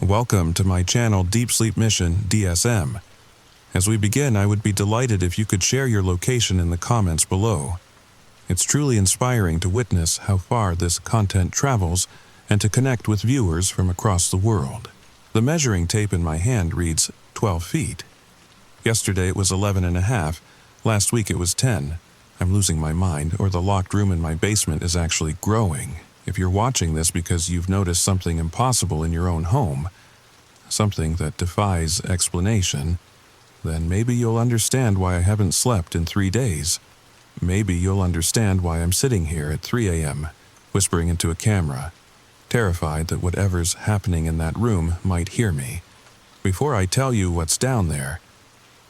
Welcome to my Channel Deep Sleep Mission-DSM. As we begin, I would be delighted if you could share your location in the comments below. It's truly inspiring to witness how far this content travels and to connect with viewers from across the world. The measuring tape in my hand reads 12 feet. Yesterday it was 11.5. Last week it was 10. I'm losing my mind, or the locked room in my basement is actually growing. If you're watching this because you've noticed something impossible in your own home, something that defies explanation, then maybe you'll understand why I haven't slept in 3 days. Maybe you'll understand why I'm sitting here at 3 a.m., whispering into a camera, terrified that whatever's happening in that room might hear me. Before I tell you what's down there,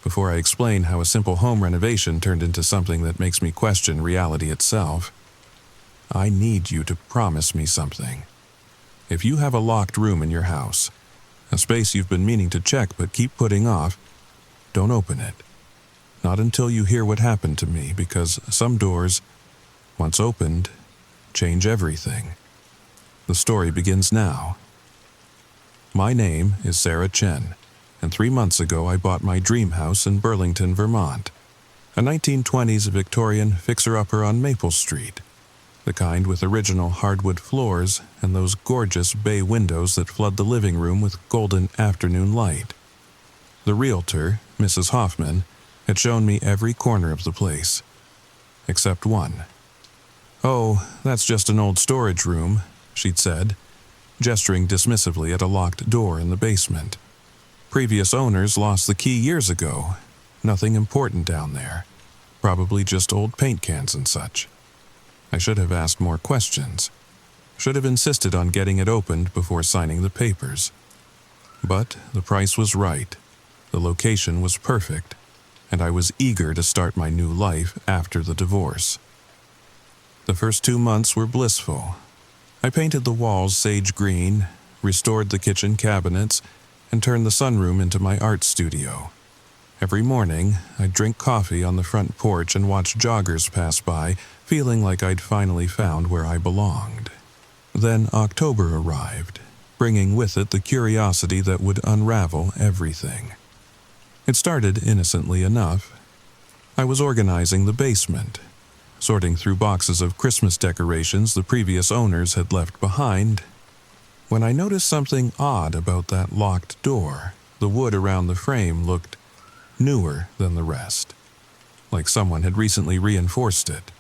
before I explain how a simple home renovation turned into something that makes me question reality itself, I need you to promise me something. If you have a locked room in your house, a space you've been meaning to check but keep putting off, don't open it. Not until you hear what happened to me, because some doors, once opened, change everything. The story begins now. My name is Sarah Chen, and 3 months ago I bought my dream house in Burlington, Vermont, a 1920s Victorian fixer-upper on Maple Street. The kind with original hardwood floors and those gorgeous bay windows that flood the living room with golden afternoon light. The realtor, Mrs. Hoffman, had shown me every corner of the place, except one. "Oh, that's just an old storage room," she'd said, gesturing dismissively at a locked door in the basement. "Previous owners lost the key years ago. Nothing important down there. Probably just old paint cans and such." I should have asked more questions. Should have insisted on getting it opened before signing the papers. But the price was right, the location was perfect, and I was eager to start my new life after the divorce. The first 2 months were blissful. I painted the walls sage green, restored the kitchen cabinets, and turned the sunroom into my art studio. Every morning, I'd drink coffee on the front porch and watch joggers pass by, feeling like I'd finally found where I belonged. Then October arrived, bringing with it the curiosity that would unravel everything. It started innocently enough. I was organizing the basement, sorting through boxes of Christmas decorations the previous owners had left behind, when I noticed something odd about that locked door. The wood around the frame looked newer than the rest, like someone had recently reinforced it.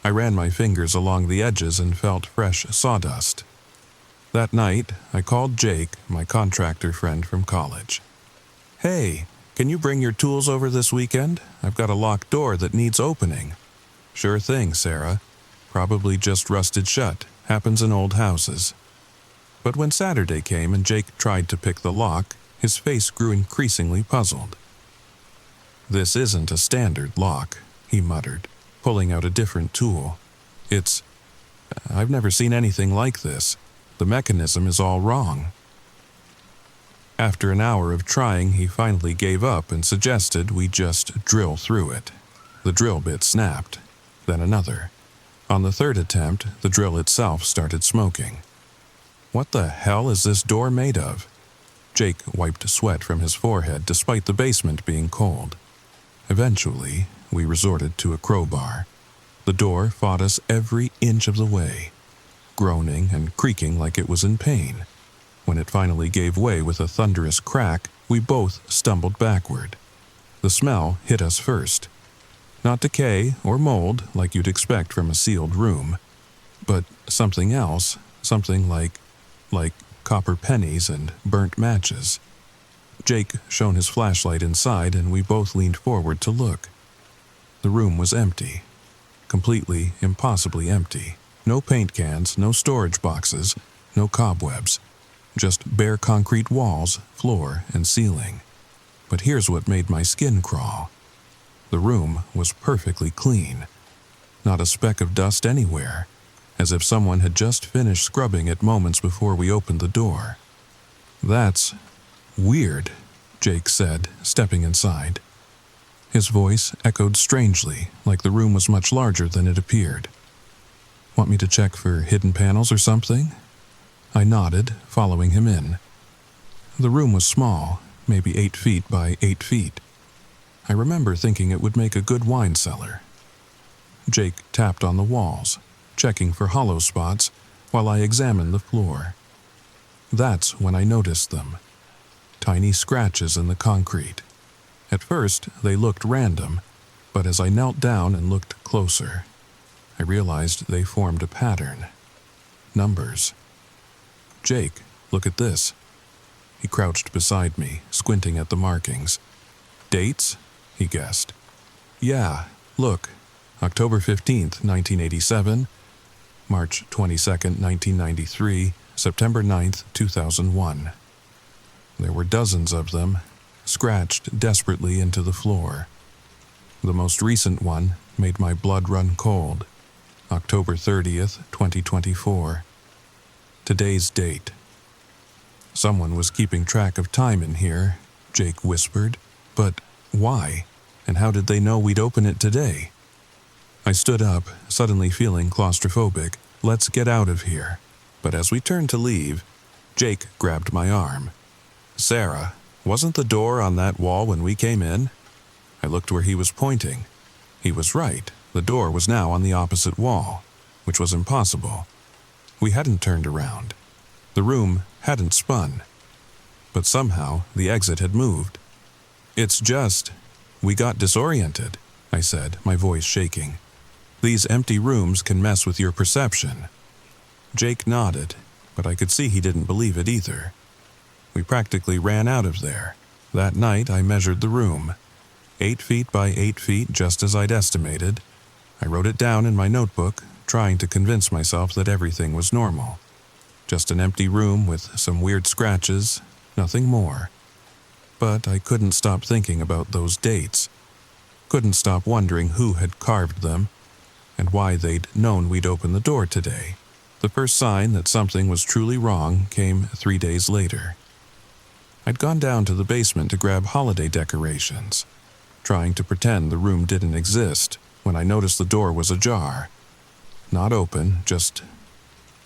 I ran my fingers along the edges and felt fresh sawdust. That night, I called Jake, my contractor friend from college. "Hey, can you bring your tools over this weekend? I've got a locked door that needs opening." "Sure thing, Sarah. Probably just rusted shut. Happens in old houses." But when Saturday came and Jake tried to pick the lock, his face grew increasingly puzzled. "This isn't a standard lock," he muttered, pulling out a different tool. I've never seen anything like this. The mechanism is all wrong." After an hour of trying, he finally gave up and suggested we just drill through it. The drill bit snapped, then another. On the third attempt, the drill itself started smoking. "What the hell is this door made of?" Jake wiped sweat from his forehead despite the basement being cold. Eventually, we resorted to a crowbar. The door fought us every inch of the way, groaning and creaking like it was in pain. When it finally gave way with a thunderous crack, we both stumbled backward. The smell hit us first. Not decay or mold like you'd expect from a sealed room, but something else, something like copper pennies and burnt matches. Jake shone his flashlight inside and we both leaned forward to look. The room was empty. Completely, impossibly empty. No paint cans, no storage boxes, no cobwebs. Just bare concrete walls, floor, and ceiling. But here's what made my skin crawl. The room was perfectly clean. Not a speck of dust anywhere, as if someone had just finished scrubbing it moments before we opened the door. "That's weird," Jake said, stepping inside. His voice echoed strangely, like the room was much larger than it appeared. "Want me to check for hidden panels or something?" I nodded, following him in. The room was small, maybe 8 feet by 8 feet. I remember thinking it would make a good wine cellar. Jake tapped on the walls, checking for hollow spots while I examined the floor. That's when I noticed them. Tiny scratches in the concrete. At first, they looked random, but as I knelt down and looked closer, I realized they formed a pattern. Numbers. "Jake, look at this." He crouched beside me, squinting at the markings. "Dates?" he guessed. "Yeah, look. October 15th, 1987, March 22nd, 1993, September 9th, 2001. There were dozens of them, scratched desperately into the floor. The most recent one made my blood run cold. October 30th, 2024. Today's date. "Someone was keeping track of time in here," Jake whispered. "But why? And how did they know we'd open it today?" I stood up, suddenly feeling claustrophobic. "Let's get out of here." But as we turned to leave, Jake grabbed my arm. "Sarah, wasn't the door on that wall when we came in?" I looked where he was pointing. He was right. The door was now on the opposite wall, which was impossible. We hadn't turned around. The room hadn't spun. But somehow the exit had moved. "It's just, we got disoriented," I said, my voice shaking. "These empty rooms can mess with your perception." Jake nodded, but I could see he didn't believe it either. We practically ran out of there. That night I measured the room. 8 feet by 8 feet, just as I'd estimated. I wrote it down in my notebook, trying to convince myself that everything was normal. Just an empty room with some weird scratches, nothing more. But I couldn't stop thinking about those dates. Couldn't stop wondering who had carved them, and why they'd known we'd open the door today. The first sign that something was truly wrong came 3 days later. I'd gone down to the basement to grab holiday decorations, trying to pretend the room didn't exist, when I noticed the door was ajar. Not open, just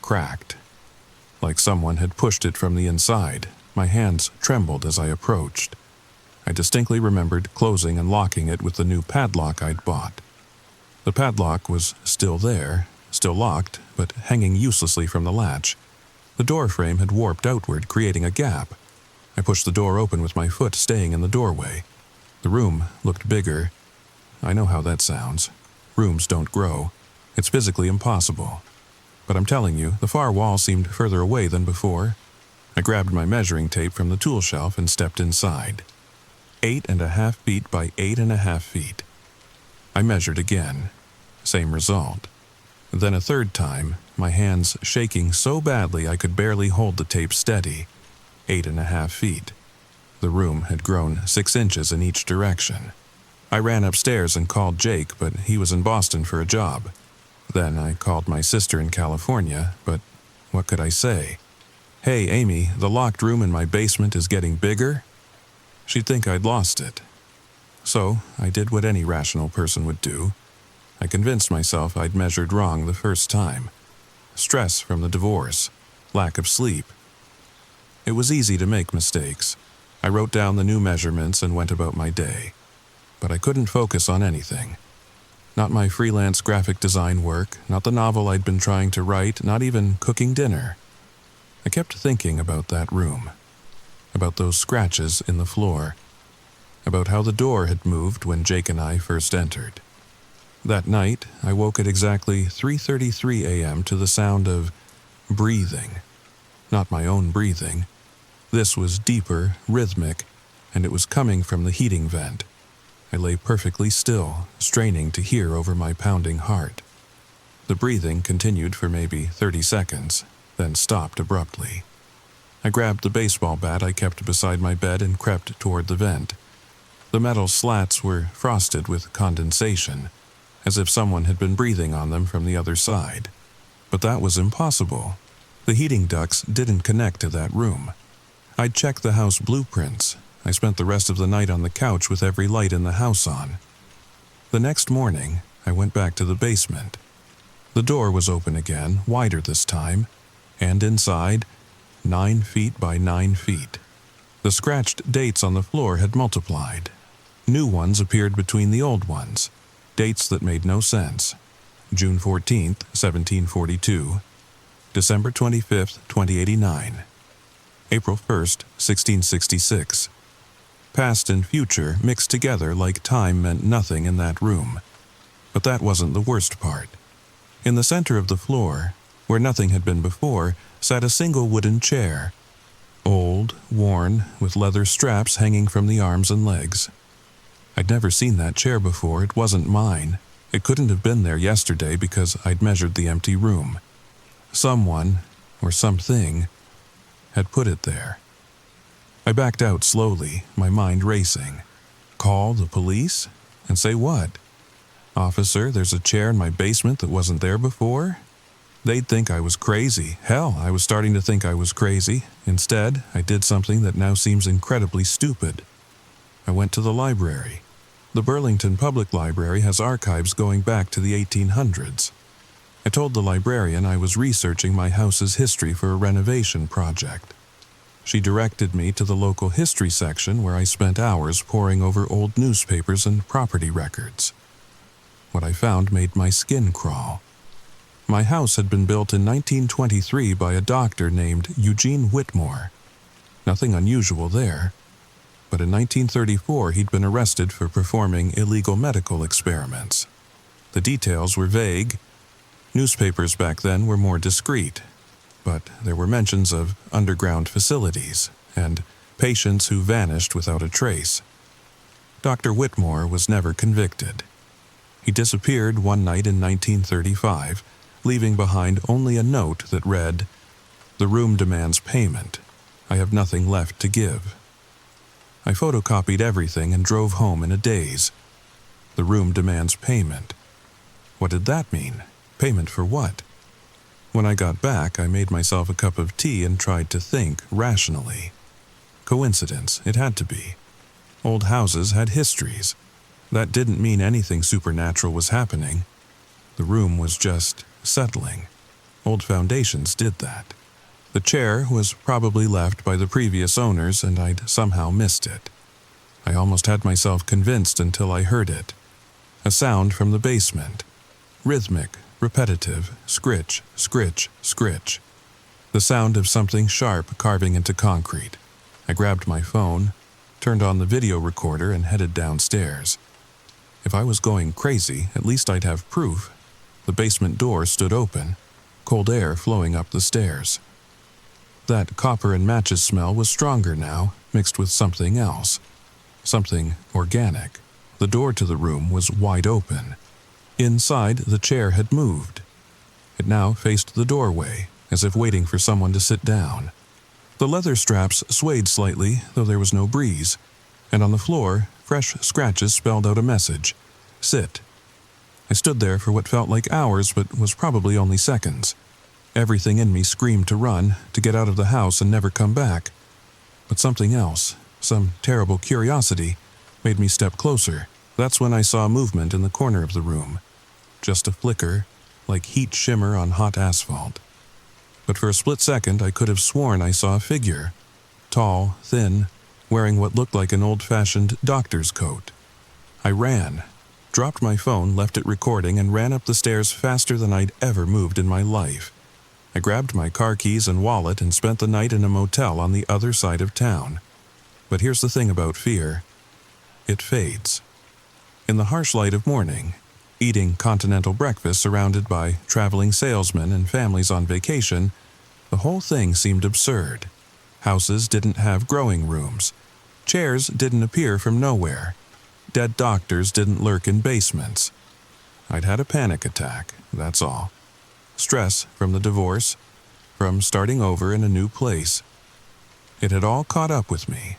cracked. Like someone had pushed it from the inside. My hands trembled as I approached. I distinctly remembered closing and locking it with the new padlock I'd bought. The padlock was still there, still locked, but hanging uselessly from the latch. The door frame had warped outward, creating a gap. I pushed the door open with my foot staying in the doorway. The room looked bigger. I know how that sounds. Rooms don't grow. It's physically impossible. But I'm telling you, the far wall seemed further away than before. I grabbed my measuring tape from the tool shelf and stepped inside. 8.5 feet by 8.5 feet. I measured again. Same result. Then a third time, my hands shaking so badly I could barely hold the tape steady. 8.5 feet. The room had grown 6 inches in each direction. I ran upstairs and called Jake, but he was in Boston for a job. Then I called my sister in California, but what could I say? "Hey, Amy, the locked room in my basement is getting bigger?" She'd think I'd lost it. So I did what any rational person would do. I convinced myself I'd measured wrong the first time. Stress from the divorce. Lack of sleep. It was easy to make mistakes. I wrote down the new measurements and went about my day. But I couldn't focus on anything. Not my freelance graphic design work, not the novel I'd been trying to write, not even cooking dinner. I kept thinking about that room. About those scratches in the floor. About how the door had moved when Jake and I first entered. That night, I woke at exactly 3:33 a.m. to the sound of breathing. Not my own breathing. This was deeper, rhythmic, and it was coming from the heating vent. I lay perfectly still, straining to hear over my pounding heart. The breathing continued for maybe 30 seconds, then stopped abruptly. I grabbed the baseball bat I kept beside my bed and crept toward the vent. The metal slats were frosted with condensation, as if someone had been breathing on them from the other side. But that was impossible. The heating ducts didn't connect to that room. I'd checked the house blueprints. I spent the rest of the night on the couch with every light in the house on. The next morning, I went back to the basement. The door was open again, wider this time, and inside, 9 feet by 9 feet. The scratched dates on the floor had multiplied. New ones appeared between the old ones, dates that made no sense. June 14th, 1742, December 25th, 2089, April 1st, 1666. Past and future mixed together like time meant nothing in that room. But that wasn't the worst part. In the center of the floor, where nothing had been before, sat a single wooden chair. Old, worn, with leather straps hanging from the arms and legs. I'd never seen that chair before. It wasn't mine. It couldn't have been there yesterday because I'd measured the empty room. Someone, or something, had put it there. I backed out slowly, my mind racing. Call the police? And say what? Officer, there's a chair in my basement that wasn't there before? They'd think I was crazy. Hell, I was starting to think I was crazy. Instead, I did something that now seems incredibly stupid. I went to the library. The Burlington Public Library has archives going back to the 1800s. I told the librarian I was researching my house's history for a renovation project. She directed me to the local history section where I spent hours poring over old newspapers and property records. What I found made my skin crawl. My house had been built in 1923 by a doctor named Eugene Whitmore. Nothing unusual there. But in 1934 he'd been arrested for performing illegal medical experiments. The details were vague. Newspapers back then were more discreet, but there were mentions of underground facilities and patients who vanished without a trace. Dr. Whitmore was never convicted. He disappeared one night in 1935, leaving behind only a note that read, "The room demands payment. I have nothing left to give." I photocopied everything and drove home in a daze. The room demands payment. What did that mean? Payment for what? When I got back, I made myself a cup of tea and tried to think rationally. Coincidence, it had to be. Old houses had histories. That didn't mean anything supernatural was happening. The room was just settling. Old foundations did that. The chair was probably left by the previous owners and I'd somehow missed it. I almost had myself convinced until I heard it. A sound from the basement. Rhythmic, repetitive, scritch, scritch, scritch. The sound of something sharp carving into concrete. I grabbed my phone, turned on the video recorder and headed downstairs. If I was going crazy, at least I'd have proof. The basement door stood open, cold air flowing up the stairs. That copper and matches smell was stronger now, mixed with something else. Something organic. The door to the room was wide open. Inside, the chair had moved. It now faced the doorway, as if waiting for someone to sit down. The leather straps swayed slightly, though there was no breeze, and on the floor, fresh scratches spelled out a message. Sit. I stood there for what felt like hours, but was probably only seconds. Everything in me screamed to run, to get out of the house and never come back. But something else, some terrible curiosity, made me step closer. That's when I saw movement in the corner of the room. Just a flicker, like heat shimmer on hot asphalt. But for a split second I could have sworn I saw a figure. Tall, thin, wearing what looked like an old-fashioned doctor's coat. I ran, dropped my phone, left it recording, and ran up the stairs faster than I'd ever moved in my life. I grabbed my car keys and wallet and spent the night in a motel on the other side of town. But here's the thing about fear. It fades. In the harsh light of morning, eating continental breakfast surrounded by traveling salesmen and families on vacation, the whole thing seemed absurd. Houses didn't have growing rooms. Chairs didn't appear from nowhere. Dead doctors didn't lurk in basements. I'd had a panic attack, that's all. Stress from the divorce, from starting over in a new place. It had all caught up with me.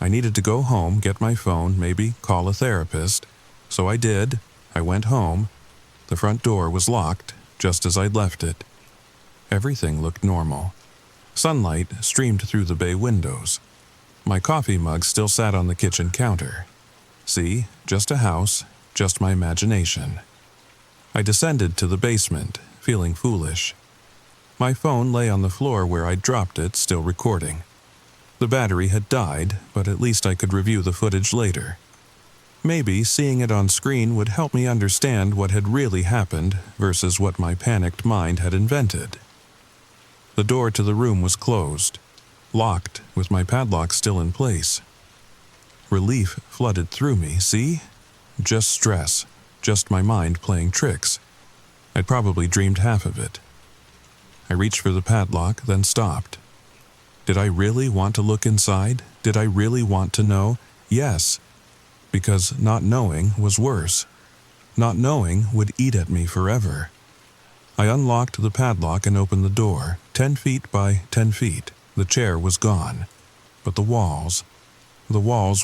I needed to go home, get my phone, maybe call a therapist. So I did. I went home. The front door was locked, just as I'd left it. Everything looked normal. Sunlight streamed through the bay windows. My coffee mug still sat on the kitchen counter. See, just a house, just my imagination. I descended to the basement, feeling foolish. My phone lay on the floor where I'd dropped it, still recording. The battery had died, but at least I could review the footage later. Maybe seeing it on screen would help me understand what had really happened versus what my panicked mind had invented. The door to the room was closed, locked with my padlock still in place. Relief flooded through me, see? Just stress, just my mind playing tricks. I'd probably dreamed half of it. I reached for the padlock, then stopped. Did I really want to look inside? Did I really want to know? Yes, because not knowing was worse. Not knowing would eat at me forever. I unlocked the padlock and opened the door, 10 feet by 10 feet. The chair was gone, but the walls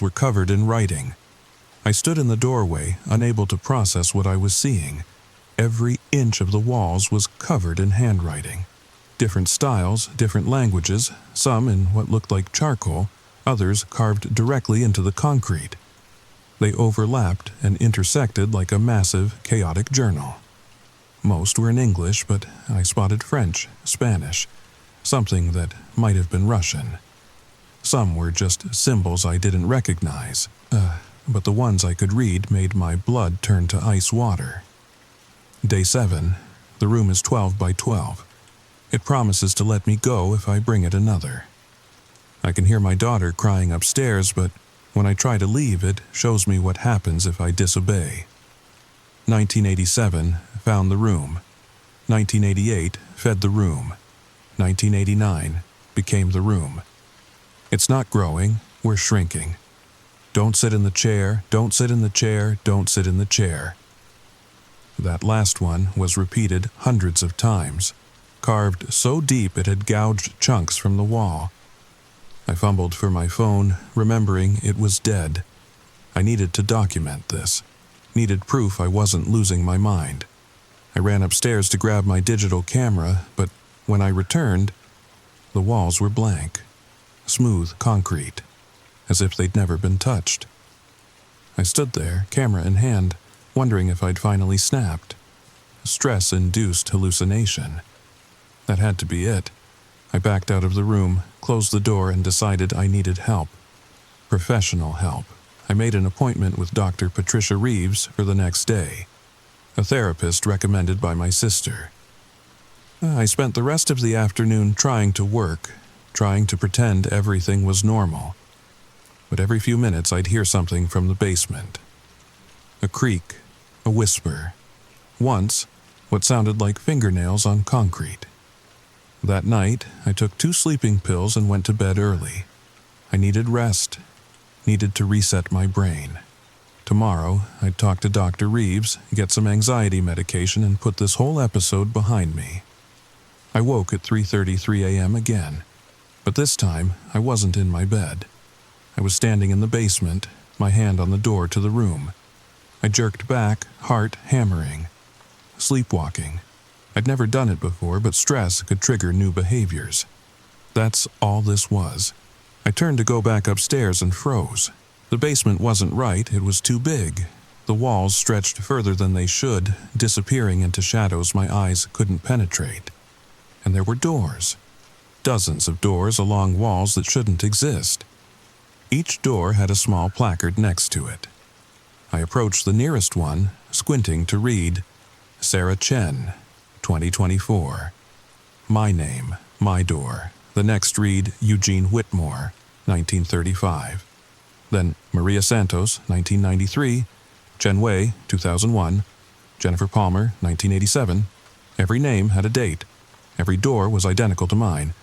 were covered in writing. I stood in the doorway, unable to process what I was seeing. Every inch of the walls was covered in handwriting. Different styles, different languages, some in what looked like charcoal, others carved directly into the concrete. They overlapped and intersected like a massive, chaotic journal. Most were in English, but I spotted French, Spanish, something that might have been Russian. Some were just symbols I didn't recognize, but the ones I could read made my blood turn to ice water. Day 7. The room is 12 by 12. It promises to let me go if I bring it another. I can hear my daughter crying upstairs, but when I try to leave, it shows me what happens if I disobey. 1987 found the room. 1988 fed the room. 1989 became the room. It's not growing, we're shrinking. Don't sit in the chair, don't sit in the chair, don't sit in the chair. That last one was repeated hundreds of times, carved so deep it had gouged chunks from the wall. I fumbled for my phone, remembering it was dead. I needed to document this, needed proof I wasn't losing my mind. I ran upstairs to grab my digital camera, but when I returned, the walls were blank, smooth concrete, as if they'd never been touched. I stood there, camera in hand, wondering if I'd finally snapped. A stress-induced hallucination. That had to be it. I backed out of the room, closed the door, and decided I needed help. Professional help. I made an appointment with Dr. Patricia Reeves for the next day, a therapist recommended by my sister. I spent the rest of the afternoon trying to work, trying to pretend everything was normal. But every few minutes I'd hear something from the basement. A creak, a whisper. Once, what sounded like fingernails on concrete. That night, I took 2 sleeping pills and went to bed early. I needed rest, needed to reset my brain. Tomorrow, I'd talk to Dr. Reeves, get some anxiety medication, and put this whole episode behind me. I woke at 3:33 a.m. again, but this time I wasn't in my bed. I was standing in the basement, my hand on the door to the room. I jerked back, heart hammering. Sleepwalking. I'd never done it before, but stress could trigger new behaviors. That's all this was. I turned to go back upstairs and froze. The basement wasn't right, it was too big. The walls stretched further than they should, disappearing into shadows my eyes couldn't penetrate. And there were doors. Dozens of doors along walls that shouldn't exist. Each door had a small placard next to it. I approached the nearest one, squinting to read, Sarah Chen, 2024. My name, my door. The next read, Eugene Whitmore, 1935. Then Maria Santos, 1993. Chen Wei, 2001. Jennifer Palmer, 1987. Every name had a date. Every door was identical to mine.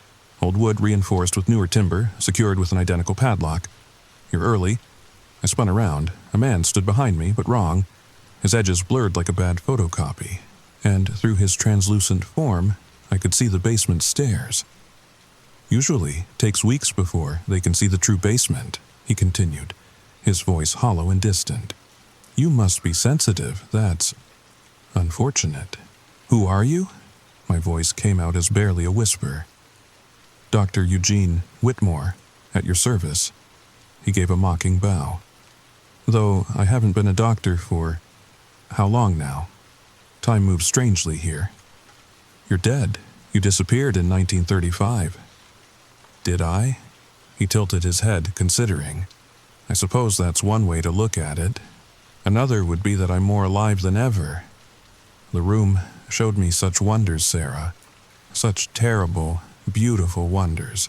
Old wood reinforced with newer timber, secured with an identical padlock. You're early. I spun around. A man stood behind me, but wrong. His edges blurred like a bad photocopy, and through his translucent form, I could see the basement stairs. Usually, takes weeks before they can see the true basement, he continued, his voice hollow and distant. You must be sensitive, that's unfortunate. Who are you? My voice came out as barely a whisper. Dr. Eugene Whitmore, at your service. He gave a mocking bow. Though I haven't been a doctor for how long now? Time moves strangely here. You're dead. You disappeared in 1935. Did I? He tilted his head, considering. I suppose that's one way to look at it. Another would be that I'm more alive than ever. The room showed me such wonders, Sarah. Such terrible, beautiful wonders.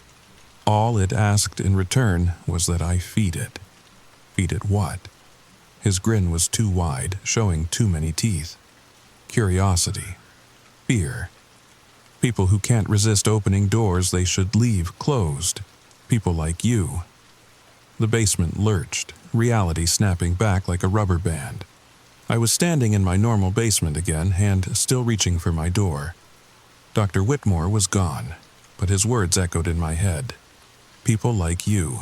All it asked in return was that I feed it. Feed it what? His grin was too wide, showing too many teeth. Curiosity. Fear. People who can't resist opening doors they should leave closed. People like you. The basement lurched, reality snapping back like a rubber band. I was standing in my normal basement again, hand still reaching for my door. Dr. Whitmore was gone, but his words echoed in my head. People like you.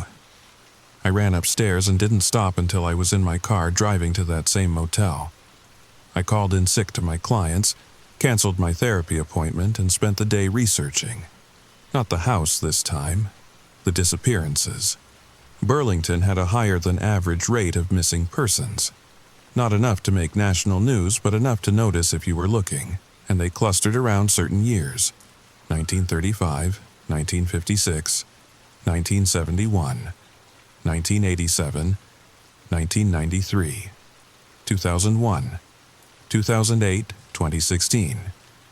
I ran upstairs and didn't stop until I was in my car driving to that same motel. I called in sick to my clients, canceled my therapy appointment, and spent the day researching. Not the house this time. The disappearances. Burlington had a higher than average rate of missing persons. Not enough to make national news, but enough to notice if you were looking, and they clustered around certain years. 1935, 1956, 1971, 1987, 1993, 2001, 2008, 2016.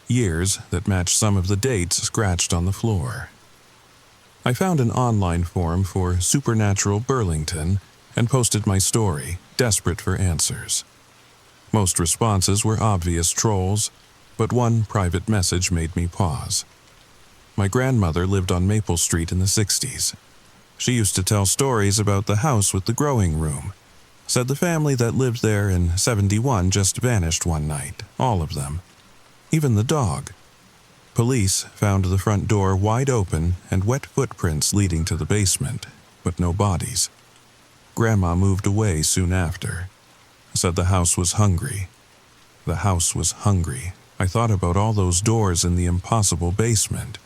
Years that matched some of the dates scratched on the floor. I found an online forum for Supernatural Burlington and posted my story, desperate for answers. Most responses were obvious trolls, but one private message made me pause. My grandmother lived on Maple Street in the 60s. She used to tell stories about the house with the growing room. Said the family that lived there in 71 just vanished one night, all of them. Even the dog. Police found the front door wide open and wet footprints leading to the basement, but no bodies. Grandma moved away soon after. Said the house was hungry. The house was hungry. I thought about all those doors in the impossible basement.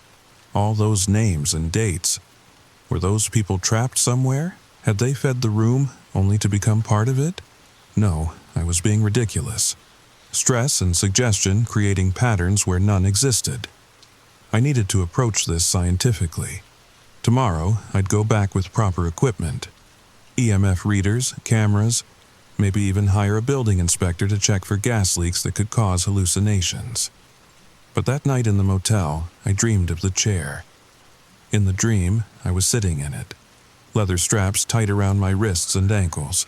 All those names and dates. Were those people trapped somewhere? Had they fed the room only to become part of it? No, I was being ridiculous. Stress and suggestion creating patterns where none existed. I needed to approach this scientifically. Tomorrow, I'd go back with proper equipment. EMF readers, cameras, maybe even hire a building inspector to check for gas leaks that could cause hallucinations. But that night in the motel, I dreamed of the chair. In the dream, I was sitting in it. Leather straps tight around my wrists and ankles.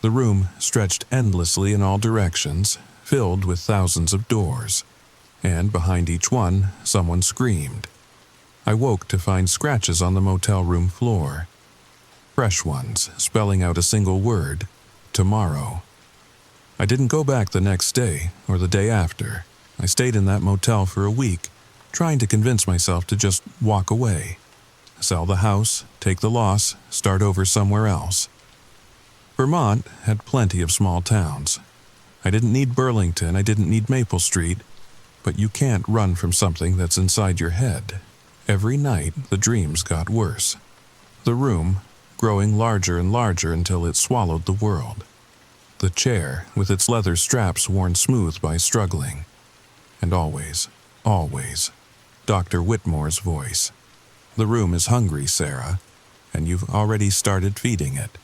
The room stretched endlessly in all directions, filled with thousands of doors. And behind each one, someone screamed. I woke to find scratches on the motel room floor. Fresh ones, spelling out a single word, tomorrow. I didn't go back the next day or the day after. I stayed in that motel for a week, trying to convince myself to just walk away. Sell the house, take the loss, start over somewhere else. Vermont had plenty of small towns. I didn't need Burlington, I didn't need Maple Street, but you can't run from something that's inside your head. Every night, the dreams got worse. The room, growing larger and larger until it swallowed the world. The chair, with its leather straps worn smooth by struggling. And always, always, Dr. Whitmore's voice. The room is hungry, Sarah, and you've already started feeding it.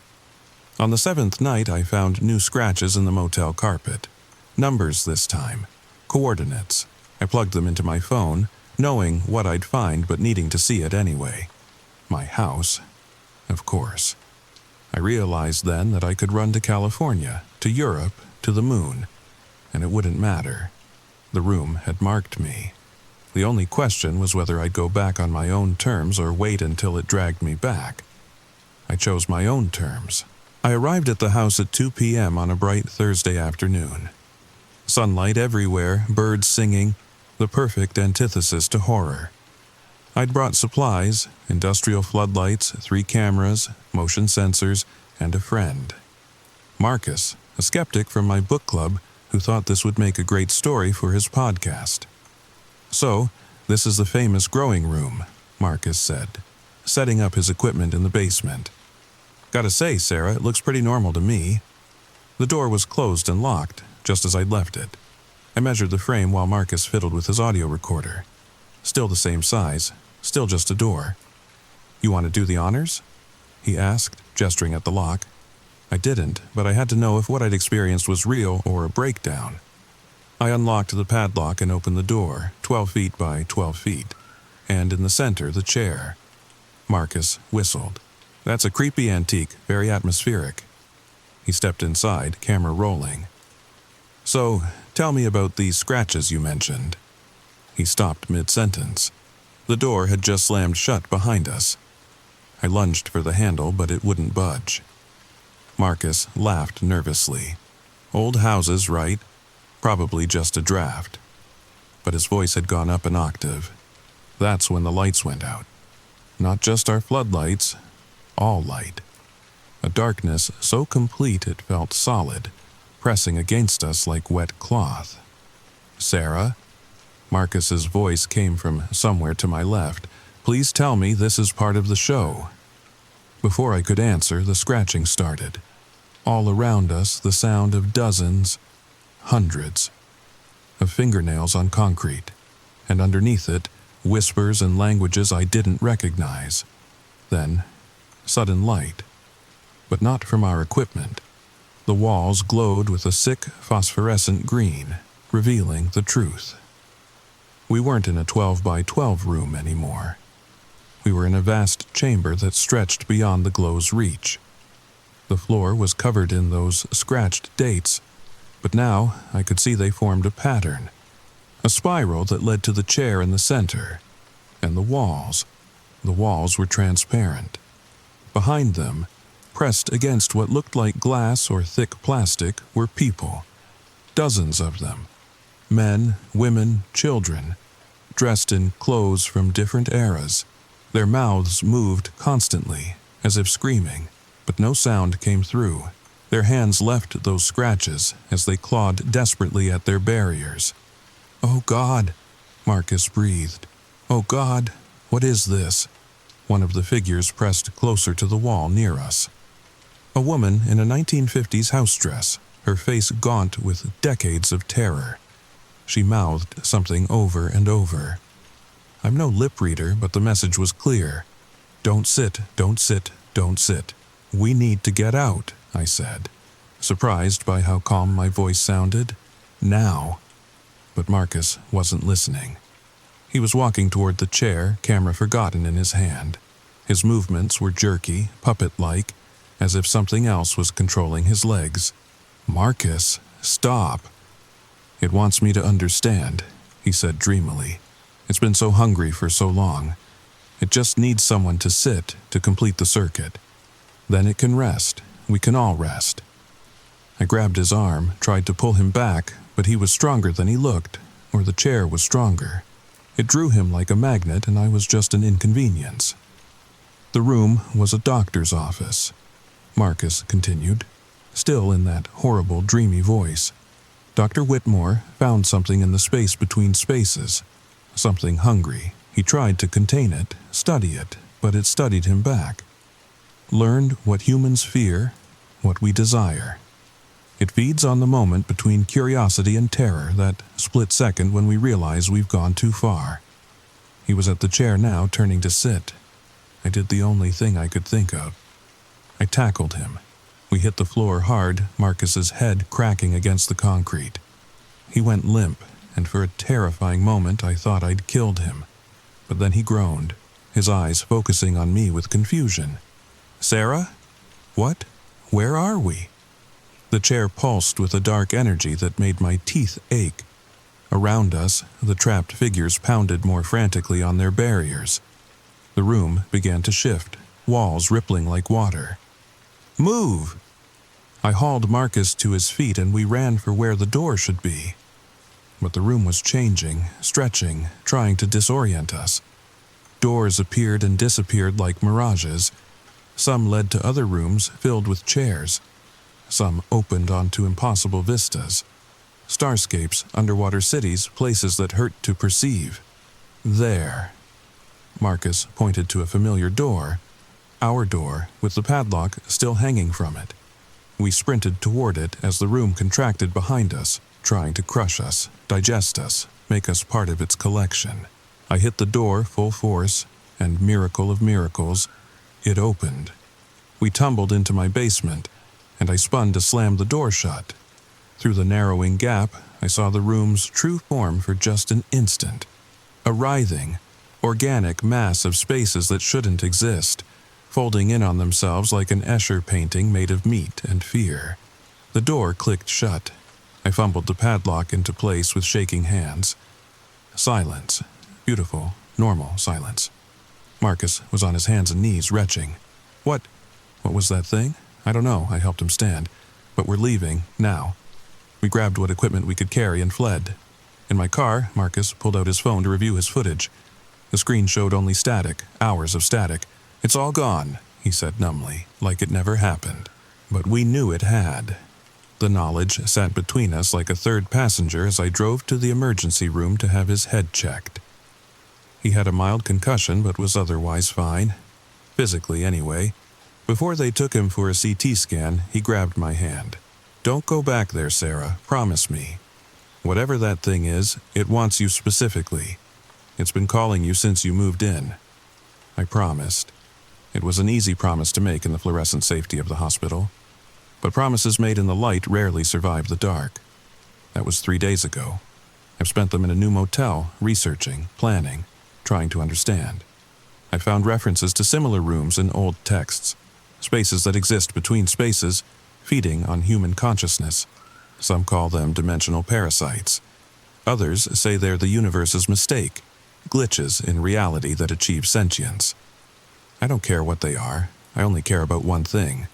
On the 7th night, I found new scratches in the motel carpet. Numbers this time. Coordinates. I plugged them into my phone, knowing what I'd find but needing to see it anyway. My house. Of course. I realized then that I could run to California, to Europe, to the moon, and it wouldn't matter. The room had marked me. The only question was whether I'd go back on my own terms or wait until it dragged me back. I chose my own terms. I arrived at the house at 2 p.m. on a bright Thursday afternoon. Sunlight everywhere, birds singing, the perfect antithesis to horror. I'd brought supplies, industrial floodlights, 3 cameras, motion sensors, and a friend. Marcus, a skeptic from my book club who thought this would make a great story for his podcast. So, this is the famous growing room, Marcus said, setting up his equipment in the basement. Gotta say, Sarah, it looks pretty normal to me. The door was closed and locked, just as I'd left it. I measured the frame while Marcus fiddled with his audio recorder. Still the same size, still just a door. You want to do the honors? he asked, gesturing at the lock. I didn't, but I had to know if what I'd experienced was real or a breakdown. I unlocked the padlock and opened the door, 12 feet by 12 feet, and in the center, the chair. Marcus whistled. That's a creepy antique, very atmospheric. He stepped inside, camera rolling. So, tell me about these scratches you mentioned. He stopped mid-sentence. The door had just slammed shut behind us. I lunged for the handle, but it wouldn't budge. Marcus laughed nervously. Old houses, right? Probably just a draft. But his voice had gone up an octave. That's when the lights went out. Not just our floodlights, all light. A darkness so complete it felt solid, pressing against us like wet cloth. Sarah? Marcus's voice came from somewhere to my left. Please tell me this is part of the show. Before I could answer, the scratching started. All around us, the sound of dozens, hundreds, of fingernails on concrete, and underneath it, whispers and languages I didn't recognize. Then, sudden light. But not from our equipment. The walls glowed with a sick, phosphorescent green, revealing the truth. We weren't in a 12 by 12 room anymore. We were in a vast chamber that stretched beyond the glow's reach. The floor was covered in those scratched dates, but now I could see they formed a pattern, a spiral that led to the chair in the center, and the walls were transparent. Behind them, pressed against what looked like glass or thick plastic, were people, dozens of them, men, women, children, dressed in clothes from different eras. Their mouths moved constantly, as if screaming, but no sound came through. Their hands left those scratches as they clawed desperately at their barriers. "Oh God," Marcus breathed. "Oh God, what is this?" One of the figures pressed closer to the wall near us. A woman in a 1950s house dress, her face gaunt with decades of terror. She mouthed something over and over. I'm no lip reader, but the message was clear. "Don't sit, don't sit, don't sit. We need to get out," I said, surprised by how calm my voice sounded. Now. But Marcus wasn't listening. He was walking toward the chair, camera forgotten in his hand. His movements were jerky, puppet-like, as if something else was controlling his legs. "Marcus, stop." "It wants me to understand," he said dreamily. "It's been so hungry for so long. It just needs someone to sit to complete the circuit. Then it can rest. We can all rest." I grabbed his arm, tried to pull him back, but he was stronger than he looked, or the chair was stronger. It drew him like a magnet, and I was just an inconvenience. The room was a doctor's office. Marcus continued, still in that horrible, dreamy voice. Dr. Whitmore found something in the space between spaces, something hungry. He tried to contain it, study it, but it studied him back. Learned what humans fear, what we desire. It feeds on the moment between curiosity and terror, that split second when we realize we've gone too far. He was at the chair now, turning to sit. I did the only thing I could think of. I tackled him. We hit the floor hard, Marcus's head cracking against the concrete. He went limp, and for a terrifying moment I thought I'd killed him. But then he groaned, his eyes focusing on me with confusion. "Sarah? What? Where are we?" The chair pulsed with a dark energy that made my teeth ache. Around us, the trapped figures pounded more frantically on their barriers. The room began to shift, walls rippling like water. "Move!" I hauled Marcus to his feet and we ran for where the door should be. But the room was changing, stretching, trying to disorient us. Doors appeared and disappeared like mirages. Some led to other rooms filled with chairs. Some opened onto impossible vistas. Starscapes, underwater cities, places that hurt to perceive. There. Marcus pointed to a familiar door. Our door, with the padlock still hanging from it. We sprinted toward it as the room contracted behind us, trying to crush us, digest us, make us part of its collection. I hit the door full force, and miracle of miracles, it opened. We tumbled into my basement, and I spun to slam the door shut. Through the narrowing gap, I saw the room's true form for just an instant. A writhing, organic mass of spaces that shouldn't exist, folding in on themselves like an Escher painting made of meat and fear. The door clicked shut. I fumbled the padlock into place with shaking hands. Silence. Beautiful, normal silence. Marcus was on his hands and knees, retching. What was that thing? I don't know, I helped him stand. But we're leaving, now. We grabbed what equipment we could carry and fled. In my car, Marcus pulled out his phone to review his footage. The screen showed only static, hours of static. It's all gone, he said numbly, like it never happened. But we knew it had. The knowledge sat between us like a third passenger as I drove to the emergency room to have his head checked. He had a mild concussion but was otherwise fine. Physically, anyway. Before they took him for a CT scan, he grabbed my hand. Don't go back there, Sarah. Promise me. Whatever that thing is, it wants you specifically. It's been calling you since you moved in. I promised. It was an easy promise to make in the fluorescent safety of the hospital. But promises made in the light rarely survive the dark. That was 3 days ago. I've spent them in a new motel, researching, planning, trying to understand. I found references to similar rooms in old texts, spaces that exist between spaces, feeding on human consciousness. Some call them dimensional parasites. Others say they're the universe's mistake, glitches in reality that achieve sentience. I don't care what they are. I only care about one thing.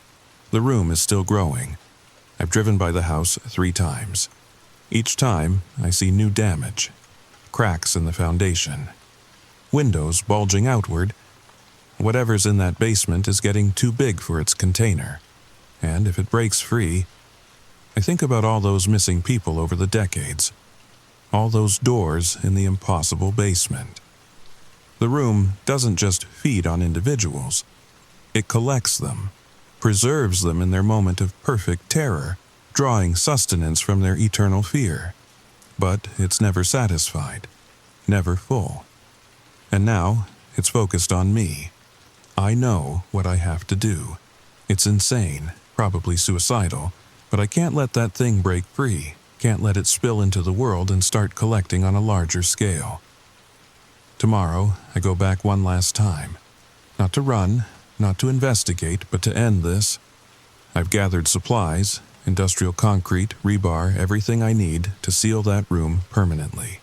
The room is still growing. I've driven by the house 3 times. Each time, I see new damage. Cracks in the foundation. Windows bulging outward. Whatever's in that basement is getting too big for its container. And if it breaks free, I think about all those missing people over the decades. All those doors in the impossible basement. The room doesn't just feed on individuals. It collects them, preserves them in their moment of perfect terror, drawing sustenance from their eternal fear. But it's never satisfied, never full. And now it's focused on me. I know what I have to do. It's insane, probably suicidal, but I can't let that thing break free, can't let it spill into the world and start collecting on a larger scale. Tomorrow, I go back one last time. Not to run, not to investigate, but to end this. I've gathered supplies, industrial concrete, rebar, everything I need to seal that room permanently.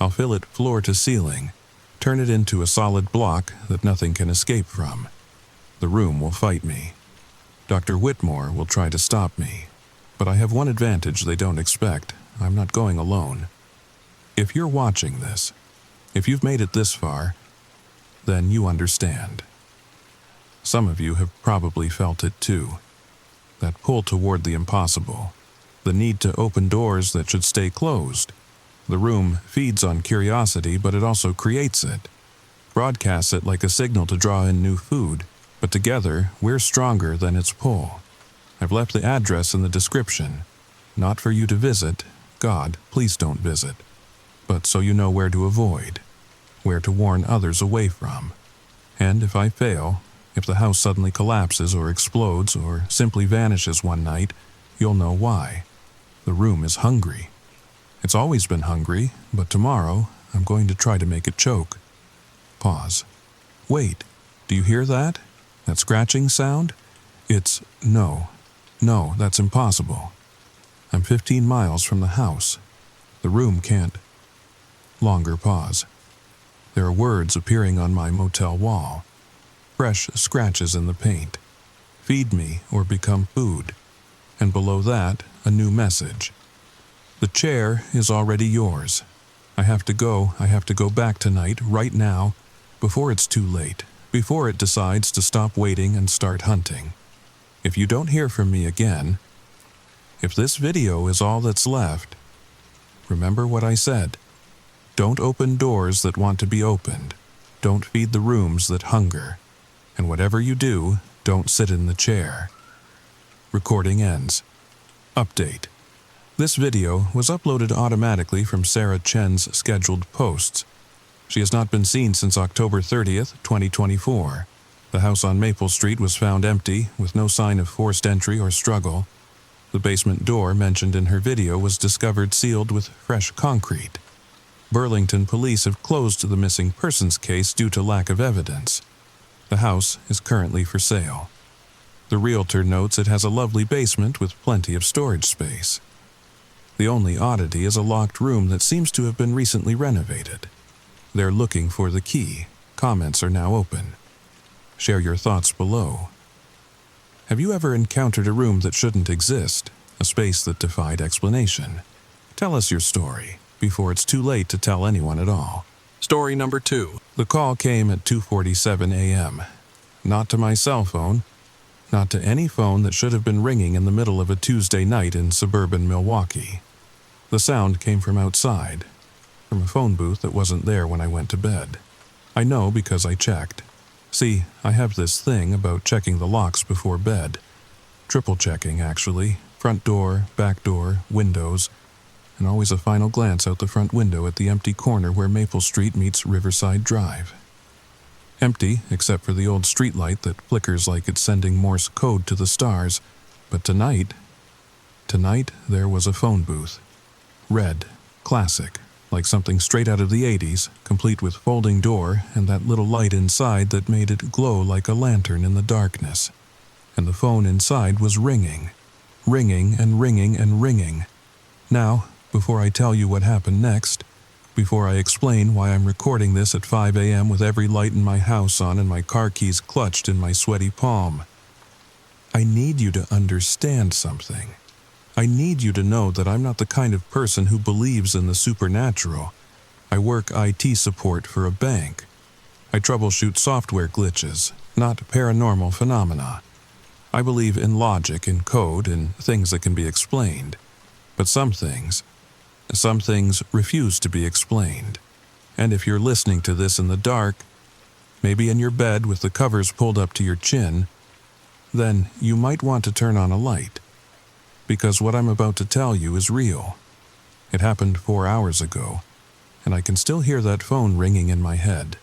I'll fill it floor to ceiling, turn it into a solid block that nothing can escape from. The room will fight me. Dr. Whitmore will try to stop me. But I have one advantage they don't expect. I'm not going alone. If you're watching this, if you've made it this far, then you understand. Some of you have probably felt it too. That pull toward the impossible. The need to open doors that should stay closed. The room feeds on curiosity, but it also creates it. Broadcasts it like a signal to draw in new food, but together we're stronger than its pull. I've left the address in the description. Not for you to visit. God, please don't visit. But so you know where to avoid. Where to warn others away from. And if I fail, if the house suddenly collapses or explodes or simply vanishes one night, you'll know why. The room is hungry. It's always been hungry, but tomorrow I'm going to try to make it choke. Pause. Wait, do you hear that? That scratching sound? It's no, that's impossible. I'm 15 miles from the house. The room can't. Longer pause. There are words appearing on my motel wall. Fresh scratches in the paint. Feed me or become food. And below that, a new message. The chair is already yours. I have to go back tonight, right now, before it's too late, before it decides to stop waiting and start hunting. If you don't hear from me again, if this video is all that's left, remember what I said. Don't open doors that want to be opened. Don't feed the rooms that hunger. And whatever you do, don't sit in the chair. Recording ends. Update. This video was uploaded automatically from Sarah Chen's scheduled posts. She has not been seen since October 30th, 2024. The house on Maple Street was found empty, with no sign of forced entry or struggle. The basement door mentioned in her video was discovered sealed with fresh concrete. Burlington police have closed the missing persons case due to lack of evidence. The house is currently for sale. The realtor notes it has a lovely basement with plenty of storage space. The only oddity is a locked room that seems to have been recently renovated. They're looking for the key. Comments are now open. Share your thoughts below. Have you ever encountered a room that shouldn't exist, a space that defied explanation? Tell us your story before it's too late to tell anyone at all. Story number 2. The call came at 2:47 a.m. Not to my cell phone, not to any phone that should have been ringing in the middle of a Tuesday night in suburban Milwaukee. The sound came from outside, from a phone booth that wasn't there when I went to bed. I know because I checked. See, I have this thing about checking the locks before bed. Triple checking, actually. Front door, back door, windows, and always a final glance out the front window at the empty corner where Maple Street meets Riverside Drive. Empty, except for the old streetlight that flickers like it's sending Morse code to the stars. But tonight there was a phone booth. Red, classic, like something straight out of the 80s, complete with folding door and that little light inside that made it glow like a lantern in the darkness. And the phone inside was ringing. Ringing and ringing and ringing. Now, before I tell you what happened next, before I explain why I'm recording this at 5 a.m. with every light in my house on and my car keys clutched in my sweaty palm, I need you to understand something. I need you to know that I'm not the kind of person who believes in the supernatural. I work IT support for a bank. I troubleshoot software glitches, not paranormal phenomena. I believe in logic and code and things that can be explained. But some things refuse to be explained. And if you're listening to this in the dark, maybe in your bed with the covers pulled up to your chin, then you might want to turn on a light. Because what I'm about to tell you is real. It happened 4 hours ago, and I can still hear that phone ringing in my head.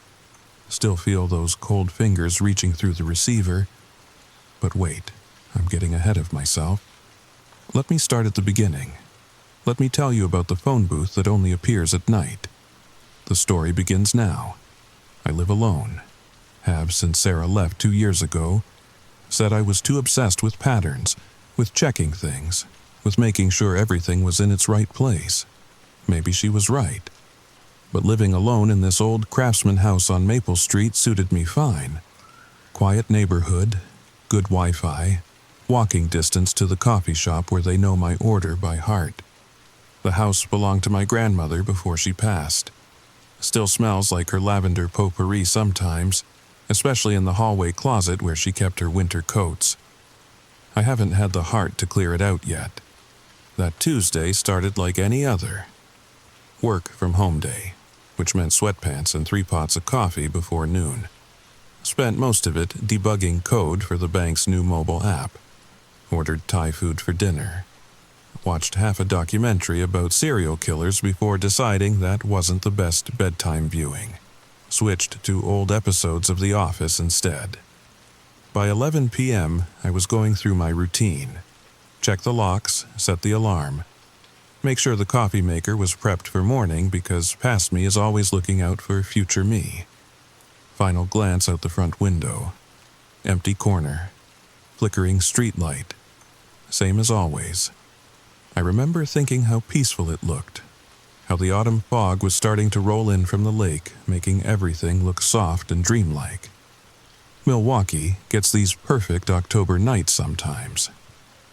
Still feel those cold fingers reaching through the receiver. But wait, I'm getting ahead of myself. Let me start at the beginning. Let me tell you about the phone booth that only appears at night. The story begins now. I live alone. Have since Sarah left 2 years ago. Said I was too obsessed with patterns, with checking things, with making sure everything was in its right place. Maybe she was right. But living alone in this old craftsman house on Maple Street suited me fine. Quiet neighborhood, good Wi-Fi, walking distance to the coffee shop where they know my order by heart. The house belonged to my grandmother before she passed. Still smells like her lavender potpourri sometimes, especially in the hallway closet where she kept her winter coats. I haven't had the heart to clear it out yet. That Tuesday started like any other. Work from home day, which meant sweatpants and 3 pots of coffee before noon. Spent most of it debugging code for the bank's new mobile app. Ordered Thai food for dinner. Watched half a documentary about serial killers before deciding that wasn't the best bedtime viewing. Switched to old episodes of The Office instead. By 11 p.m., I was going through my routine. Check the locks, set the alarm. Make sure the coffee maker was prepped for morning because past me is always looking out for future me. Final glance out the front window. Empty corner. Flickering street light. Same as always. I remember thinking how peaceful it looked. How the autumn fog was starting to roll in from the lake, making everything look soft and dreamlike. Milwaukee gets these perfect October nights sometimes.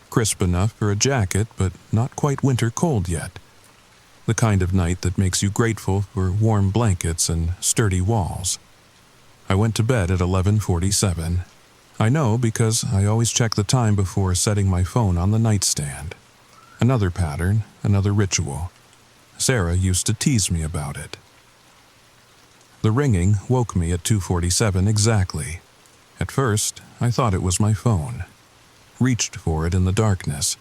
Crisp enough for a jacket, but not quite winter cold yet. The kind of night that makes you grateful for warm blankets and sturdy walls. I went to bed at 11:47. I know because I always check the time before setting my phone on the nightstand. Another pattern, another ritual. Sarah used to tease me about it. The ringing woke me at 2:47 exactly. At first, I thought it was my phone. Reached for it in the darkness.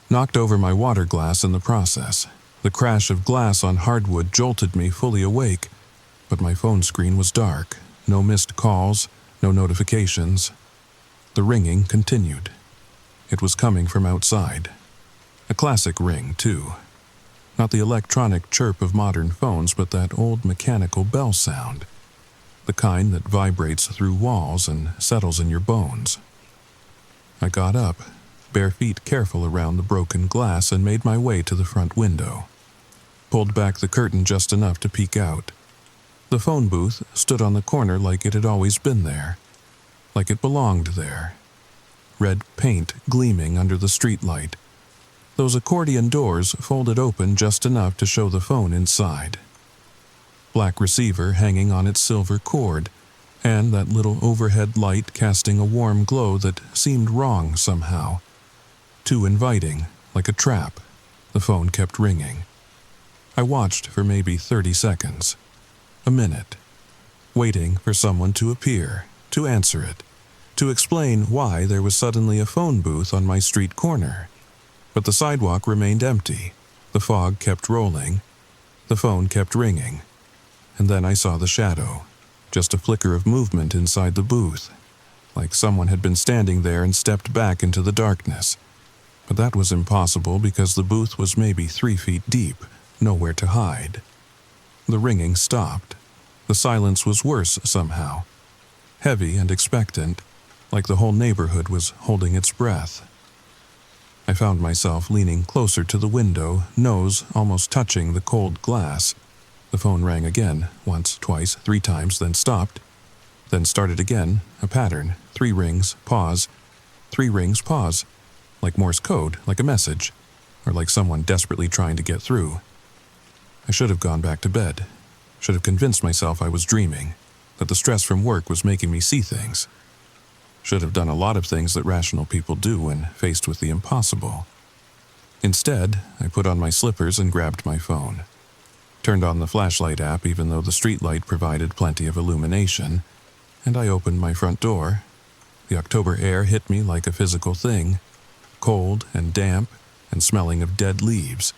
Knocked over my water glass in the process. The crash of glass on hardwood jolted me fully awake, but my phone screen was dark. No missed calls, No notifications. The ringing continued. It was coming from outside. A classic ring, too. Not the electronic chirp of modern phones, but that old mechanical bell sound. The kind that vibrates through walls and settles in your bones. I got up, bare feet careful around the broken glass, and made my way to the front window. Pulled back the curtain just enough to peek out. The phone booth stood on the corner like it had always been there. Like it belonged there. Red paint gleaming under the streetlight. Those accordion doors folded open just enough to show the phone inside. Black receiver hanging on its silver cord, and that little overhead light casting a warm glow that seemed wrong somehow. Too inviting, like a trap. The phone kept ringing. I watched for maybe 30 seconds. A minute. Waiting for someone to appear, to answer it, to explain why there was suddenly a phone booth on my street corner. But the sidewalk remained empty. The fog kept rolling. The phone kept ringing. And then I saw the shadow. Just a flicker of movement inside the booth. Like someone had been standing there and stepped back into the darkness. But that was impossible because the booth was maybe 3 feet deep, nowhere to hide. The ringing stopped. The silence was worse somehow. Heavy and expectant, like the whole neighborhood was holding its breath. I found myself leaning closer to the window, nose almost touching the cold glass. The phone rang again, once, twice, 3 times, then stopped. Then started again, a pattern, 3 rings, pause, 3 rings, pause. Like Morse code, like a message, or like someone desperately trying to get through. I should have gone back to bed. Should have convinced myself I was dreaming, that the stress from work was making me see things. Should have done a lot of things that rational people do when faced with the impossible. Instead, I put on my slippers and grabbed my phone. Turned on the flashlight app even though the streetlight provided plenty of illumination, and I opened my front door. The October air hit me like a physical thing, cold and damp and smelling of dead leaves.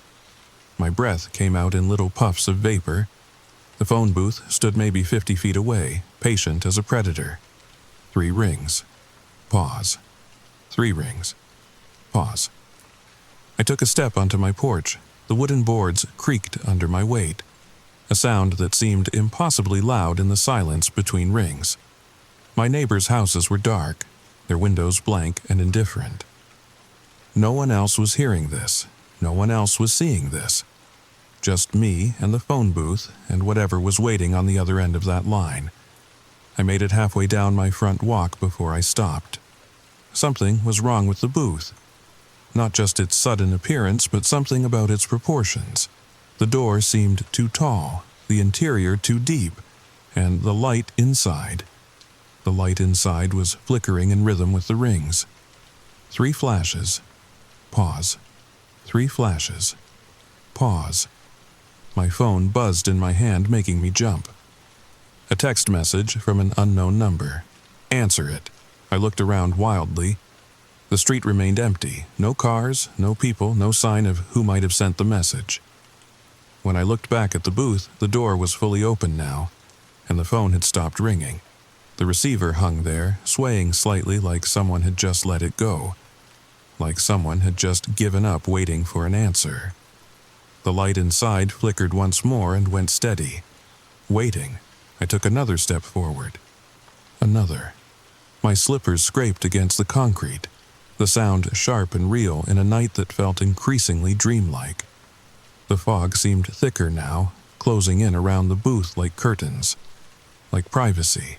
My breath came out in little puffs of vapor. The phone booth stood maybe 50 feet away, patient as a predator. 3 rings. Pause. 3 rings. Pause. I took a step onto my porch. The wooden boards creaked under my weight, a sound that seemed impossibly loud in the silence between rings. My neighbors' houses were dark, their windows blank and indifferent. No one else was hearing this. No one else was seeing this. Just me and the phone booth and whatever was waiting on the other end of that line. I made it halfway down my front walk before I stopped. Something was wrong with the booth. Not just its sudden appearance, but something about its proportions. The door seemed too tall, the interior too deep, and the light inside. The light inside was flickering in rhythm with the rings. 3 flashes. Pause. 3 flashes. Pause. My phone buzzed in my hand, making me jump. A text message from an unknown number. Answer it. I looked around wildly. The street remained empty. No cars, no people, no sign of who might have sent the message. When I looked back at the booth, the door was fully open now, and the phone had stopped ringing. The receiver hung there, swaying slightly like someone had just let it go. Like someone had just given up waiting for an answer. The light inside flickered once more and went steady. Waiting, I took another step forward. Another. My slippers scraped against the concrete, the sound sharp and real in a night that felt increasingly dreamlike. The fog seemed thicker now, closing in around the booth like curtains, like privacy.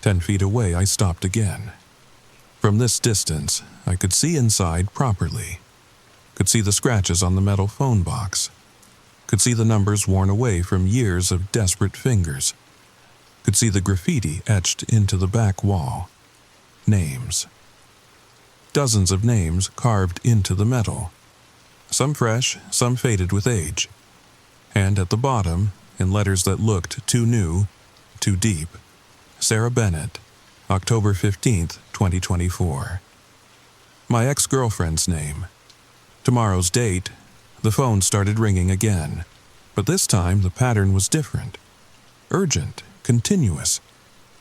10 feet away, I stopped again. From this distance, I could see inside properly. Could see the scratches on the metal phone box. Could see the numbers worn away from years of desperate fingers. Could see the graffiti etched into the back wall. Names. Dozens of names carved into the metal. Some fresh, some faded with age. And at the bottom, in letters that looked too new, too deep, Sarah Bennett, October 15th, 2024. My ex-girlfriend's name. Tomorrow's date. The phone started ringing again, but this time the pattern was different. Urgent, continuous.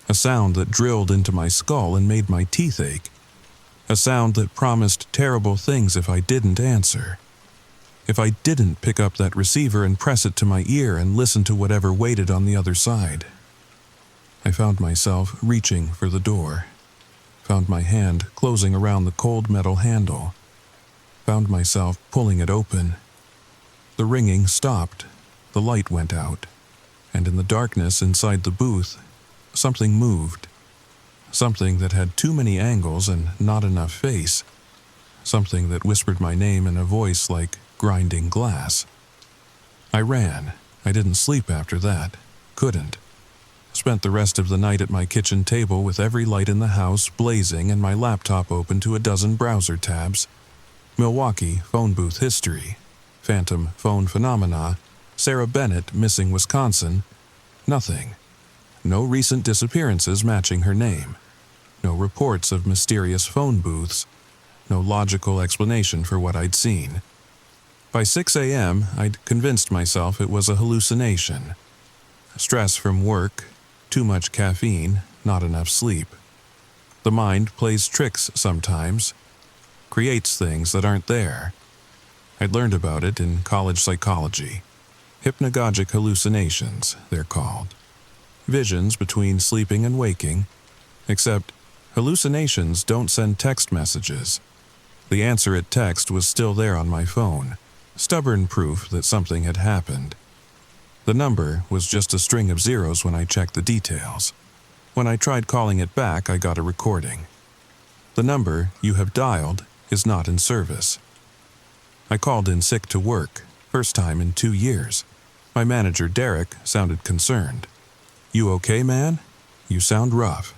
A sound that drilled into my skull and made my teeth ache. A sound that promised terrible things if I didn't answer. If I didn't pick up that receiver and press it to my ear and listen to whatever waited on the other side. I found myself reaching for the door. Found my hand closing around the cold metal handle. Found myself pulling it open. The ringing stopped. The light went out. And in the darkness inside the booth, something moved. Something that had too many angles and not enough face. Something that whispered my name in a voice like grinding glass. I ran. I didn't sleep after that. Couldn't. Spent the rest of the night at my kitchen table with every light in the house blazing and my laptop open to a dozen browser tabs. Milwaukee phone booth history. Phantom phone phenomena. Sarah Bennett missing Wisconsin. Nothing. No recent disappearances matching her name. No reports of mysterious phone booths. No logical explanation for what I'd seen. By 6 a.m., I'd convinced myself it was a hallucination. Stress from work, too much caffeine, not enough sleep. The mind plays tricks sometimes, creates things that aren't there. I'd learned about it in college psychology. Hypnagogic hallucinations, they're called. Visions between sleeping and waking, except hallucinations don't send text messages. The answer at text was still there on my phone, stubborn proof that something had happened. The number was just a string of zeros when I checked the details. When I tried calling it back, I got a recording. The number you have dialed is not in service. I called in sick to work, first time in 2 years. My manager, Derek, sounded concerned. "You okay, man? You sound rough."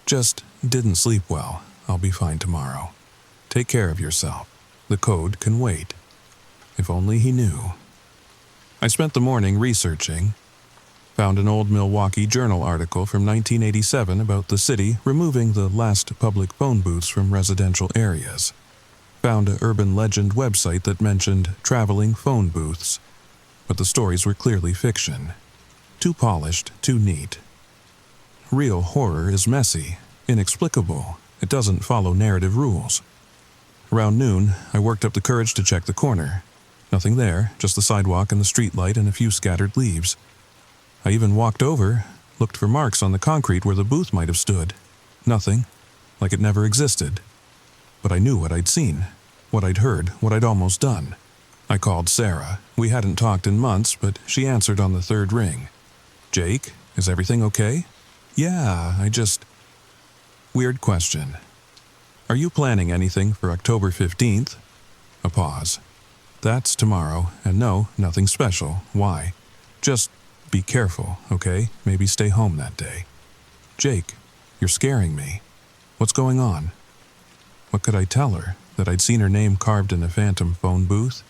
"Just didn't sleep well. I'll be fine tomorrow. Take care of yourself. The code can wait." If only he knew. I spent the morning researching. Found an old Milwaukee Journal article from 1987 about the city removing the last public phone booths from residential areas. Found an urban legend website that mentioned traveling phone booths, but the stories were clearly fiction. Too polished, too neat. Real horror is messy, inexplicable. It doesn't follow narrative rules. Around noon, I worked up the courage to check the corner. Nothing there, just the sidewalk and the streetlight and a few scattered leaves. I even walked over, looked for marks on the concrete where the booth might have stood. Nothing, like it never existed. But I knew what I'd seen, what I'd heard, what I'd almost done. I called Sarah. We hadn't talked in months, but she answered on the third ring. "Jake, is everything okay?" "Yeah, Weird question. "Are you planning anything for October 15th? A pause. "That's tomorrow, and no, nothing special. Why? Just be careful, okay? Maybe stay home that day." "Jake, you're scaring me. What's going on?" What could I tell her? That I'd seen her name carved in a phantom phone booth?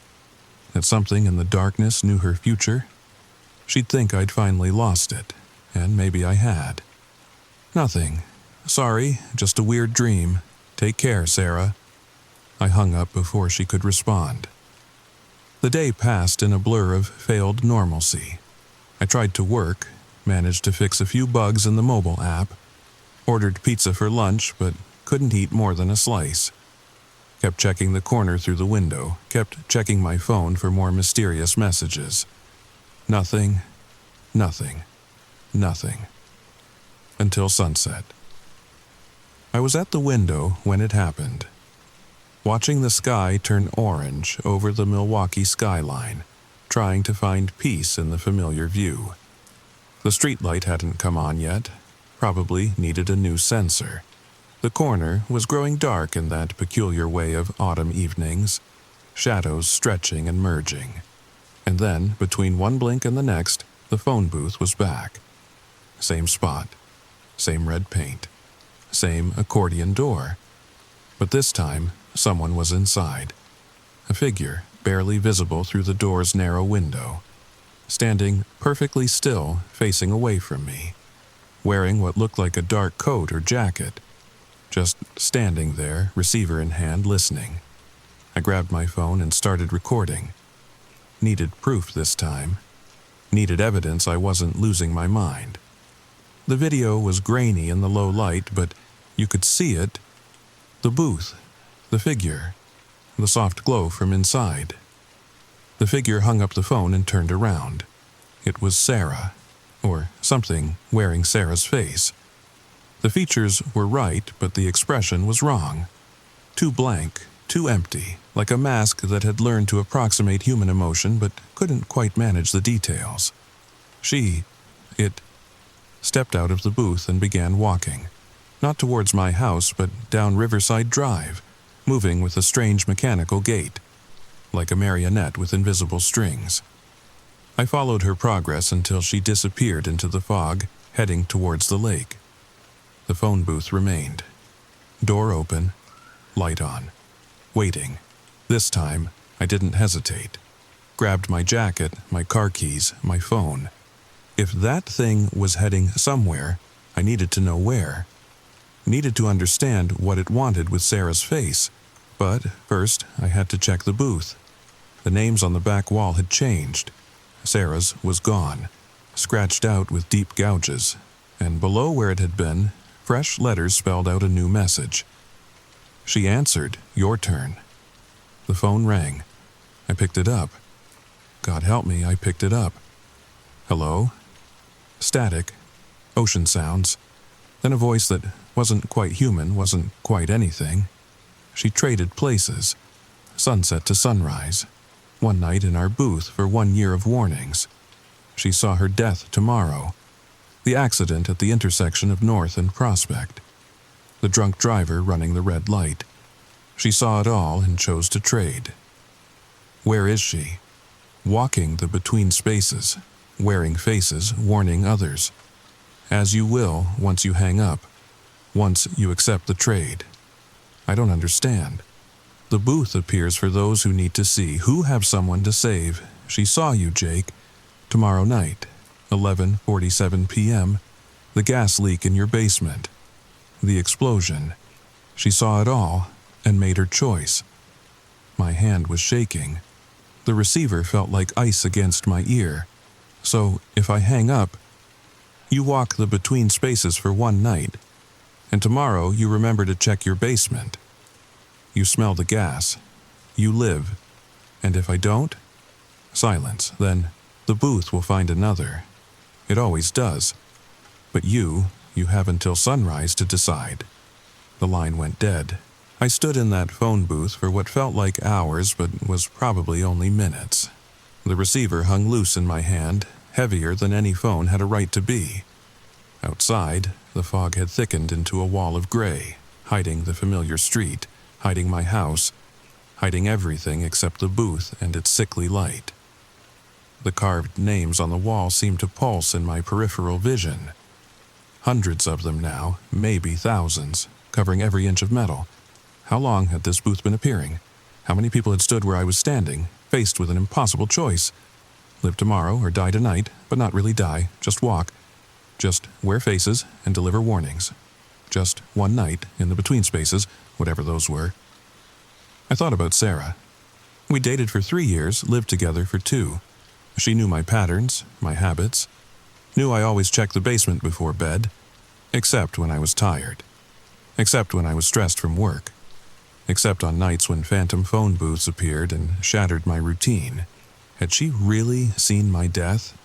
That something in the darkness knew her future? She'd think I'd finally lost it, and maybe I had. "Nothing. Sorry, just a weird dream. Take care, Sarah." I hung up before she could respond. The day passed in a blur of failed normalcy. I tried to work, managed to fix a few bugs in the mobile app, ordered pizza for lunch but couldn't eat more than a slice. Kept checking the corner through the window, kept checking my phone for more mysterious messages. Nothing, nothing, nothing. Until sunset. I was at the window when it happened, watching the sky turn orange over the Milwaukee skyline, trying to find peace in the familiar view. The streetlight hadn't come on yet, probably needed a new sensor. The corner was growing dark in that peculiar way of autumn evenings, shadows stretching and merging. And then, between one blink and the next, the phone booth was back. Same spot, same red paint, same accordion door. But this time, someone was inside. A figure, barely visible through the door's narrow window. Standing perfectly still, facing away from me. Wearing what looked like a dark coat or jacket. Just standing there, receiver in hand, listening. I grabbed my phone and started recording. Needed proof this time. Needed evidence I wasn't losing my mind. The video was grainy in the low light, but you could see it. The booth, the figure, the soft glow from inside. The figure hung up the phone and turned around. It was Sarah, or something wearing Sarah's face. The features were right, but the expression was wrong. Too blank, too empty, like a mask that had learned to approximate human emotion but couldn't quite manage the details. It stepped out of the booth and began walking, not towards my house but down Riverside Drive, moving with a strange mechanical gait, like a marionette with invisible strings. I followed her progress until she disappeared into the fog, heading towards the lake. The phone booth remained. Door open, light on. Waiting. This time, I didn't hesitate. Grabbed my jacket, my car keys, my phone. If that thing was heading somewhere, I needed to know where. Needed to understand what it wanted with Sarah's face. But first, I had to check the booth. The names on the back wall had changed. Sarah's was gone, scratched out with deep gouges, and below where it had been, fresh letters spelled out a new message. She answered, "Your turn." The phone rang. I picked it up. God help me, I picked it up. Hello? Static. Ocean sounds. Then a voice that wasn't quite human, wasn't quite anything. She traded places. Sunset to sunrise. One night in our booth for 1 year of warnings. She saw her death tomorrow. The accident at the intersection of North and Prospect. The drunk driver running the red light. She saw it all and chose to trade. Where is she? Walking the between spaces, wearing faces, warning others. As you will once you hang up, once you accept the trade. I don't understand. The booth appears for those who need to see, who have someone to save. She saw you, Jake. Tomorrow night, 11:47 p.m., the gas leak in your basement. The explosion. She saw it all and made her choice. My hand was shaking. The receiver felt like ice against my ear. So, if I hang up, you walk the between spaces for one night, and tomorrow you remember to check your basement. You smell the gas. You live. And if I don't? Silence. Then the booth will find another. It always does. But you have until sunrise to decide. The line went dead. I stood in that phone booth for what felt like hours but was probably only minutes. The receiver hung loose in my hand, heavier than any phone had a right to be. Outside, the fog had thickened into a wall of gray, hiding the familiar street, hiding my house, hiding everything except the booth and its sickly light. The carved names on the wall seemed to pulse in my peripheral vision. Hundreds of them now, maybe thousands, covering every inch of metal. How long had this booth been appearing? How many people had stood where I was standing, faced with an impossible choice? Live tomorrow or die tonight, but not really die, just walk. Just wear faces and deliver warnings. Just one night in the between spaces, whatever those were. I thought about Sarah. We dated for 3 years, lived together for 2. She knew my patterns, my habits, knew I always checked the basement before bed, except when I was tired, except when I was stressed from work, except on nights when phantom phone booths appeared and shattered my routine. Had she really seen my death?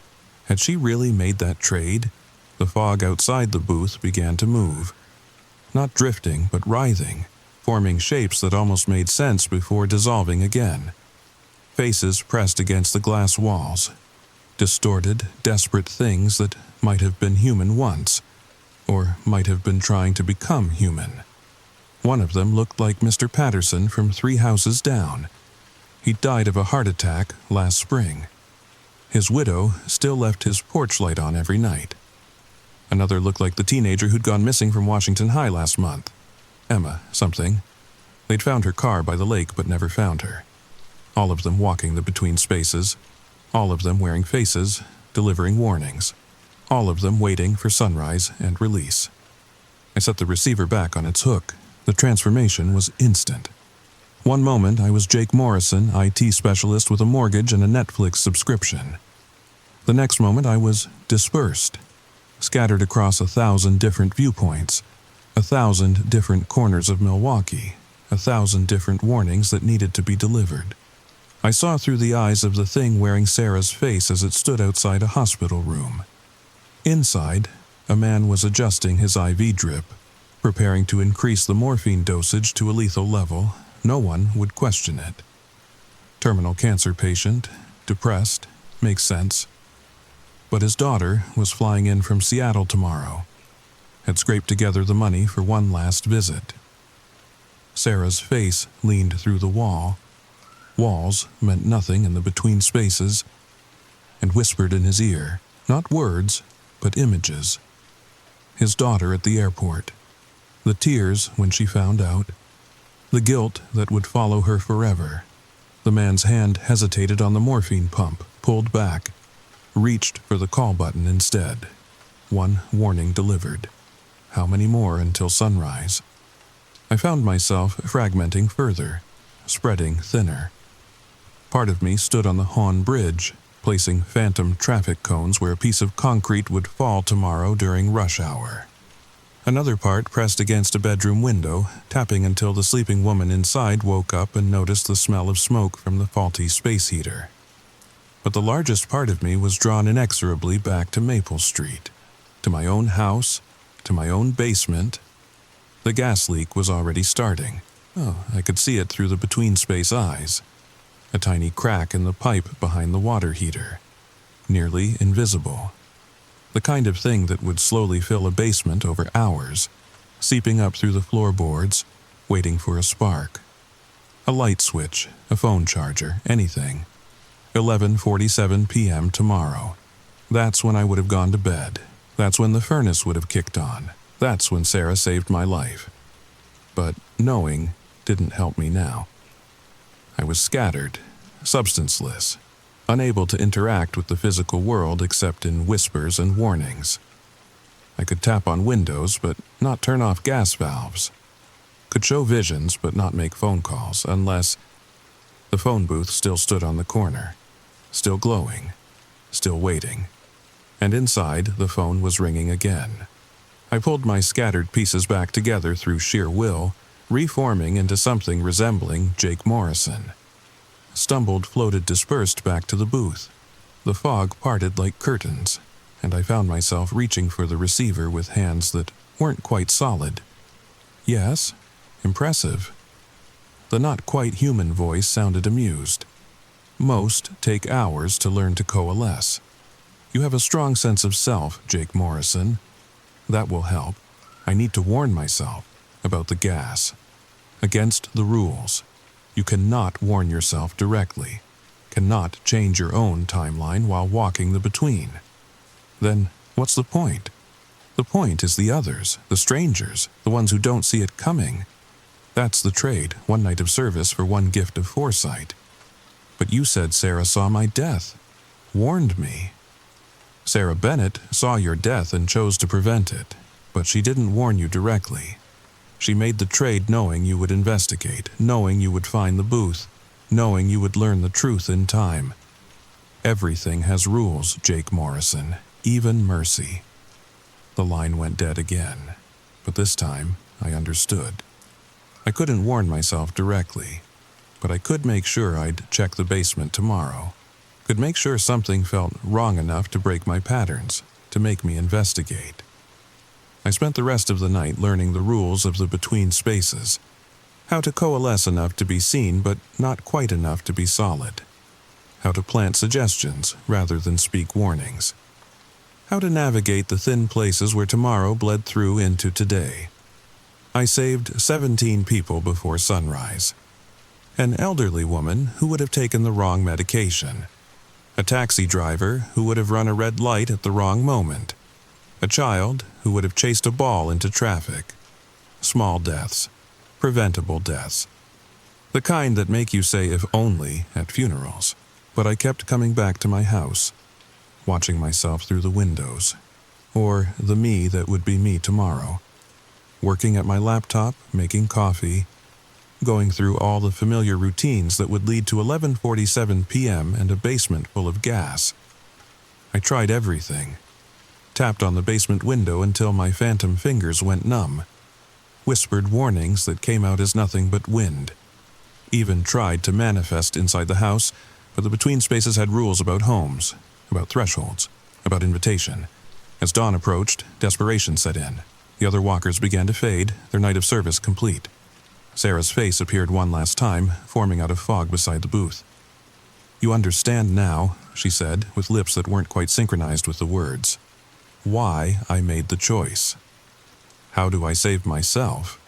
Had she really made that trade? The fog outside the booth began to move. Not drifting, but writhing, forming shapes that almost made sense before dissolving again. Faces pressed against the glass walls. Distorted, desperate things that might have been human once, or might have been trying to become human. One of them looked like Mr. Patterson from 3 houses down. He died of a heart attack last spring. His widow still left his porch light on every night. Another looked like the teenager who'd gone missing from Washington High last month. Emma something. They'd found her car by the lake but never found her. All of them walking the between spaces. All of them wearing faces, delivering warnings. All of them waiting for sunrise and release. I set the receiver back on its hook. The transformation was instant. One moment I was Jake Morrison, IT specialist with a mortgage and a Netflix subscription. The next moment I was dispersed. scattered across 1,000 different viewpoints, 1,000 different corners of Milwaukee, 1,000 different warnings that needed to be delivered. I saw through the eyes of the thing wearing Sarah's face as it stood outside a hospital room. Inside, a man was adjusting his IV drip, preparing to increase the morphine dosage to a lethal level. No one would question it. Terminal cancer patient, depressed, makes sense. But his daughter was flying in from Seattle tomorrow, had scraped together the money for one last visit. Sarah's face leaned through the wall. Walls meant nothing in the between spaces, and whispered in his ear, not words, but images. His daughter at the airport, the tears when she found out, the guilt that would follow her forever. The man's hand hesitated on the morphine pump, pulled back, reached for the call button instead. One warning delivered. How many more until sunrise? I found myself fragmenting further, spreading thinner. Part of me stood on the Hawn Bridge, placing phantom traffic cones where a piece of concrete would fall tomorrow during rush hour. Another part pressed against a bedroom window, tapping until the sleeping woman inside woke up and noticed the smell of smoke from the faulty space heater. But the largest part of me was drawn inexorably back to Maple Street, to my own house, to my own basement. The gas leak was already starting. Oh, I could see it through the between-space eyes. A tiny crack in the pipe behind the water heater, nearly invisible. The kind of thing that would slowly fill a basement over hours, seeping up through the floorboards, waiting for a spark. A light switch, a phone charger, anything. 11:47 p.m. tomorrow. That's when I would have gone to bed. That's when the furnace would have kicked on. That's when Sarah saved my life. But knowing didn't help me now. I was scattered, substanceless, unable to interact with the physical world except in whispers and warnings. I could tap on windows but not turn off gas valves. Could show visions but not make phone calls unless the phone booth still stood on the corner, still glowing, still waiting. And inside, the phone was ringing again. I pulled my scattered pieces back together through sheer will, reforming into something resembling Jake Morrison. Stumbled, floated dispersed back to the booth. The fog parted like curtains, and I found myself reaching for the receiver with hands that weren't quite solid. Yes, impressive. The not-quite-human voice sounded amused. Most take hours to learn to coalesce. You have a strong sense of self, Jake Morrison. That will help. I need to warn myself about the gas. Against the rules. You cannot warn yourself directly. Cannot change your own timeline while walking the between. Then, what's the point? The point is the others, the strangers, the ones who don't see it coming. That's the trade, one night of service for one gift of foresight. But you said Sarah saw my death. Warned me. Sarah Bennett saw your death and chose to prevent it, but she didn't warn you directly. She made the trade knowing you would investigate, knowing you would find the booth, knowing you would learn the truth in time. Everything has rules, Jake Morrison, even mercy. The line went dead again, but this time I understood. I couldn't warn myself directly, but I could make sure I'd check the basement tomorrow. Could make sure something felt wrong enough to break my patterns, to make me investigate. I spent the rest of the night learning the rules of the between spaces, how to coalesce enough to be seen but not quite enough to be solid, how to plant suggestions rather than speak warnings, how to navigate the thin places where tomorrow bled through into today. I saved 17 people before sunrise. An elderly woman who would have taken the wrong medication, a taxi driver who would have run a red light at the wrong moment, a child who would have chased a ball into traffic. Small deaths, preventable deaths. The kind that make you say if only at funerals. But I kept coming back to my house, watching myself through the windows, or the me that would be me tomorrow, working at my laptop, making coffee, going through all the familiar routines that would lead to 11:47 p.m. and a basement full of gas. I tried everything. tapped on the basement window until my phantom fingers went numb, whispered warnings that came out as nothing but wind, even tried to manifest inside the house, but the between spaces had rules about homes, about thresholds, about invitation. As dawn approached, desperation set in. The other walkers began to fade, their night of service complete. Sarah's face appeared one last time, forming out of fog beside the booth. "You understand now," she said, with lips that weren't quite synchronized with the words, "why I made the choice. How do I save myself?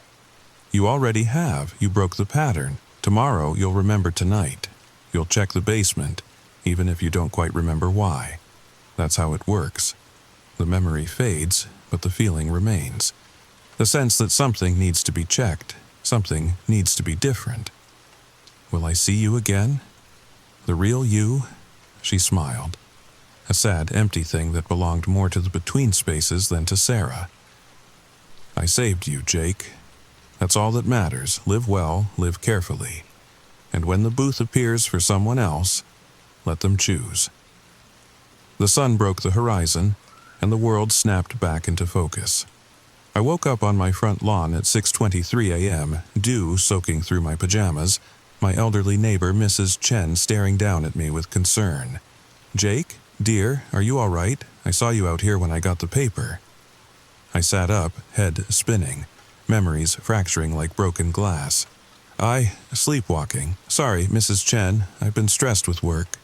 You already have. You broke the pattern. Tomorrow you'll remember tonight. You'll check the basement, even if you don't quite remember why. That's how it works. The memory fades, but the feeling remains. The sense that something needs to be checked, something needs to be different. Will I see you again? The real you?" She smiled. A sad, empty thing that belonged more to the between spaces than to Sarah. "I saved you, Jake. That's all that matters. Live well, live carefully. And when the booth appears for someone else, let them choose." The sun broke the horizon, and the world snapped back into focus. I woke up on my front lawn at 6:23 a.m., dew soaking through my pajamas, my elderly neighbor Mrs. Chen staring down at me with concern. "Jake, dear, are you all right? I saw you out here when I got the paper." I sat up, head spinning, memories fracturing like broken glass. Sleepwalking. Sorry, Mrs. Chen, I've been stressed with work."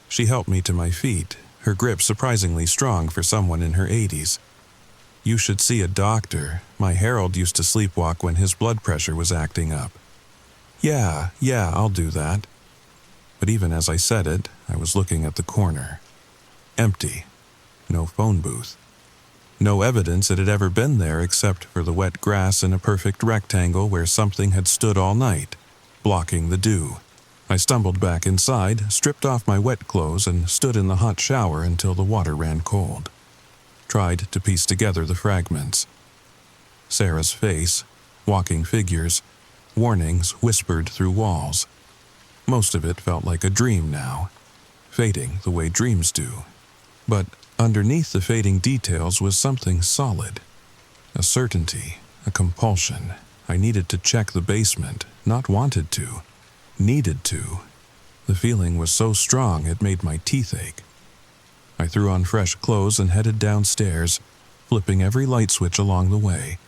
She helped me to my feet, her grip surprisingly strong for someone in her 80s. "You should see a doctor. My Harold used to sleepwalk when his blood pressure was acting up." Yeah, I'll do that." But even as I said it, I was looking at the corner. Empty. No phone booth. No evidence it had ever been there except for the wet grass in a perfect rectangle where something had stood all night, blocking the dew. I stumbled back inside, stripped off my wet clothes, and stood in the hot shower until the water ran cold. Tried to piece together the fragments. Sarah's face, walking figures, warnings whispered through walls. Most of it felt like a dream now, fading the way dreams do. But underneath the fading details was something solid. A certainty, a compulsion. I needed to check the basement, not wanted to, needed to. The feeling was so strong it made my teeth ache. I threw on fresh clothes and headed downstairs, flipping every light switch along the way.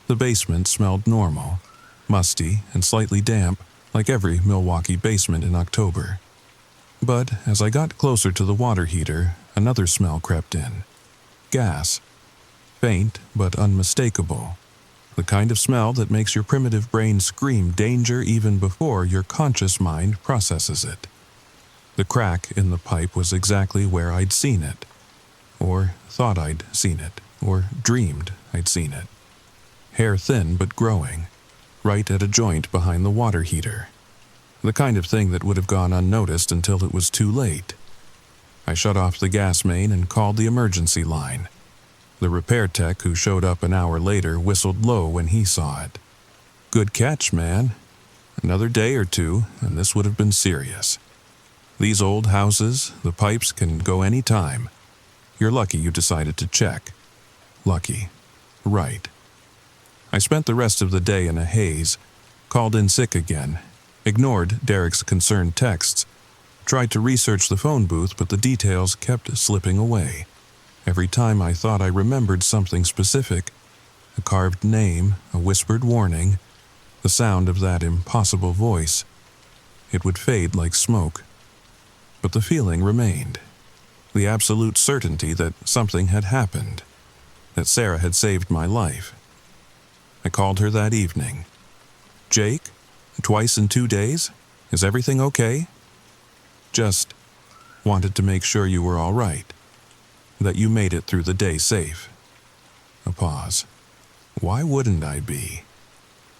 The basement smelled normal, musty and slightly damp, like every Milwaukee basement in October. But as I got closer to the water heater, another smell crept in. Gas. Faint but unmistakable. The kind of smell that makes your primitive brain scream danger even before your conscious mind processes it. The crack in the pipe was exactly where I'd seen it, or thought I'd seen it, or dreamed I'd seen it. Hair thin but growing, right at a joint behind the water heater. The kind of thing that would have gone unnoticed until it was too late. I shut off the gas main and called the emergency line. The repair tech who showed up an hour later whistled low when he saw it. "Good catch, man. Another day or two, and this would have been serious. These old houses, the pipes can go any time. You're lucky you decided to check." Lucky. Right. I spent the rest of the day in a haze, called in sick again, ignored Derek's concerned texts, tried to research the phone booth, but the details kept slipping away. Every time I thought I remembered something specific, a carved name, a whispered warning, the sound of that impossible voice, it would fade like smoke. But the feeling remained. The absolute certainty that something had happened, that Sarah had saved my life. I called her that evening. "Jake, twice in 2 days? Is everything okay? Just wanted to make sure you were all right, that you made it through the day safe." A pause. Why wouldn't I be?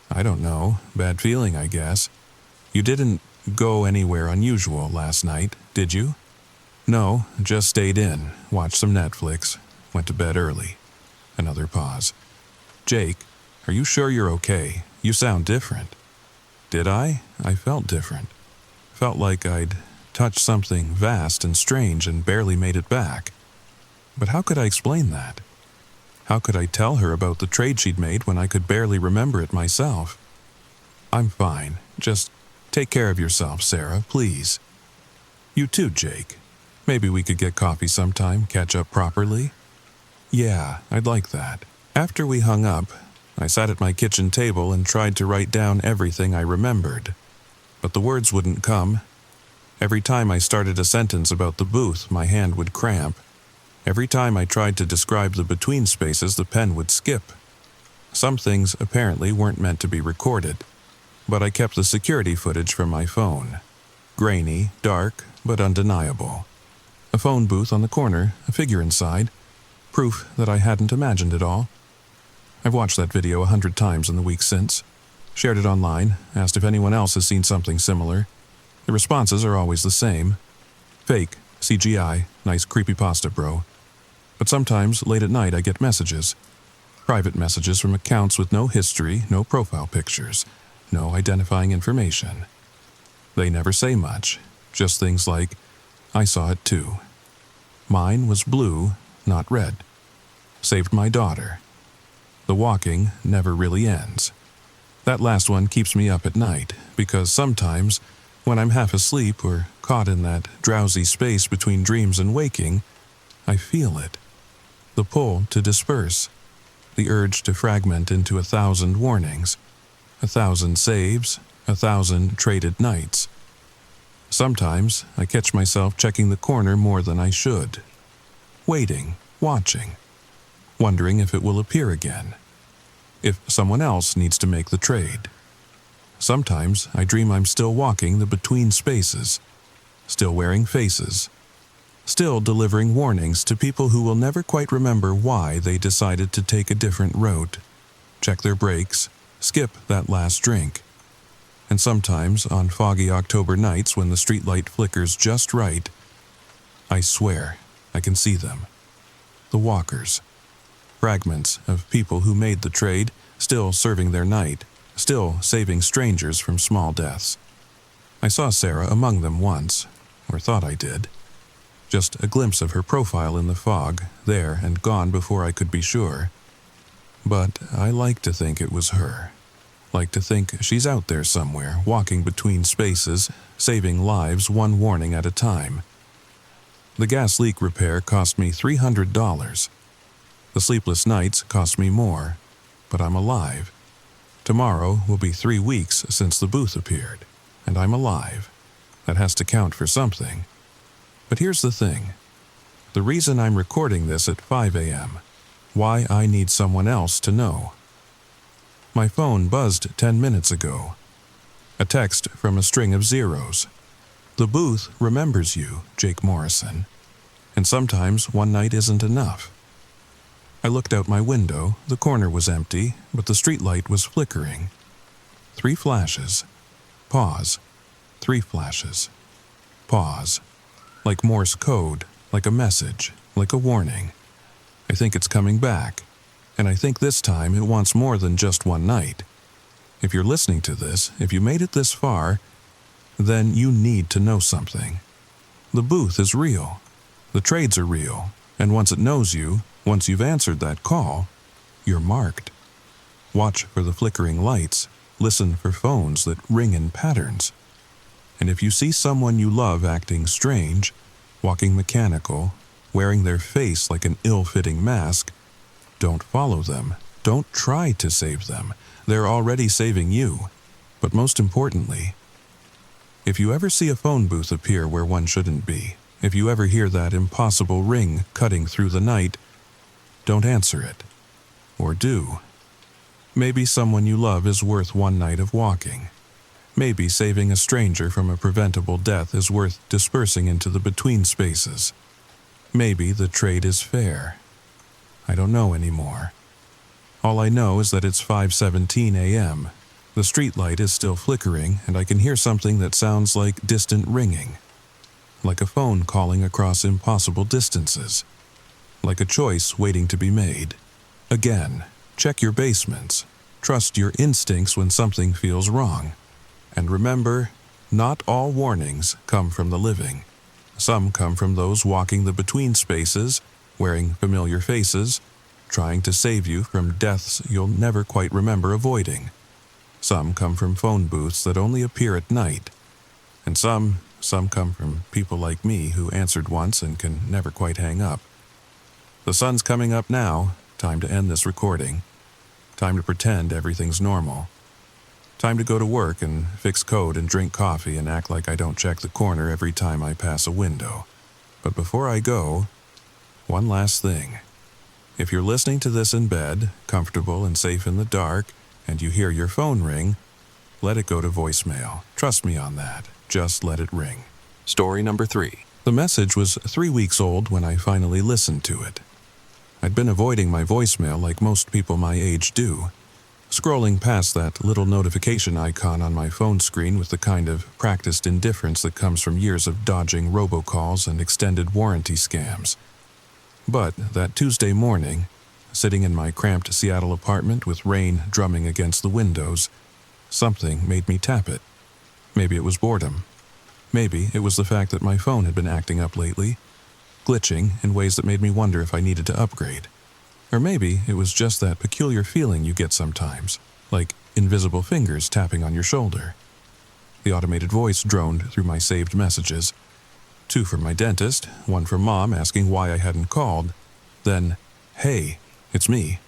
I don't know. Bad feeling, I guess. You didn't go anywhere unusual last night, did you? No, just stayed in, watched some Netflix, went to bed early. Another pause. "Jake, are you sure you're okay? You sound different." Did I? I felt different. Felt like I'd touched something vast and strange and barely made it back. But how could I explain that? How could I tell her about the trade she'd made when I could barely remember it myself? I'm fine. Just take care of yourself, Sarah, please. You too, Jake. Maybe we could get coffee sometime, catch up properly? Yeah, I'd like that. After we hung up, I sat at my kitchen table and tried to write down everything I remembered. But the words wouldn't come. Every time I started a sentence about the booth, my hand would cramp. Every time I tried to describe the between spaces, the pen would skip. Some things apparently weren't meant to be recorded, but I kept the security footage from my phone. Grainy, dark, but undeniable. A phone booth on the corner, a figure inside, proof that I hadn't imagined it all. I've watched that video 100 times in the weeks since, shared it online, asked if anyone else has seen something similar. The responses are always the same. Fake, CGI, nice creepypasta, bro. But sometimes, late at night, I get messages. Private messages from accounts with no history, no profile pictures, no identifying information. They never say much, just things like, I saw it too. Mine was blue, not red. Saved my daughter. The walking never really ends. That last one keeps me up at night, because sometimes, when I'm half asleep or caught in that drowsy space between dreams and waking, I feel it. The pull to disperse. The urge to fragment into 1,000 warnings. 1,000 saves, 1,000 traded nights. Sometimes I catch myself checking the corner more than I should. Waiting, watching. Wondering if it will appear again. If someone else needs to make the trade. Sometimes I dream I'm still walking the between spaces. Still wearing faces. Still delivering warnings to people who will never quite remember why they decided to take a different route, check their brakes, skip that last drink. And sometimes, on foggy October nights when the streetlight flickers just right, I swear I can see them. The walkers. Fragments of people who made the trade, still serving their night, still saving strangers from small deaths. I saw Sarah among them once, or thought I did. Just a glimpse of her profile in the fog, there and gone before I could be sure. But I like to think it was her. Like to think she's out there somewhere, walking between spaces, saving lives one warning at a time. The gas leak repair cost me $300. The sleepless nights cost me more, but I'm alive. Tomorrow will be 3 weeks since the booth appeared, and I'm alive. That has to count for something. But here's the thing. The reason I'm recording this at 5 a.m. Why I need someone else to know. My phone buzzed 10 minutes ago. A text from a string of zeros. The booth remembers you, Jake Morrison. And sometimes one night isn't enough. I looked out my window. The corner was empty, but the streetlight was flickering. 3 flashes. Pause. 3 flashes. Pause. Like Morse code, like a message, like a warning. I think it's coming back, and I think this time it wants more than just one night. If you're listening to this, if you made it this far, then you need to know something. The booth is real. The trades are real, and once it knows you, once you've answered that call, you're marked. Watch for the flickering lights, listen for phones that ring in patterns. And if you see someone you love acting strange, walking mechanical, wearing their face like an ill-fitting mask, don't follow them. Don't try to save them. They're already saving you. But most importantly, if you ever see a phone booth appear where one shouldn't be, if you ever hear that impossible ring cutting through the night, don't answer it. Or do. Maybe someone you love is worth one night of walking. Maybe saving a stranger from a preventable death is worth dispersing into the between spaces. Maybe the trade is fair. I don't know anymore. All I know is that it's 5:17 a.m. The streetlight is still flickering, and I can hear something that sounds like distant ringing. Like a phone calling across impossible distances. Like a choice waiting to be made. Again, check your basements. Trust your instincts when something feels wrong. And remember, not all warnings come from the living. Some come from those walking the between spaces, wearing familiar faces, trying to save you from deaths you'll never quite remember avoiding. Some come from phone booths that only appear at night, and some come from people like me who answered once and can never quite hang up. The sun's coming up now, time to end this recording. Time to pretend everything's normal. Time to go to work and fix code and drink coffee and act like I don't check the corner every time I pass a window. But before I go, one last thing. If you're listening to this in bed, comfortable and safe in the dark, and you hear your phone ring, let it go to voicemail. Trust me on that. Just let it ring. Story number 3. The message was 3 weeks old when I finally listened to it. I'd been avoiding my voicemail like most people my age do, scrolling past that little notification icon on my phone screen with the kind of practiced indifference that comes from years of dodging robocalls and extended warranty scams. But that Tuesday morning, sitting in my cramped Seattle apartment with rain drumming against the windows, something made me tap it. Maybe it was boredom. Maybe it was the fact that my phone had been acting up lately, glitching in ways that made me wonder if I needed to upgrade. Or maybe it was just that peculiar feeling you get sometimes, like invisible fingers tapping on your shoulder. The automated voice droned through my saved messages. 2 from my dentist, 1 from Mom asking why I hadn't called, then, "Hey, it's me."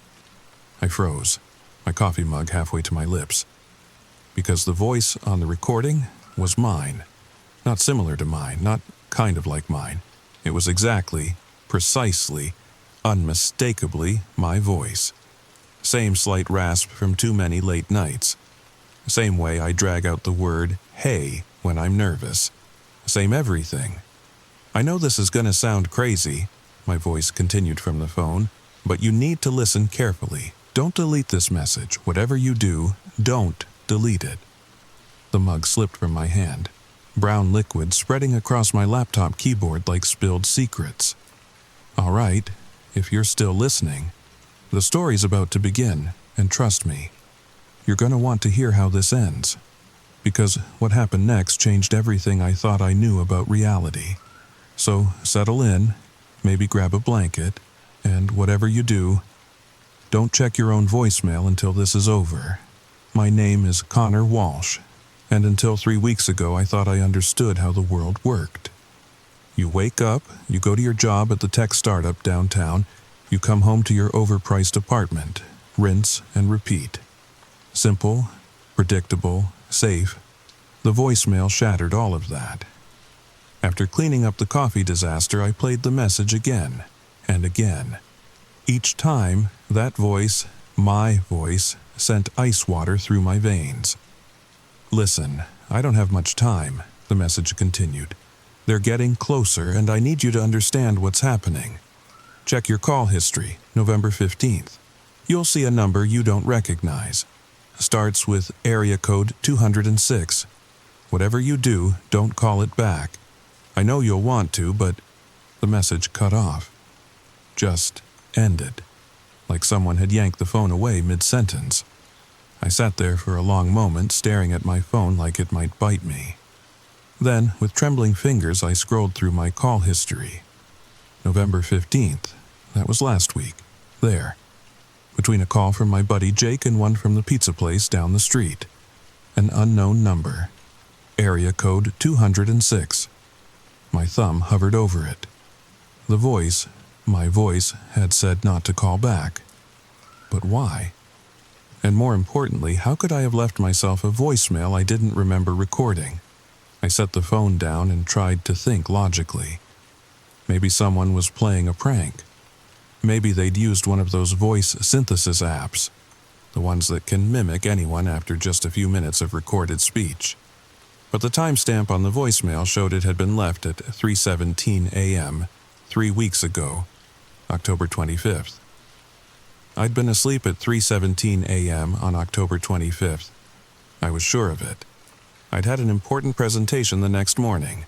I froze, my coffee mug halfway to my lips. Because the voice on the recording was mine. Not similar to mine, not kind of like mine. It was exactly, precisely, unmistakably my voice. Same slight rasp from too many late nights. Same way I drag out the word "hey" when I'm nervous. Same everything. I know this is going to sound crazy, my voice continued from the phone, but you need to listen carefully. Don't delete this message. Whatever you do, don't delete it. The mug slipped from my hand, brown liquid spreading across my laptop keyboard like spilled secrets. All right, if you're still listening, the story's about to begin, and trust me, you're going to want to hear how this ends, because what happened next changed everything I thought I knew about reality. So settle in, maybe grab a blanket, and whatever you do, don't check your own voicemail until this is over. My name is Connor Walsh, and until 3 weeks ago I thought I understood how the world worked. You wake up, you go to your job at the tech startup downtown, you come home to your overpriced apartment, rinse and repeat. Simple, predictable, safe. The voicemail shattered all of that. After cleaning up the coffee disaster, I played the message again and again. Each time, that voice, my voice, sent ice water through my veins. "Listen, I don't have much time," the message continued. "They're getting closer, and I need you to understand what's happening. Check your call history, November 15th. You'll see a number you don't recognize. Starts with area code 206. Whatever you do, don't call it back. I know you'll want to, but..." The message cut off. Just ended. Like someone had yanked the phone away mid-sentence. I sat there for a long moment, staring at my phone like it might bite me. Then, with trembling fingers, I scrolled through my call history. November 15th. That was last week. There. Between a call from my buddy Jake and one from the pizza place down the street. An unknown number. Area code 206. My thumb hovered over it. The voice, my voice, had said not to call back. But why? And more importantly, how could I have left myself a voicemail I didn't remember recording? I set the phone down and tried to think logically. Maybe someone was playing a prank. Maybe they'd used one of those voice synthesis apps, the ones that can mimic anyone after just a few minutes of recorded speech. But the timestamp on the voicemail showed it had been left at 3:17 a.m. 3 weeks ago, October 25th. I'd been asleep at 3:17 a.m. on October 25th. I was sure of it. I'd had an important presentation the next morning.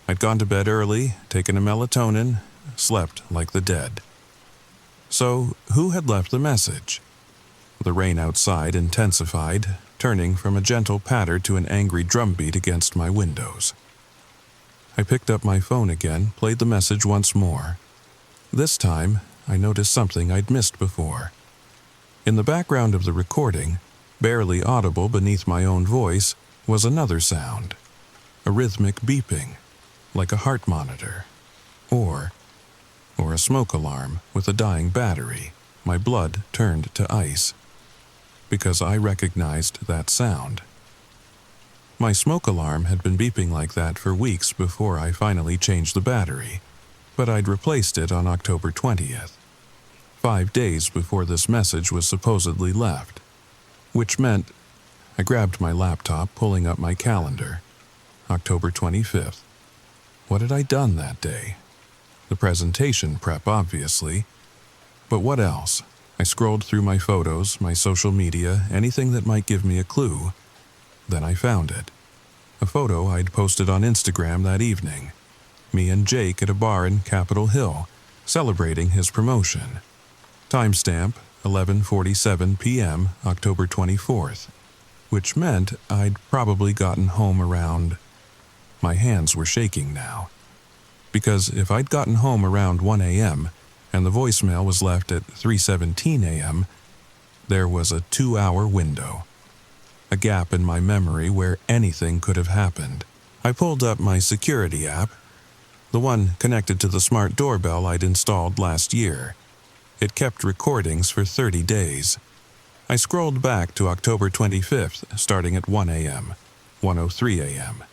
I'd gone to bed early, taken a melatonin, slept like the dead. So, who had left the message? The rain outside intensified, turning from a gentle patter to an angry drumbeat against my windows. I picked up my phone again, played the message once more. This time, I noticed something I'd missed before. In the background of the recording, barely audible beneath my own voice, was another sound. A rhythmic beeping, like a heart monitor. Or a smoke alarm with a dying battery. My blood turned to ice, because I recognized that sound. My smoke alarm had been beeping like that for weeks before I finally changed the battery, but I'd replaced it on October 20th, 5 days before this message was supposedly left, which meant I grabbed my laptop, pulling up my calendar. October 25th. What had I done that day? The presentation prep, obviously. But what else? I scrolled through my photos, my social media, anything that might give me a clue. Then I found it. A photo I'd posted on Instagram that evening. Me and Jake at a bar in Capitol Hill, celebrating his promotion. Timestamp, 11:47 p.m., October 24th, which meant I'd probably gotten home around... My hands were shaking now. Because if I'd gotten home around 1 a.m., and the voicemail was left at 3:17 a.m., there was a 2-hour window. A gap in my memory where anything could have happened. I pulled up my security app, the one connected to the smart doorbell I'd installed last year. It kept recordings for 30 days. I scrolled back to October 25th, starting at 1 a.m., 1:03 a.m.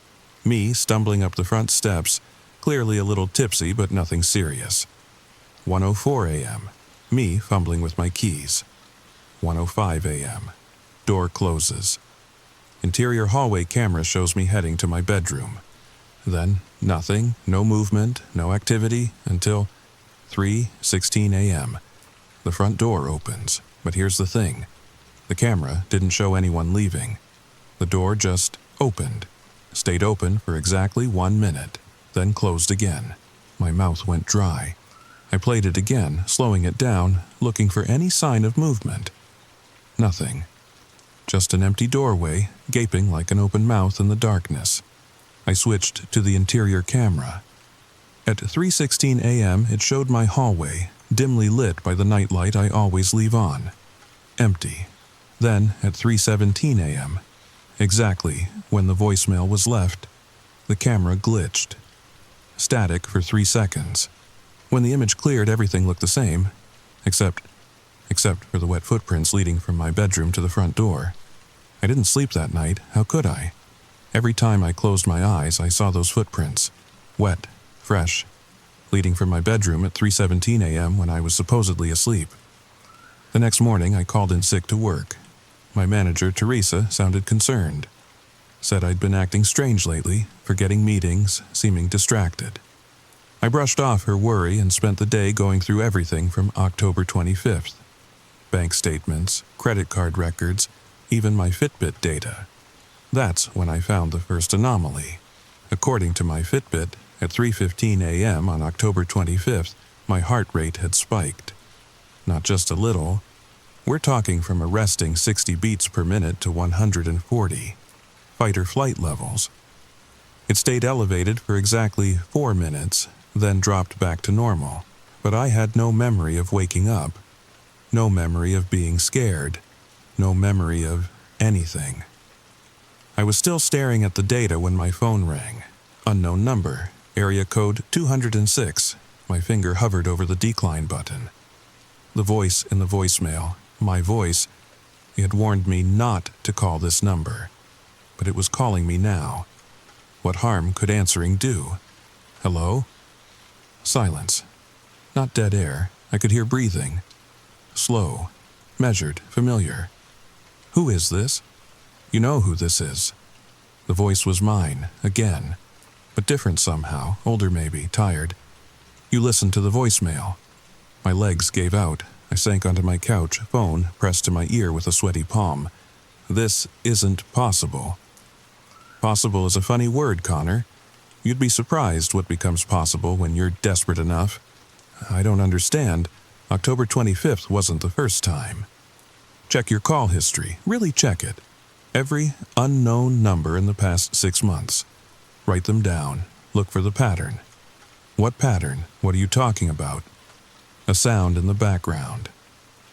Me stumbling up the front steps, clearly a little tipsy but nothing serious. 1:04 a.m. Me fumbling with my keys. 1:05 a.m. Door closes. Interior hallway camera shows me heading to my bedroom. Then nothing, no movement, no activity until 3:16 a.m. The front door opens, but here's the thing. The camera didn't show anyone leaving. The door just opened, stayed open for exactly 1 minute, then closed again. My mouth went dry. I played it again, slowing it down, looking for any sign of movement. Nothing. Just an empty doorway, gaping like an open mouth in the darkness. I switched to the interior camera. At 3:16 a.m., it showed my hallway, dimly lit by the nightlight I always leave on. Empty. Then, at 3:17 a.m., exactly when the voicemail was left, the camera glitched. Static for 3 seconds. When the image cleared, everything looked the same, except for the wet footprints leading from my bedroom to the front door. I didn't sleep that night. How could I? Every time I closed my eyes, I saw those footprints. Wet, fresh, leading from my bedroom at 3:17 a.m. when I was supposedly asleep. The next morning, I called in sick to work. My manager, Teresa, sounded concerned. Said I'd been acting strange lately, forgetting meetings, seeming distracted. I brushed off her worry and spent the day going through everything from October 25th. Bank statements, credit card records, even my Fitbit data. That's when I found the first anomaly. According to my Fitbit, at 3:15 a.m. on October 25th, my heart rate had spiked. Not just a little. We're talking from a resting 60 beats per minute to 140. Fight or flight levels. It stayed elevated for exactly 4 minutes, then dropped back to normal. But I had no memory of waking up. No memory of being scared. No memory of anything. I was still staring at the data when my phone rang. Unknown number, area code 206. My finger hovered over the decline button. The voice in the voicemail, my voice, it had warned me not to call this number. But it was calling me now. What harm could answering do? Hello? Silence. Not dead air. I could hear breathing. Slow, measured, familiar. Who is this? You know who this is. The voice was mine, again, but different somehow, older maybe, tired. You listened to the voicemail. My legs gave out. I sank onto my couch, phone pressed to my ear with a sweaty palm. This isn't possible. Possible is a funny word, Connor. You'd be surprised what becomes possible when you're desperate enough. I don't understand. October 25th wasn't the first time. Check your call history. Really check it. Every unknown number in the past 6 months. Write them down. Look for the pattern. What pattern? What are you talking about? A sound in the background.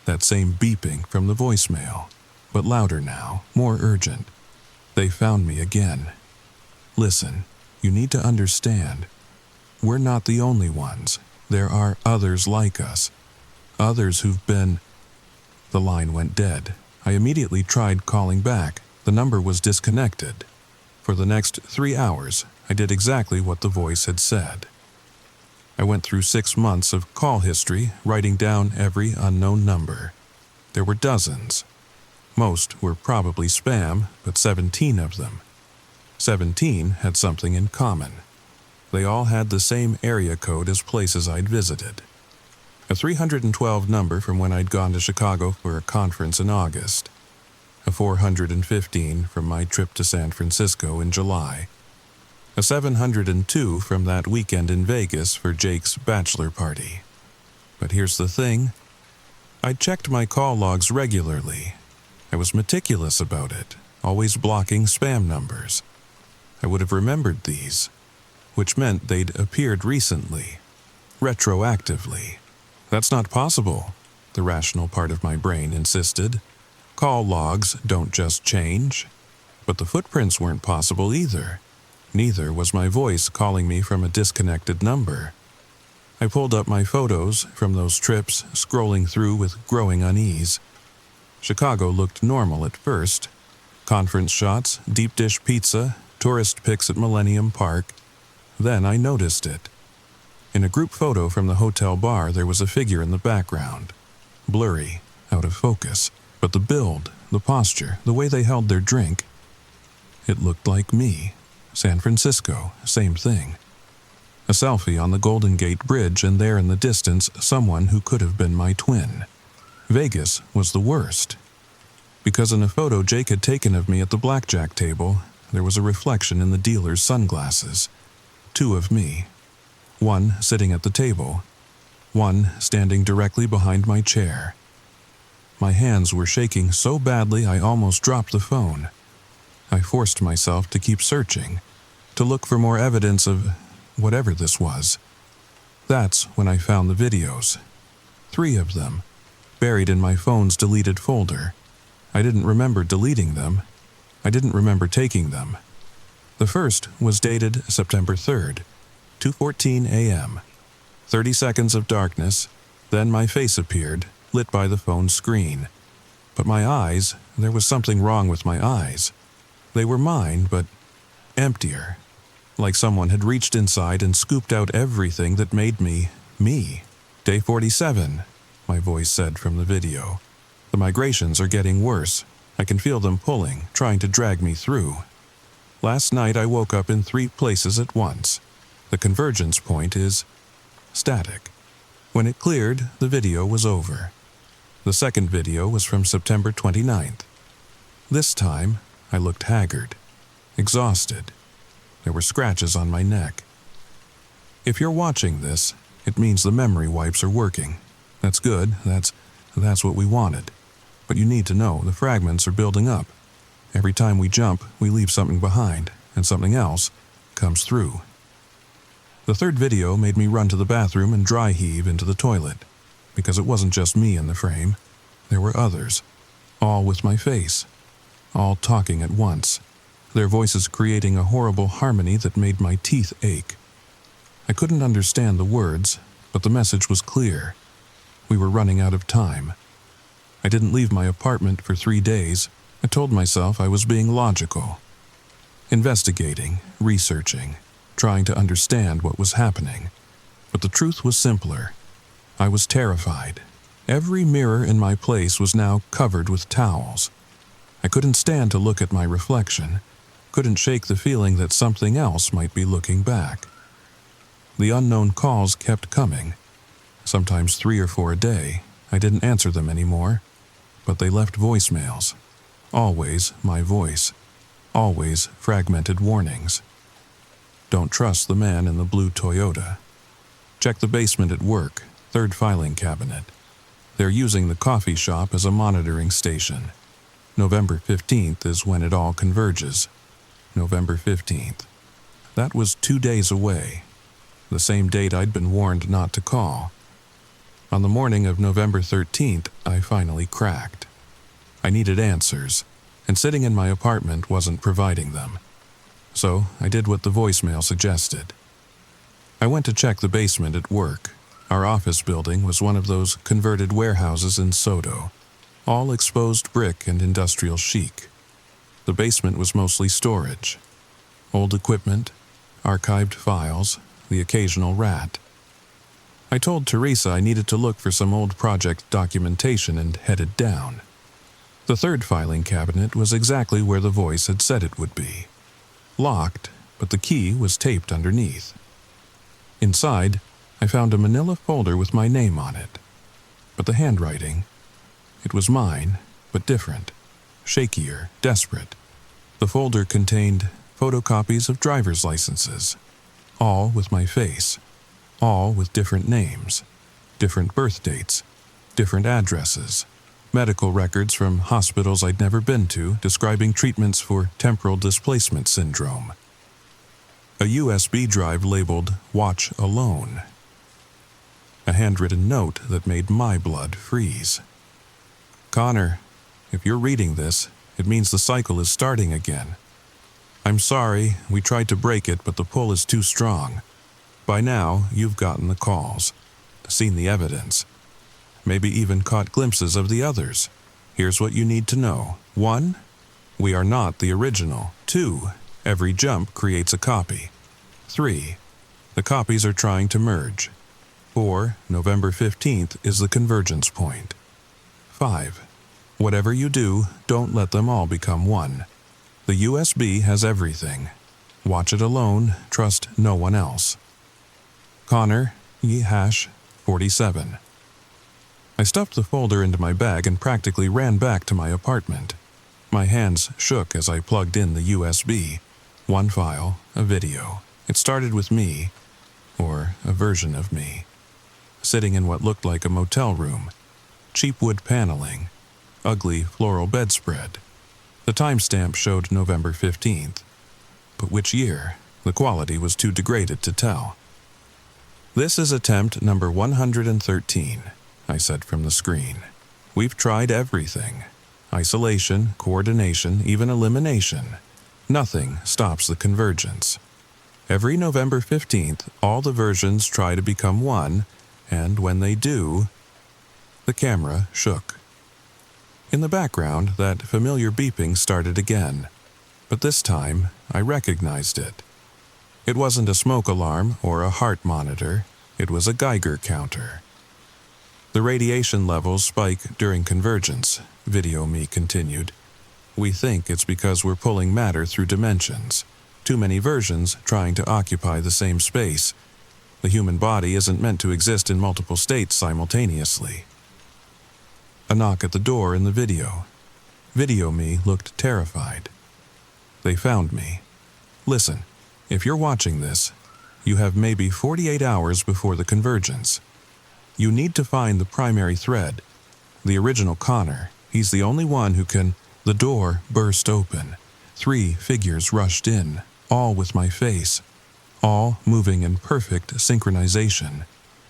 That same beeping from the voicemail, but louder now, more urgent. They found me again. Listen, you need to understand. We're not the only ones. There are others like us. Others who've been... The line went dead. I immediately tried calling back. The number was disconnected. For the next 3 hours, I did exactly what the voice had said. I went through 6 months of call history, writing down every unknown number. There were dozens. Most were probably spam, but 17 of them. 17 had something in common. They all had the same area code as places I'd visited. A 312 number from when I'd gone to Chicago for a conference in August. A 415 from my trip to San Francisco in July. A 702 from that weekend in Vegas for Jake's bachelor party. But here's the thing. I checked my call logs regularly. I was meticulous about it, always blocking spam numbers. I would have remembered these, which meant they'd appeared recently, retroactively. That's not possible, the rational part of my brain insisted. Call logs don't just change. But the footprints weren't possible either. Neither was my voice calling me from a disconnected number. I pulled up my photos from those trips, scrolling through with growing unease. Chicago looked normal at first. Conference shots, deep dish pizza, tourist pics at Millennium Park. Then I noticed it. In a group photo from the hotel bar, there was a figure in the background. Blurry, out of focus, but the build, the posture, the way they held their drink. It looked like me. San Francisco, same thing. A selfie on the Golden Gate Bridge, and there in the distance, someone who could have been my twin. Vegas was the worst. Because in a photo Jake had taken of me at the blackjack table, there was a reflection in the dealer's sunglasses. 2 of me. 1 sitting at the table. 1 standing directly behind my chair. My hands were shaking so badly I almost dropped the phone. I forced myself to keep searching, to look for more evidence of whatever this was. That's when I found the videos. 3 of them, buried in my phone's deleted folder. I didn't remember deleting them. I didn't remember taking them. The first was dated September 3rd, 2:14 a.m. 30 seconds of darkness, then my face appeared, lit by the phone's screen. But my eyes, there was something wrong with my eyes. They were mine, but emptier. Like someone had reached inside and scooped out everything that made me, me. Day 47, my voice said from the video. The migrations are getting worse. I can feel them pulling, trying to drag me through. Last night I woke up in 3 places at once. The convergence point is static. When it cleared, the video was over. The second video was from September 29th. This time, I looked haggard, exhausted. There were scratches on my neck. If you're watching this, it means the memory wipes are working. That's good, that's what we wanted. But you need to know the fragments are building up. Every time we jump, we leave something behind, and something else comes through. The third video made me run to the bathroom and dry heave into the toilet, because it wasn't just me in the frame. There were others, all with my face, all talking at once, their voices creating a horrible harmony that made my teeth ache. I couldn't understand the words, but the message was clear. We were running out of time. I didn't leave my apartment for 3 days. I told myself I was being logical. Investigating, researching, trying to understand what was happening. But the truth was simpler. I was terrified. Every mirror in my place was now covered with towels. I couldn't stand to look at my reflection, couldn't shake the feeling that something else might be looking back. The unknown calls kept coming, sometimes 3 or 4 a day. I didn't answer them anymore, but they left voicemails. Always my voice, always fragmented warnings. Don't trust the man in the blue Toyota. Check the basement at work, 3rd filing cabinet. They're using the coffee shop as a monitoring station. November 15th is when it all converges. November 15th. That was 2 days away. The same date I'd been warned not to call. On the morning of November 13th, I finally cracked. I needed answers, and sitting in my apartment wasn't providing them. So I did what the voicemail suggested. I went to check the basement at work. Our office building was one of those converted warehouses in Soto, all exposed brick and industrial chic. The basement was mostly storage. Old equipment, archived files, the occasional rat. I told Teresa I needed to look for some old project documentation and headed down. The third filing cabinet was exactly where the voice had said it would be. Locked, but the key was taped underneath. Inside, I found a manila folder with my name on it. But the handwriting, it was mine, but different, shakier, desperate. The folder contained photocopies of driver's licenses, all with my face, all with different names, different birth dates, different addresses, medical records from hospitals I'd never been to describing treatments for temporal displacement syndrome. A USB drive labeled "Watch Alone." A handwritten note that made my blood freeze. "Connor, if you're reading this, it means the cycle is starting again. I'm sorry, we tried to break it, but the pull is too strong. By now, you've gotten the calls, seen the evidence, maybe even caught glimpses of the others. Here's what you need to know. 1. We are not the original. 2. Every jump creates a copy. 3. The copies are trying to merge. 4. November 15th is the convergence point. 5. Whatever you do, don't let them all become one. The USB has everything. Watch it alone, trust no one else. Connor, E-47. I stuffed the folder into my bag and practically ran back to my apartment. My hands shook as I plugged in the USB. One file, a video. It started with me, or a version of me, sitting in what looked like a motel room. Cheap wood paneling, ugly floral bedspread. The timestamp showed November 15th. But which year? The quality was too degraded to tell. "This is attempt number 113, I said from the screen. "We've tried everything. Isolation, coordination, even elimination. Nothing stops the convergence. Every November 15th, all the versions try to become one, and when they do..." The camera shook. In the background, that familiar beeping started again, but this time I recognized it. It wasn't a smoke alarm or a heart monitor, it was a Geiger counter. "The radiation levels spike during convergence," Video Me continued. "We think it's because we're pulling matter through dimensions. Too many versions trying to occupy the same space. The human body isn't meant to exist in multiple states simultaneously." A knock at the door in the video. Video Me looked terrified. They found me. Listen, if you're watching this, you have maybe 48 hours before the convergence. You need to find the primary thread, the original Connor. He's the only one who can... The door burst open. 3 figures rushed in, all with my face, all moving in perfect synchronization.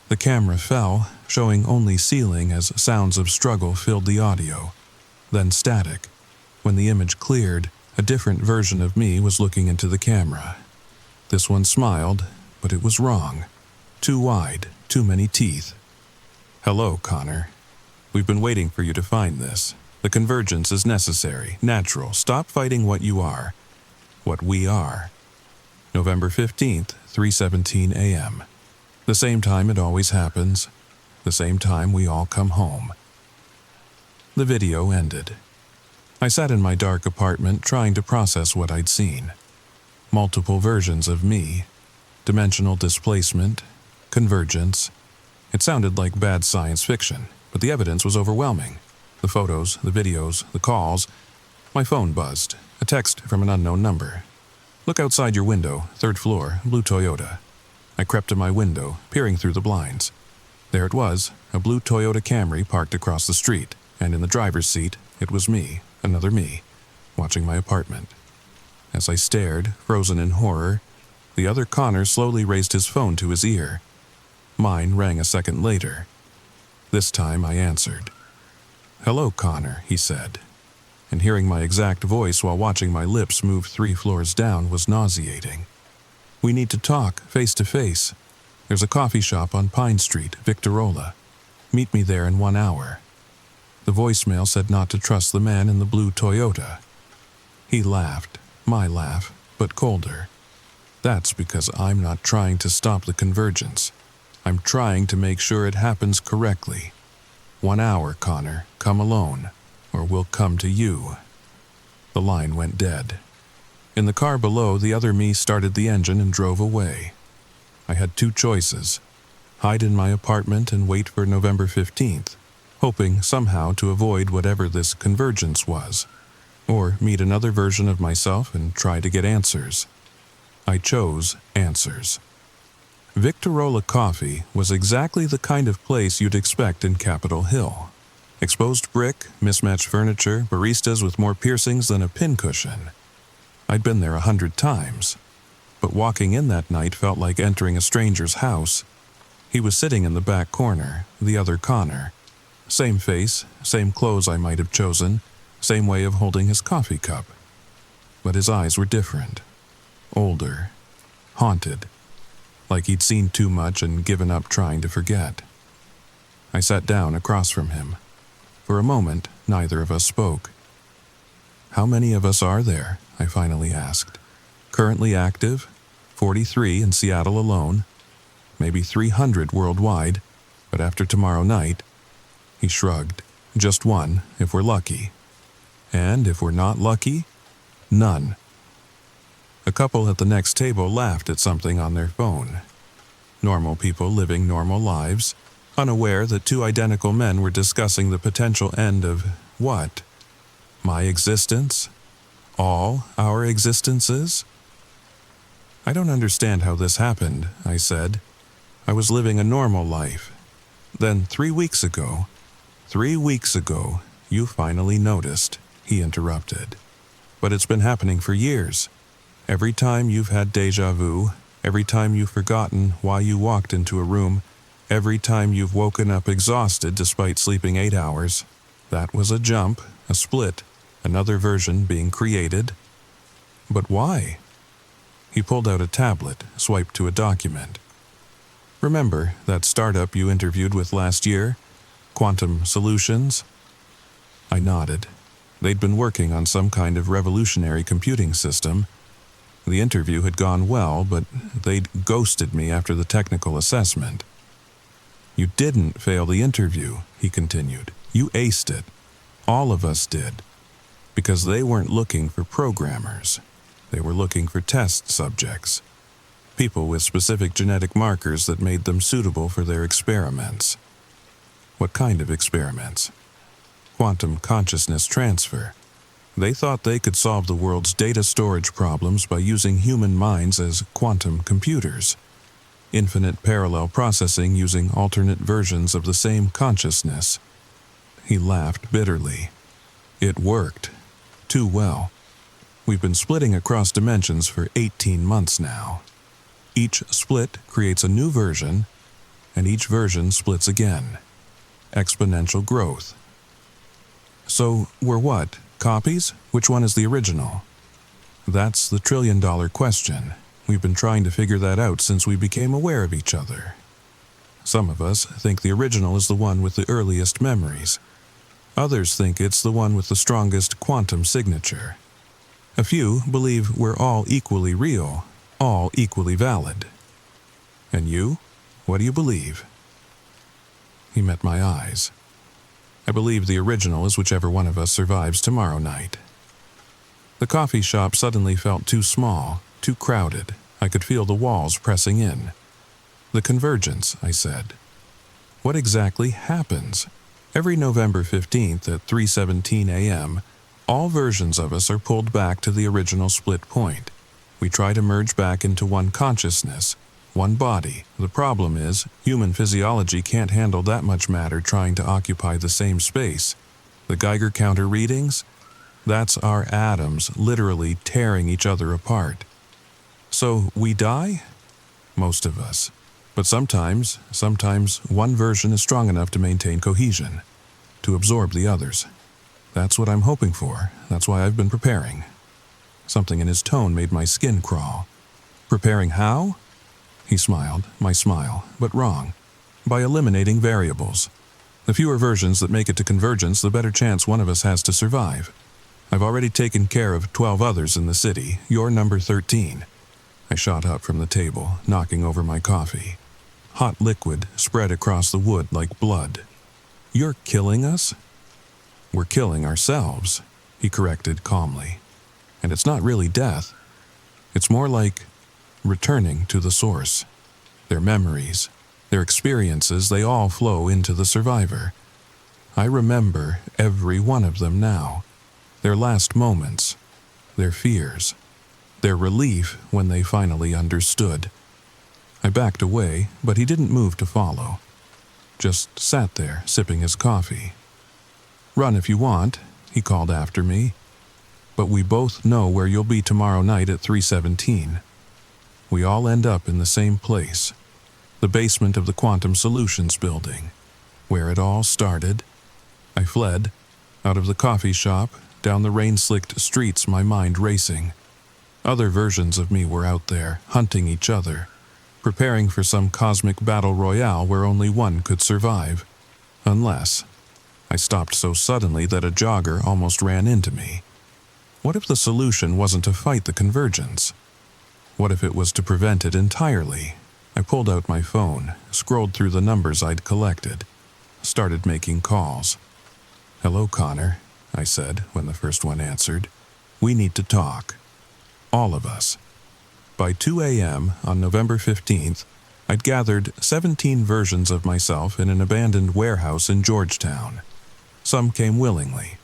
The camera fell, showing only ceiling as sounds of struggle filled the audio. Then static. When the image cleared, a different version of me was looking into the camera. This one smiled, but it was wrong. Too wide, too many teeth. "Hello, Connor. We've been waiting for you to find this. The convergence is necessary, natural. Stop fighting what you are. What we are." November 15th, 3:17 a.m. The same time it always happens. The same time we all come home. The video ended. I sat in my dark apartment trying to process what I'd seen. Multiple versions of me. Dimensional displacement. Convergence. It sounded like bad science fiction, but the evidence was overwhelming. The photos, the videos, the calls. My phone buzzed. A text from an unknown number. "Look outside your window, 3rd floor, blue Toyota." I crept to my window, peering through the blinds. There it was, a blue Toyota Camry parked across the street, and in the driver's seat, it was me, another me, watching my apartment. As I stared, frozen in horror, the other Connor slowly raised his phone to his ear. Mine rang a second later. This time I answered. "Hello, Connor," he said, and hearing my exact voice while watching my lips move 3 floors down was nauseating. "We need to talk, face to face. There's a coffee shop on Pine Street, Victorola. Meet me there in 1 hour." The voicemail said not to trust the man in the blue Toyota. He laughed, my laugh, but colder. "That's because I'm not trying to stop the convergence. I'm trying to make sure it happens correctly. 1 hour, Connor, come alone, or we'll come to you." The line went dead. In the car below, the other me started the engine and drove away. I had 2 choices: hide in my apartment and wait for November 15th, hoping somehow to avoid whatever this convergence was, or meet another version of myself and try to get answers. I chose answers. Victorola Coffee was exactly the kind of place you'd expect in Capitol Hill. Exposed brick, mismatched furniture, baristas with more piercings than a pincushion. I'd been there 100 times, but walking in that night felt like entering a stranger's house. He was sitting in the back corner, the other Connor. Same face, same clothes I might have chosen, same way of holding his coffee cup. But his eyes were different. Older. Haunted. Like he'd seen too much and given up trying to forget. I sat down across from him. For a moment, neither of us spoke. "How many of us are there?" I finally asked. "Currently active? 43 in Seattle alone. Maybe 300 worldwide, but after tomorrow night..." He shrugged. "Just 1, if we're lucky. And if we're not lucky, none." A couple at the next table laughed at something on their phone. Normal people living normal lives, unaware that 2 identical men were discussing the potential end of what? My existence? All our existences? "I don't understand how this happened," I said. "I was living a normal life. Then 3 weeks ago, you finally noticed," he interrupted. "But it's been happening for years. Every time you've had déjà vu, every time you've forgotten why you walked into a room, every time you've woken up exhausted despite sleeping 8 hours, that was a jump, a split, another version being created." "But why?" He pulled out a tablet, swiped to a document. "Remember that startup you interviewed with last year? Quantum Solutions?" I nodded. They'd been working on some kind of revolutionary computing system. The interview had gone well, but they'd ghosted me after the technical assessment. "You didn't fail the interview," he continued. "You aced it. All of us did. Because they weren't looking for programmers. They were looking for test subjects. People with specific genetic markers that made them suitable for their experiments." "What kind of experiments?" "Quantum consciousness transfer. They thought they could solve the world's data storage problems by using human minds as quantum computers. Infinite parallel processing using alternate versions of the same consciousness." He laughed bitterly. "It worked. Too well. We've been splitting across dimensions for 18 months now. Each split creates a new version, and each version splits again. Exponential growth." "So we're what? Copies? Which one is the original?" "That's the trillion-dollar question. We've been trying to figure that out since we became aware of each other. Some of us think the original is the one with the earliest memories. Others think it's the one with the strongest quantum signature. A few believe we're all equally real, all equally valid. And you? What do you believe?" He met my eyes. "I believe the original is whichever one of us survives tomorrow night." The coffee shop suddenly felt too small, too crowded. I could feel the walls pressing in. "The convergence," I said. "What exactly happens? Every November 15th at 3:17 a.m., all versions of us are pulled back to the original split point. We try to merge back into one consciousness, one body. The problem is, human physiology can't handle that much matter trying to occupy the same space. The Geiger counter readings? That's our atoms literally tearing each other apart. So we die? Most of us. But sometimes one version is strong enough to maintain cohesion, to absorb the others. That's what I'm hoping for. That's why I've been preparing. Something in his tone made my skin crawl. Preparing how? He smiled, my smile, but wrong. By eliminating variables. The fewer versions that make it to convergence, the better chance one of us has to survive. I've already taken care of 12 others in the city. You're number 13. I shot up from the table, knocking over my coffee. Hot liquid spread across the wood like blood. You're killing us? We're killing ourselves, he corrected calmly. And it's not really death. It's more like returning to the source. Their memories, their experiences, they all flow into the survivor. I remember every one of them now. Their last moments, their fears, their relief when they finally understood. I backed away, but he didn't move to follow. Just sat there, sipping his coffee. Run if you want, he called after me. But we both know where you'll be tomorrow night at 3:17. We all end up in the same place, the basement of the Quantum Solutions building, where it all started. I fled, out of the coffee shop, down the rain-slicked streets, my mind racing. Other versions of me were out there, hunting each other, preparing for some cosmic battle royale where only one could survive. Unless I stopped so suddenly that a jogger almost ran into me. What if the solution wasn't to fight the convergence? What if it was to prevent it entirely? I pulled out my phone, scrolled through the numbers I'd collected, started making calls. "Hello, Connor," I said when the first one answered. "We need to talk. All of us." By 2 a.m. on November 15th, I'd gathered 17 versions of myself in an abandoned warehouse in Georgetown. Some came willingly.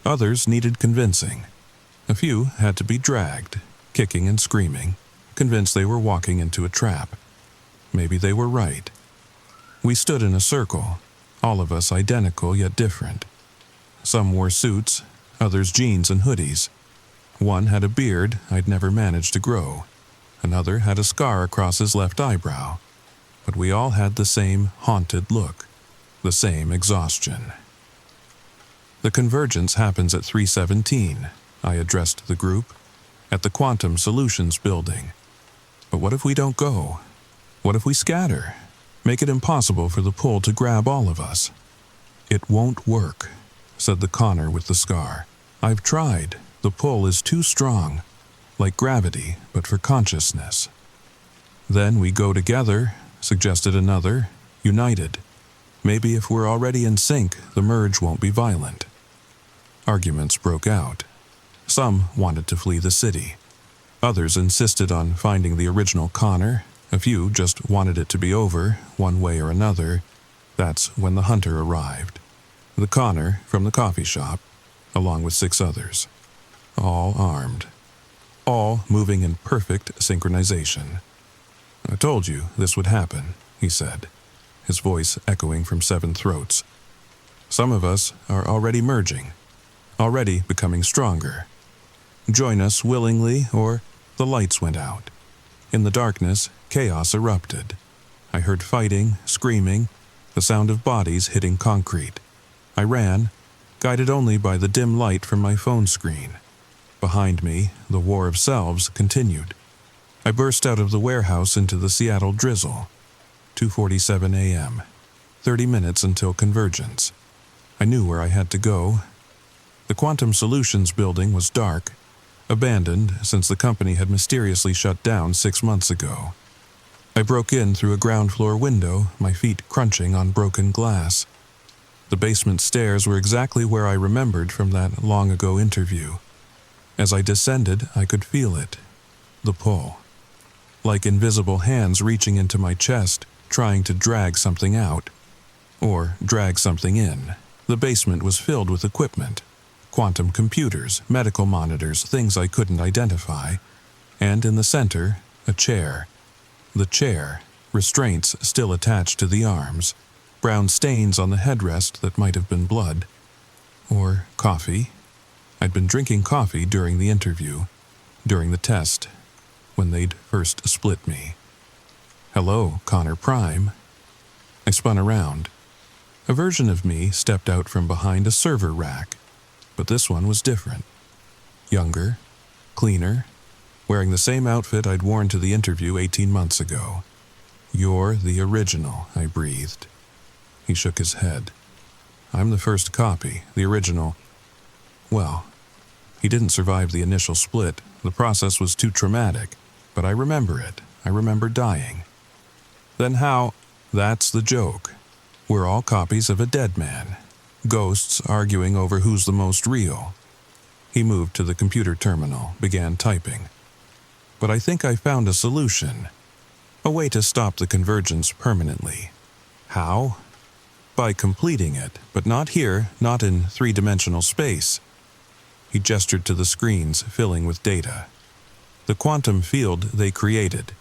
Others needed convincing. A few had to be dragged, kicking and screaming, convinced they were walking into a trap. Maybe they were right. We stood in a circle, all of us identical yet different. Some wore suits, others jeans and hoodies. One had a beard I'd never managed to grow. Another had a scar across his left eyebrow. But we all had the same haunted look, the same exhaustion. "The convergence happens at 3:17, I addressed the group, "at the Quantum Solutions building. But what if we don't go? What if we scatter? Make it impossible for the pull to grab all of us?" "It won't work," said the Connor with the scar. "I've tried. The pull is too strong. Like gravity, but for consciousness." "Then we go together," suggested another, "united. Maybe if we're already in sync, the merge won't be violent." Arguments broke out. Some wanted to flee the city. Others insisted on finding the original Connor. A few just wanted it to be over, one way or another. That's when the hunter arrived. The Connor from the coffee shop, along with 6 others. All armed. All moving in perfect synchronization. "I told you this would happen," he said, his voice echoing from 7 throats. "Some of us are already merging, already becoming stronger. Join us willingly, or the lights went out. In the darkness, chaos erupted. I heard fighting, screaming, the sound of bodies hitting concrete. I ran, guided only by the dim light from my phone screen. Behind me, the war of selves continued. I burst out of the warehouse into the Seattle drizzle. 2:47 a.m. 30 minutes until convergence. I knew where I had to go. The Quantum Solutions building was dark, abandoned since the company had mysteriously shut down 6 months ago. I broke in through a ground floor window, my feet crunching on broken glass. The basement stairs were exactly where I remembered from that long-ago interview. As I descended, I could feel it. The pull. Like invisible hands reaching into my chest, trying to drag something out. Or drag something in. The basement was filled with equipment. Quantum computers, medical monitors, things I couldn't identify. And in the center, a chair. The chair, restraints still attached to the arms. Brown stains on the headrest that might have been blood. Or coffee. I'd been drinking coffee during the interview, during the test, when they'd first split me. "Hello, Connor Prime." I spun around. A version of me stepped out from behind a server rack, but this one was different. Younger, cleaner, wearing the same outfit I'd worn to the interview 18 months ago. "You're the original," I breathed. He shook his head. "I'm the first copy, the original. Well, he didn't survive the initial split. The process was too traumatic, but I remember it. I remember dying." "Then how?" "That's the joke. We're all copies of a dead man. Ghosts arguing over who's the most real." He moved to the computer terminal, began typing. "But I think I found a solution. A way to stop the convergence permanently." "How?" "By completing it, but not here, not in three-dimensional space." He gestured to the screens filling with data. "The quantum field they created.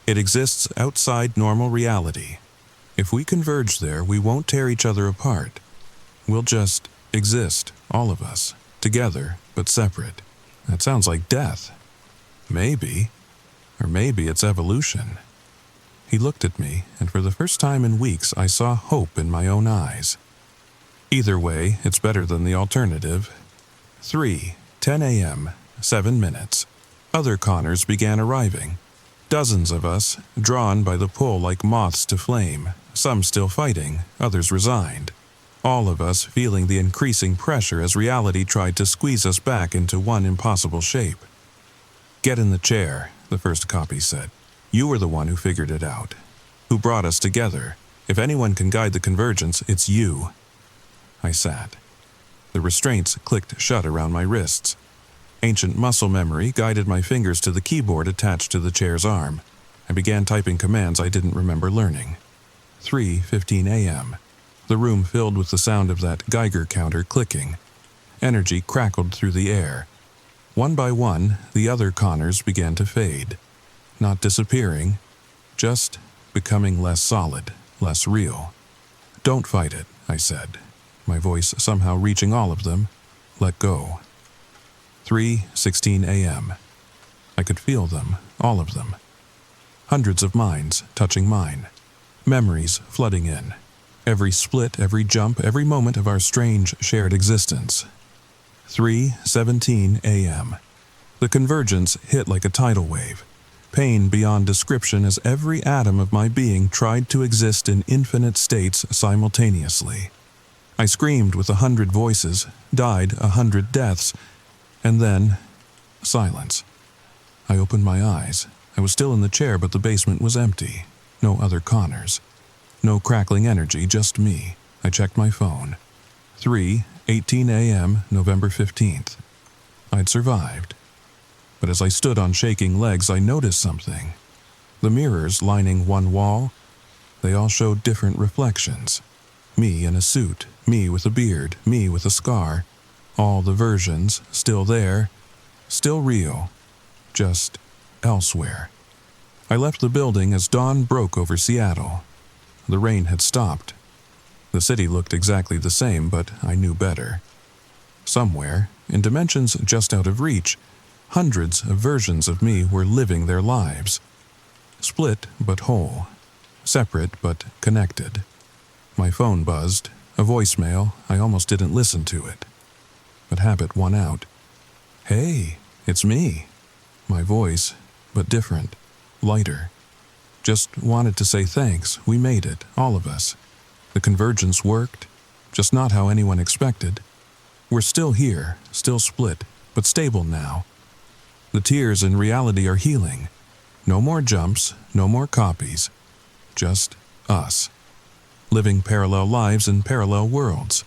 It exists outside normal reality. If we converge there, we won't tear each other apart. We'll just exist, all of us, together, but separate." "That sounds like death." "Maybe. Or maybe it's evolution." He looked at me, and for the first time in weeks I saw hope in my own eyes. "Either way, it's better than the alternative." 3:10 a.m., 7 minutes. Other Connors began arriving. Dozens of us, drawn by the pull like moths to flame, some still fighting, others resigned. All of us feeling the increasing pressure as reality tried to squeeze us back into one impossible shape. "Get in the chair," the first copy said. "You were the one who figured it out, who brought us together. If anyone can guide the convergence, it's you." I sat. The restraints clicked shut around my wrists. Ancient muscle memory guided my fingers to the keyboard attached to the chair's arm. I began typing commands I didn't remember learning. 3:15 a.m. The room filled with the sound of that Geiger counter clicking. Energy crackled through the air. One by one, the other Connors began to fade. Not disappearing, just becoming less solid, less real. "Don't fight it," I said, my voice somehow reaching all of them. "Let go." 3:16 a.m. I could feel them, all of them. Hundreds of minds touching mine. Memories flooding in. Every split, every jump, every moment of our strange shared existence. 3:17 a.m. The convergence hit like a tidal wave. Pain beyond description as every atom of my being tried to exist in infinite states simultaneously. I screamed with 100 voices, died 100 deaths, and then silence. I opened my eyes. I was still in the chair, but the basement was empty. No other Connors. No crackling energy, just me. I checked my phone. 3:18 a.m., November 15th. I'd survived. But as I stood on shaking legs, I noticed something. The mirrors lining one wall, they all showed different reflections. Me in a suit, me with a beard, me with a scar. All the versions, still there, still real, just elsewhere. I left the building as dawn broke over Seattle. The rain had stopped. The city looked exactly the same, but I knew better. Somewhere, in dimensions just out of reach, hundreds of versions of me were living their lives. Split but whole. Separate but connected. My phone buzzed, a voicemail. I almost didn't listen to it. But habit won out. "Hey, it's me." My voice, but different, lighter. Just wanted to say thanks. We made it, all of us. The convergence worked, just not how anyone expected. We're still here, still split, but stable now. The tears in reality are healing. No more jumps, no more copies. Just us. Living parallel lives in parallel worlds.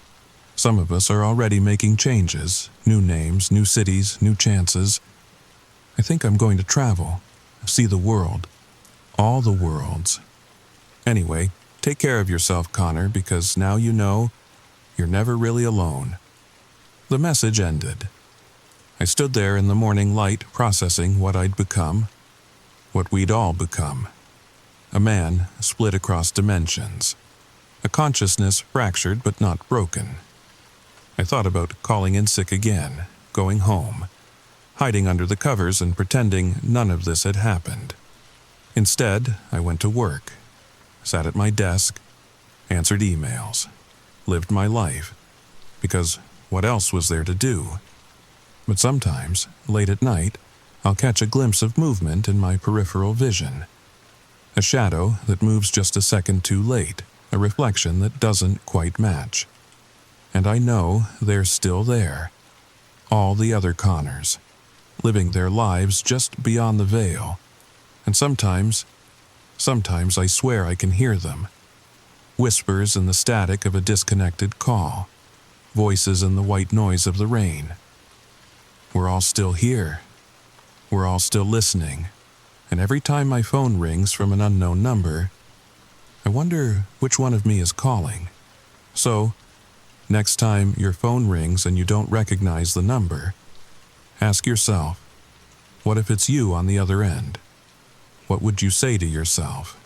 Some of us are already making changes, new names, new cities, new chances. I think I'm going to travel, see the world, all the worlds. Anyway, take care of yourself, Connor, because now you know you're never really alone. The message ended. I stood there in the morning light processing what I'd become, what we'd all become. A man split across dimensions. A consciousness fractured but not broken. I thought about calling in sick again, going home, hiding under the covers and pretending none of this had happened. Instead, I went to work, sat at my desk, answered emails, lived my life, because what else was there to do? But sometimes, late at night, I'll catch a glimpse of movement in my peripheral vision. A shadow that moves just a second too late, a reflection that doesn't quite match. And I know they're still there. All the other Connors, living their lives just beyond the veil. And sometimes I swear I can hear them. Whispers in the static of a disconnected call. Voices in the white noise of the rain. We're all still here. We're all still listening. And every time my phone rings from an unknown number, I wonder which one of me is calling. So, next time your phone rings and you don't recognize the number, ask yourself, what if it's you on the other end? What would you say to yourself?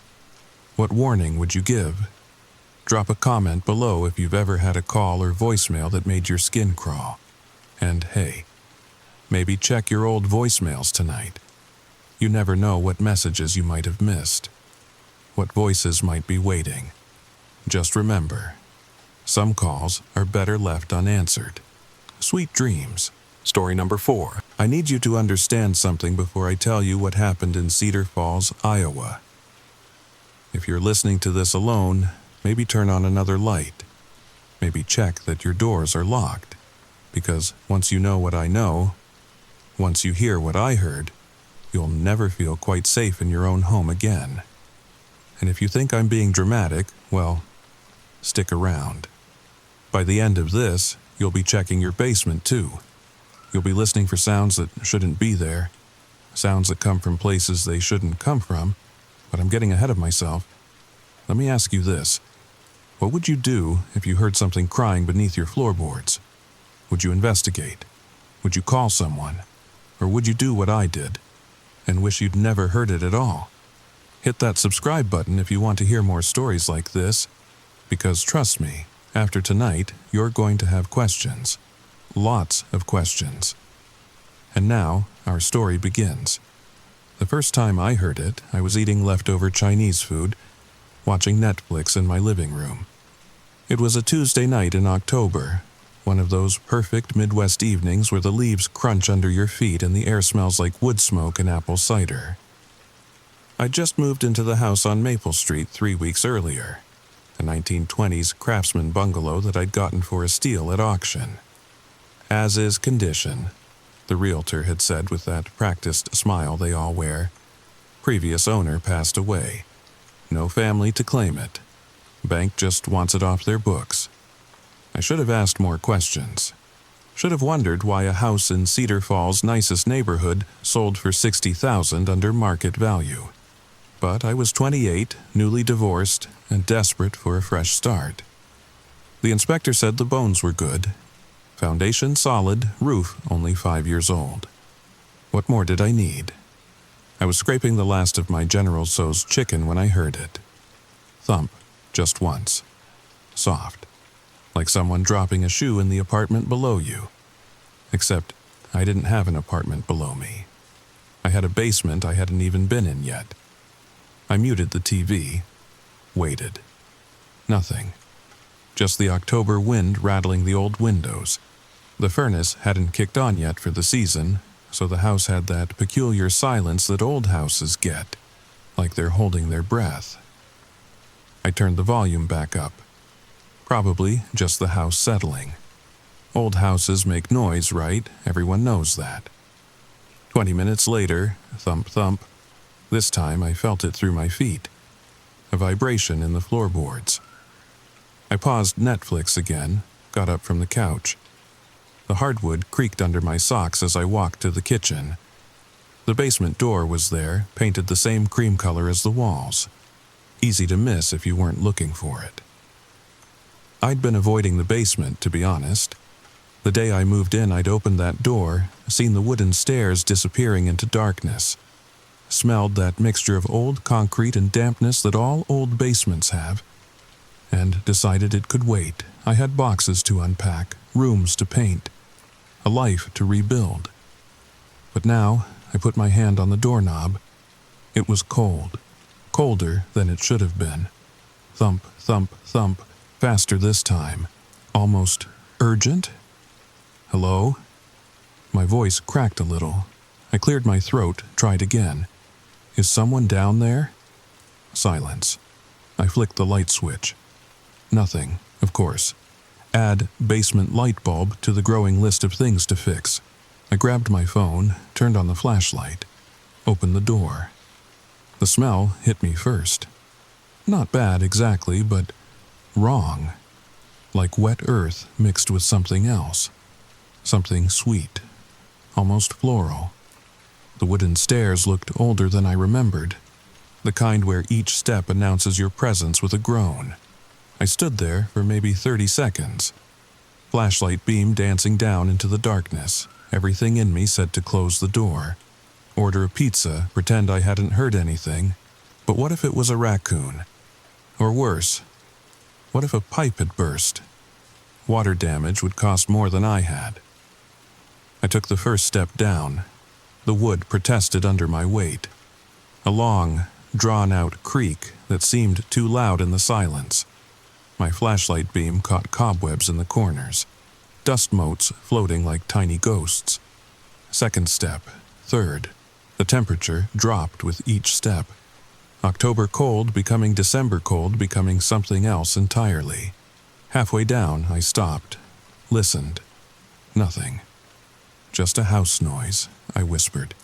What warning would you give? Drop a comment below if you've ever had a call or voicemail that made your skin crawl. And hey, maybe check your old voicemails tonight. You never know what messages you might have missed, what voices might be waiting. Just remember, some calls are better left unanswered. Sweet dreams. Story number 4. I need you to understand something before I tell you what happened in Cedar Falls, Iowa. If you're listening to this alone, maybe turn on another light. Maybe check that your doors are locked. Because once you know what I know, once you hear what I heard, you'll never feel quite safe in your own home again. And if you think I'm being dramatic, well, stick around. By the end of this, you'll be checking your basement too. You'll be listening for sounds that shouldn't be there, sounds that come from places they shouldn't come from, but I'm getting ahead of myself. Let me ask you this. What would you do if you heard something crying beneath your floorboards? Would you investigate? Would you call someone? Or would you do what I did and wish you'd never heard it at all? Hit that subscribe button if you want to hear more stories like this, because trust me, after tonight, you're going to have questions. Lots of questions. And now, our story begins. The first time I heard it, I was eating leftover Chinese food, watching Netflix in my living room. It was a Tuesday night in October, one of those perfect Midwest evenings where the leaves crunch under your feet and the air smells like wood smoke and apple cider. I'd just moved into the house on Maple Street 3 weeks earlier, a 1920s craftsman bungalow that I'd gotten for a steal at auction. As is condition, the realtor had said with that practiced smile they all wear. Previous owner passed away. No family to claim it. Bank just wants it off their books. I should have asked more questions. Should have wondered why a house in Cedar Falls' nicest neighborhood sold for $60,000 under market value. But I was 28, newly divorced, and desperate for a fresh start. The inspector said the bones were good. Foundation solid, roof only 5 years old. What more did I need? I was scraping the last of my General Tso's chicken when I heard it. Thump, just once. Soft. Like someone dropping a shoe in the apartment below you. Except I didn't have an apartment below me. I had a basement I hadn't even been in yet. I muted the TV. Waited. Nothing. Just the October wind rattling the old windows. The furnace hadn't kicked on yet for the season, so the house had that peculiar silence that old houses get, like they're holding their breath. I turned the volume back up. Probably just the house settling. Old houses make noise, right? Everyone knows that. 20 minutes later, thump thump. This time I felt it through my feet. A vibration in the floorboards. I paused Netflix again, got up from the couch. The hardwood creaked under my socks as I walked to the kitchen. The basement door was there, painted the same cream color as the walls. Easy to miss if you weren't looking for it. I'd been avoiding the basement, to be honest. The day I moved in, I'd opened that door, seen the wooden stairs disappearing into darkness. Smelled that mixture of old concrete and dampness that all old basements have, and decided it could wait. I had boxes to unpack, rooms to paint, a life to rebuild. But now, I put my hand on the doorknob, It was cold, colder than it should have been. Thump, thump, thump, faster this time. Almost urgent? Hello? My voice cracked a little. I cleared my throat, tried again. Is someone down there? Silence. I flicked the light switch. Nothing, of course. Add basement light bulb to the growing list of things to fix. I grabbed my phone, turned on the flashlight, opened the door. The smell hit me first. Not bad exactly, but wrong. Like wet earth mixed with something else. Something sweet, almost floral. The wooden stairs looked older than I remembered, the kind where each step announces your presence with a groan. I stood there for maybe 30 seconds. Flashlight beam dancing down into the darkness. Everything in me said to close the door. Order a pizza, pretend I hadn't heard anything. But what if it was a raccoon? Or worse, what if a pipe had burst? Water damage would cost more than I had. I took the first step down. The wood protested under my weight. A long, drawn-out creak that seemed too loud in the silence. My flashlight beam caught cobwebs in the corners, dust motes floating like tiny ghosts. Second step, third. The temperature dropped with each step. October cold becoming December cold, becoming something else entirely. Halfway down, I stopped, listened. Nothing. Just a house noise, I whispered.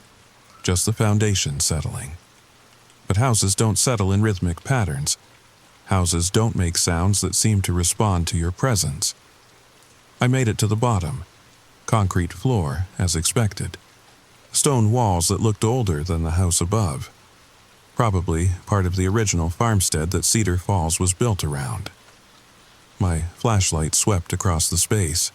Just the foundation settling. But houses don't settle in rhythmic patterns. Houses don't make sounds that seem to respond to your presence. I made it to the bottom. Concrete floor, as expected. Stone walls that looked older than the house above. Probably part of the original farmstead that Cedar Falls was built around. My flashlight swept across the space,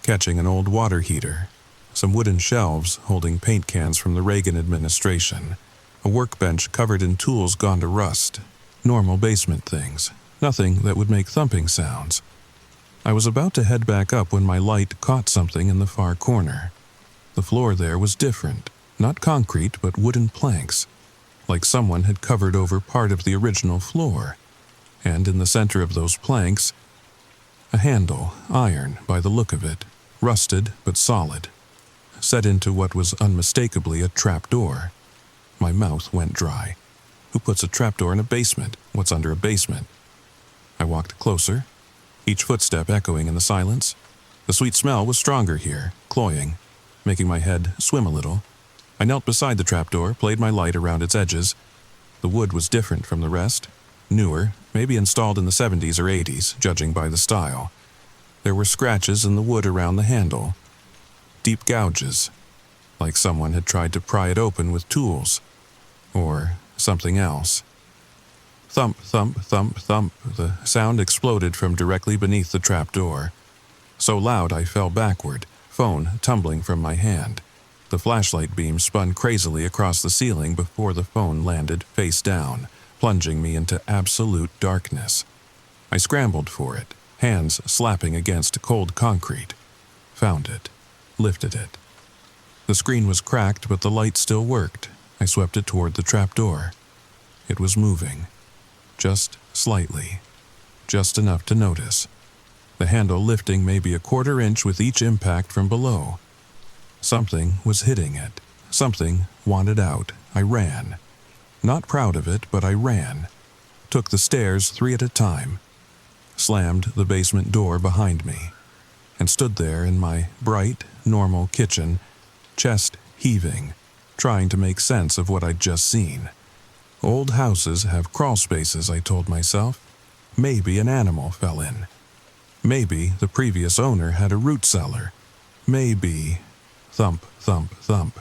catching an old water heater, some wooden shelves holding paint cans from the Reagan administration, a workbench covered in tools gone to rust, normal basement things, nothing that would make thumping sounds. I was about to head back up when my light caught something in the far corner. The floor there was different, not concrete but wooden planks, like someone had covered over part of the original floor, and in the center of those planks, a handle, iron by the look of it, rusted but solid, set into what was unmistakably a trapdoor. My mouth went dry. Who puts a trapdoor in a basement? What's under a basement? I walked closer, each footstep echoing in the silence. The sweet smell was stronger here, cloying, making my head swim a little. I knelt beside the trapdoor, played my light around its edges. The wood was different from the rest, newer, maybe installed in the 70s or 80s, judging by the style. There were scratches in the wood around the handle, deep gouges, like someone had tried to pry it open with tools, or something else. Thump, thump, thump, thump, the sound exploded from directly beneath the trapdoor. So loud I fell backward, phone tumbling from my hand. The flashlight beam spun crazily across the ceiling before the phone landed face down, plunging me into absolute darkness. I scrambled for it, hands slapping against cold concrete. Found it, lifted it. The screen was cracked, but the light still worked. I swept it toward the trapdoor. It was moving. Just slightly. Just enough to notice. The handle lifting maybe a quarter inch with each impact from below. Something was hitting it. Something wanted out. I ran. Not proud of it, but I ran. Took the stairs 3 at a time. Slammed the basement door behind me. And stood there in my bright, normal kitchen, chest heaving, trying to make sense of what I'd just seen. Old houses have crawl spaces, I told myself. Maybe an animal fell in. Maybe the previous owner had a root cellar. Maybe... Thump, thump, thump.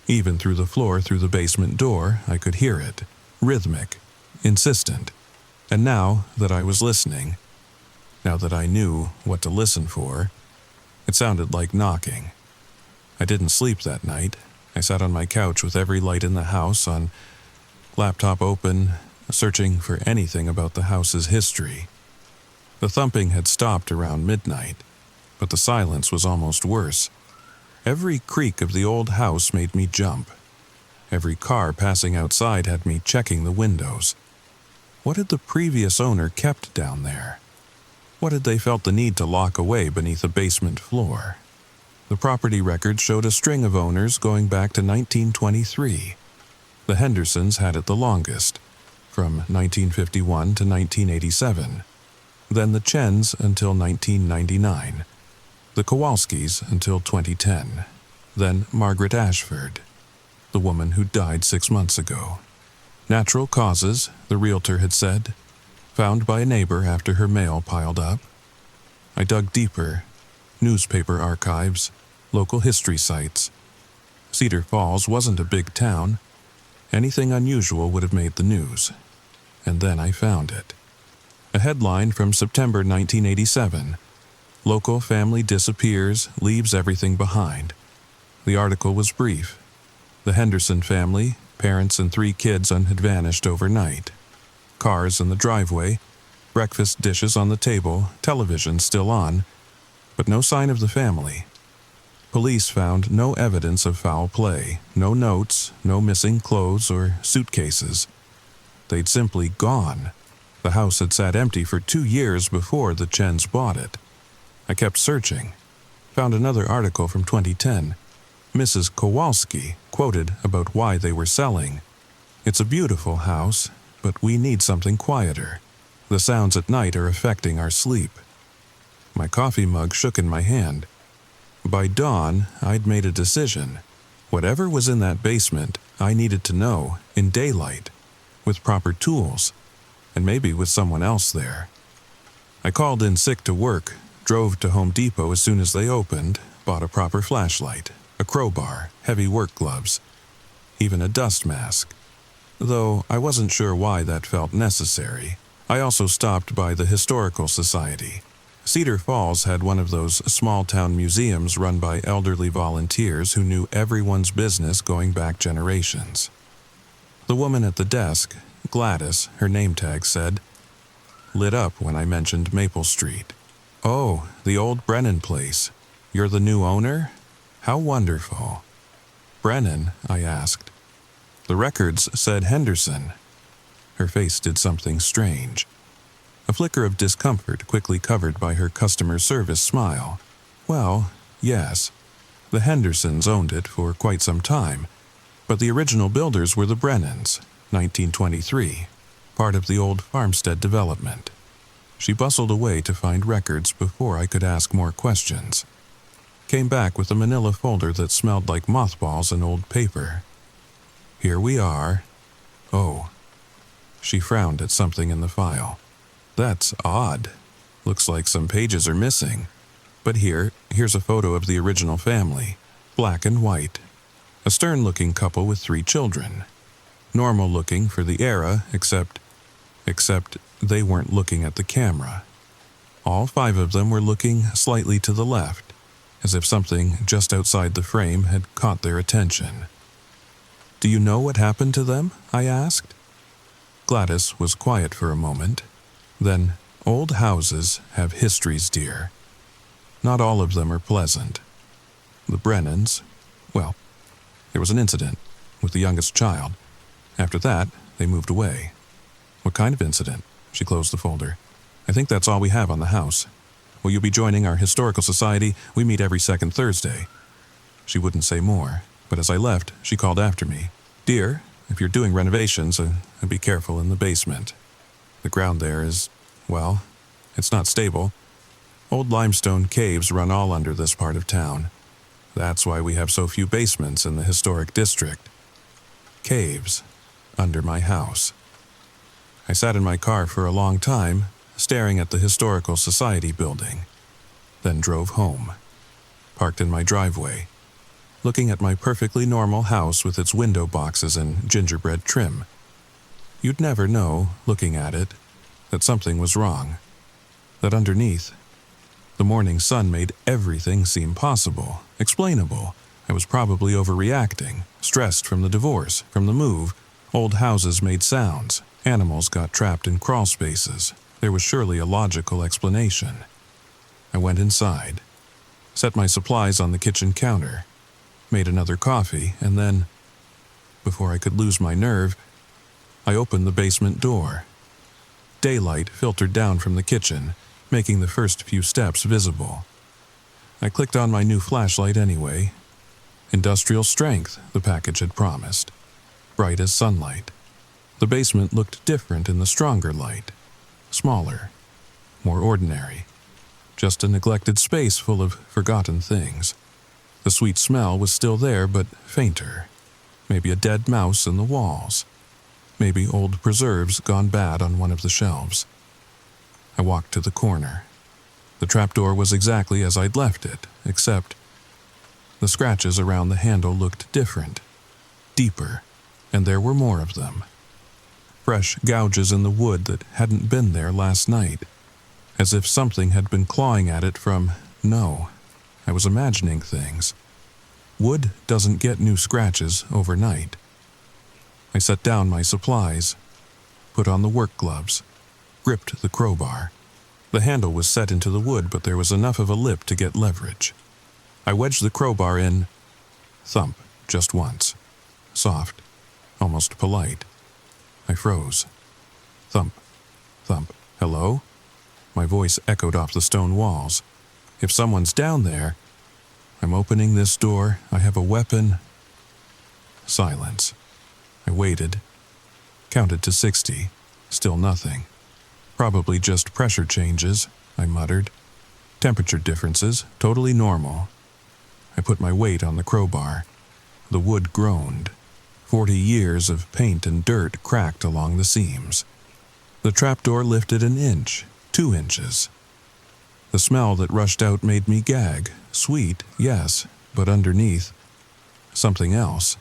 Even through the floor, through the basement door, I could hear it. Rhythmic. Insistent. And now that I was listening, now that I knew what to listen for, it sounded like knocking. I didn't sleep that night. I sat on my couch with every light in the house on, laptop open, searching for anything about the house's history. The thumping had stopped around midnight, but the silence was almost worse. Every creak of the old house made me jump. Every car passing outside had me checking the windows. What had the previous owner kept down there? What had they felt the need to lock away beneath a basement floor? The property records showed a string of owners going back to 1923. The Hendersons had it the longest, from 1951 to 1987. Then the Chens until 1999. The Kowalskis until 2010. Then Margaret Ashford, the woman who died 6 months ago. Natural causes, the realtor had said, found by a neighbor after her mail piled up. I dug deeper. Newspaper archives, local history sites. Cedar Falls wasn't a big town. Anything unusual would have made the news. And then I found it. A headline from September 1987. Local family disappears, leaves everything behind. The article was brief. The Henderson family, parents and 3 kids, had vanished overnight. Cars in the driveway, breakfast dishes on the table, television still on, but no sign of the family. Police found no evidence of foul play, no notes, no missing clothes or suitcases. They'd simply gone. The house had sat empty for 2 years before the Chens bought it. I kept searching. Found another article from 2010. Mrs. Kowalski quoted about why they were selling. It's a beautiful house, but we need something quieter. The sounds at night are affecting our sleep. My coffee mug shook in my hand. By dawn, I'd made a decision. Whatever was in that basement, I needed to know, in daylight, with proper tools, and maybe with someone else there. I called in sick to work, drove to Home Depot as soon as they opened, bought a proper flashlight, a crowbar, heavy work gloves, even a dust mask. Though I wasn't sure why that felt necessary. I also stopped by the Historical Society. Cedar Falls had one of those small-town museums run by elderly volunteers who knew everyone's business going back generations. The woman at the desk, Gladys, her name tag said, lit up when I mentioned Maple Street. "Oh, the old Brennan place. You're the new owner? How wonderful." "Brennan?" I asked. The records said Henderson. Her face did something strange. A flicker of discomfort quickly covered by her customer service smile. "Well, yes. The Hendersons owned it for quite some time, but the original builders were the Brennans, 1923, part of the old farmstead development." She bustled away to find records before I could ask more questions. Came back with a manila folder that smelled like mothballs and old paper. "Here we are." "Oh." She frowned at something in the file. "That's odd. Looks like some pages are missing. But here's a photo of the original family, black and white. A stern-looking couple with 3 children. Normal-looking for the era, except they weren't looking at the camera. All 5 of them were looking slightly to the left, as if something just outside the frame had caught their attention." "Do you know what happened to them?" I asked. Gladys was quiet for a moment. Then, "Old houses have histories, dear. Not all of them are pleasant. The Brennans, well, there was an incident with the youngest child. After that, they moved away." "What kind of incident?" She closed the folder. "I think that's all we have on the house. Will you be joining our historical society? We meet every second Thursday." She wouldn't say more, but as I left, she called after me. "Dear, if you're doing renovations, be careful in the basement. The ground there is, well, it's not stable. Old limestone caves run all under this part of town. That's why we have so few basements in the historic district. Caves under my house." I sat in my car for a long time, staring at the Historical Society building, then drove home. Parked in my driveway, looking at my perfectly normal house with its window boxes and gingerbread trim. You'd never know, looking at it, that something was wrong. That underneath, the morning sun made everything seem possible, explainable. I was probably overreacting, stressed from the divorce, from the move. Old houses made sounds. Animals got trapped in crawl spaces. There was surely a logical explanation. I went inside, set my supplies on the kitchen counter, made another coffee, and then before I could lose my nerve, I opened the basement door. Daylight filtered down from the kitchen, making the first few steps visible. I clicked on my new flashlight anyway. Industrial strength, the package had promised. Bright as sunlight. The basement looked different in the stronger light. Smaller. More ordinary. Just a neglected space full of forgotten things. The sweet smell was still there, but fainter. Maybe a dead mouse in the walls. Maybe old preserves gone bad on one of the shelves. I walked to the corner. The trapdoor was exactly as I'd left it, except the scratches around the handle looked different, deeper, and there were more of them. Fresh gouges in the wood that hadn't been there last night, as if something had been clawing at it from, no, I was imagining things. Wood doesn't get new scratches overnight. I set down my supplies, put on the work gloves, gripped the crowbar. The handle was set into the wood, but there was enough of a lip to get leverage. I wedged the crowbar in. Thump, just once. Soft, almost polite. I froze. Thump, thump. Hello? My voice echoed off the stone walls. If someone's down there, I'm opening this door. I have a weapon. Silence. I waited. Counted to 60. Still nothing. Probably just pressure changes, I muttered. Temperature differences, totally normal. I put my weight on the crowbar. The wood groaned. 40 years of paint and dirt cracked along the seams. The trapdoor lifted an inch, 2 inches. The smell that rushed out made me gag. Sweet, yes, but underneath, something else.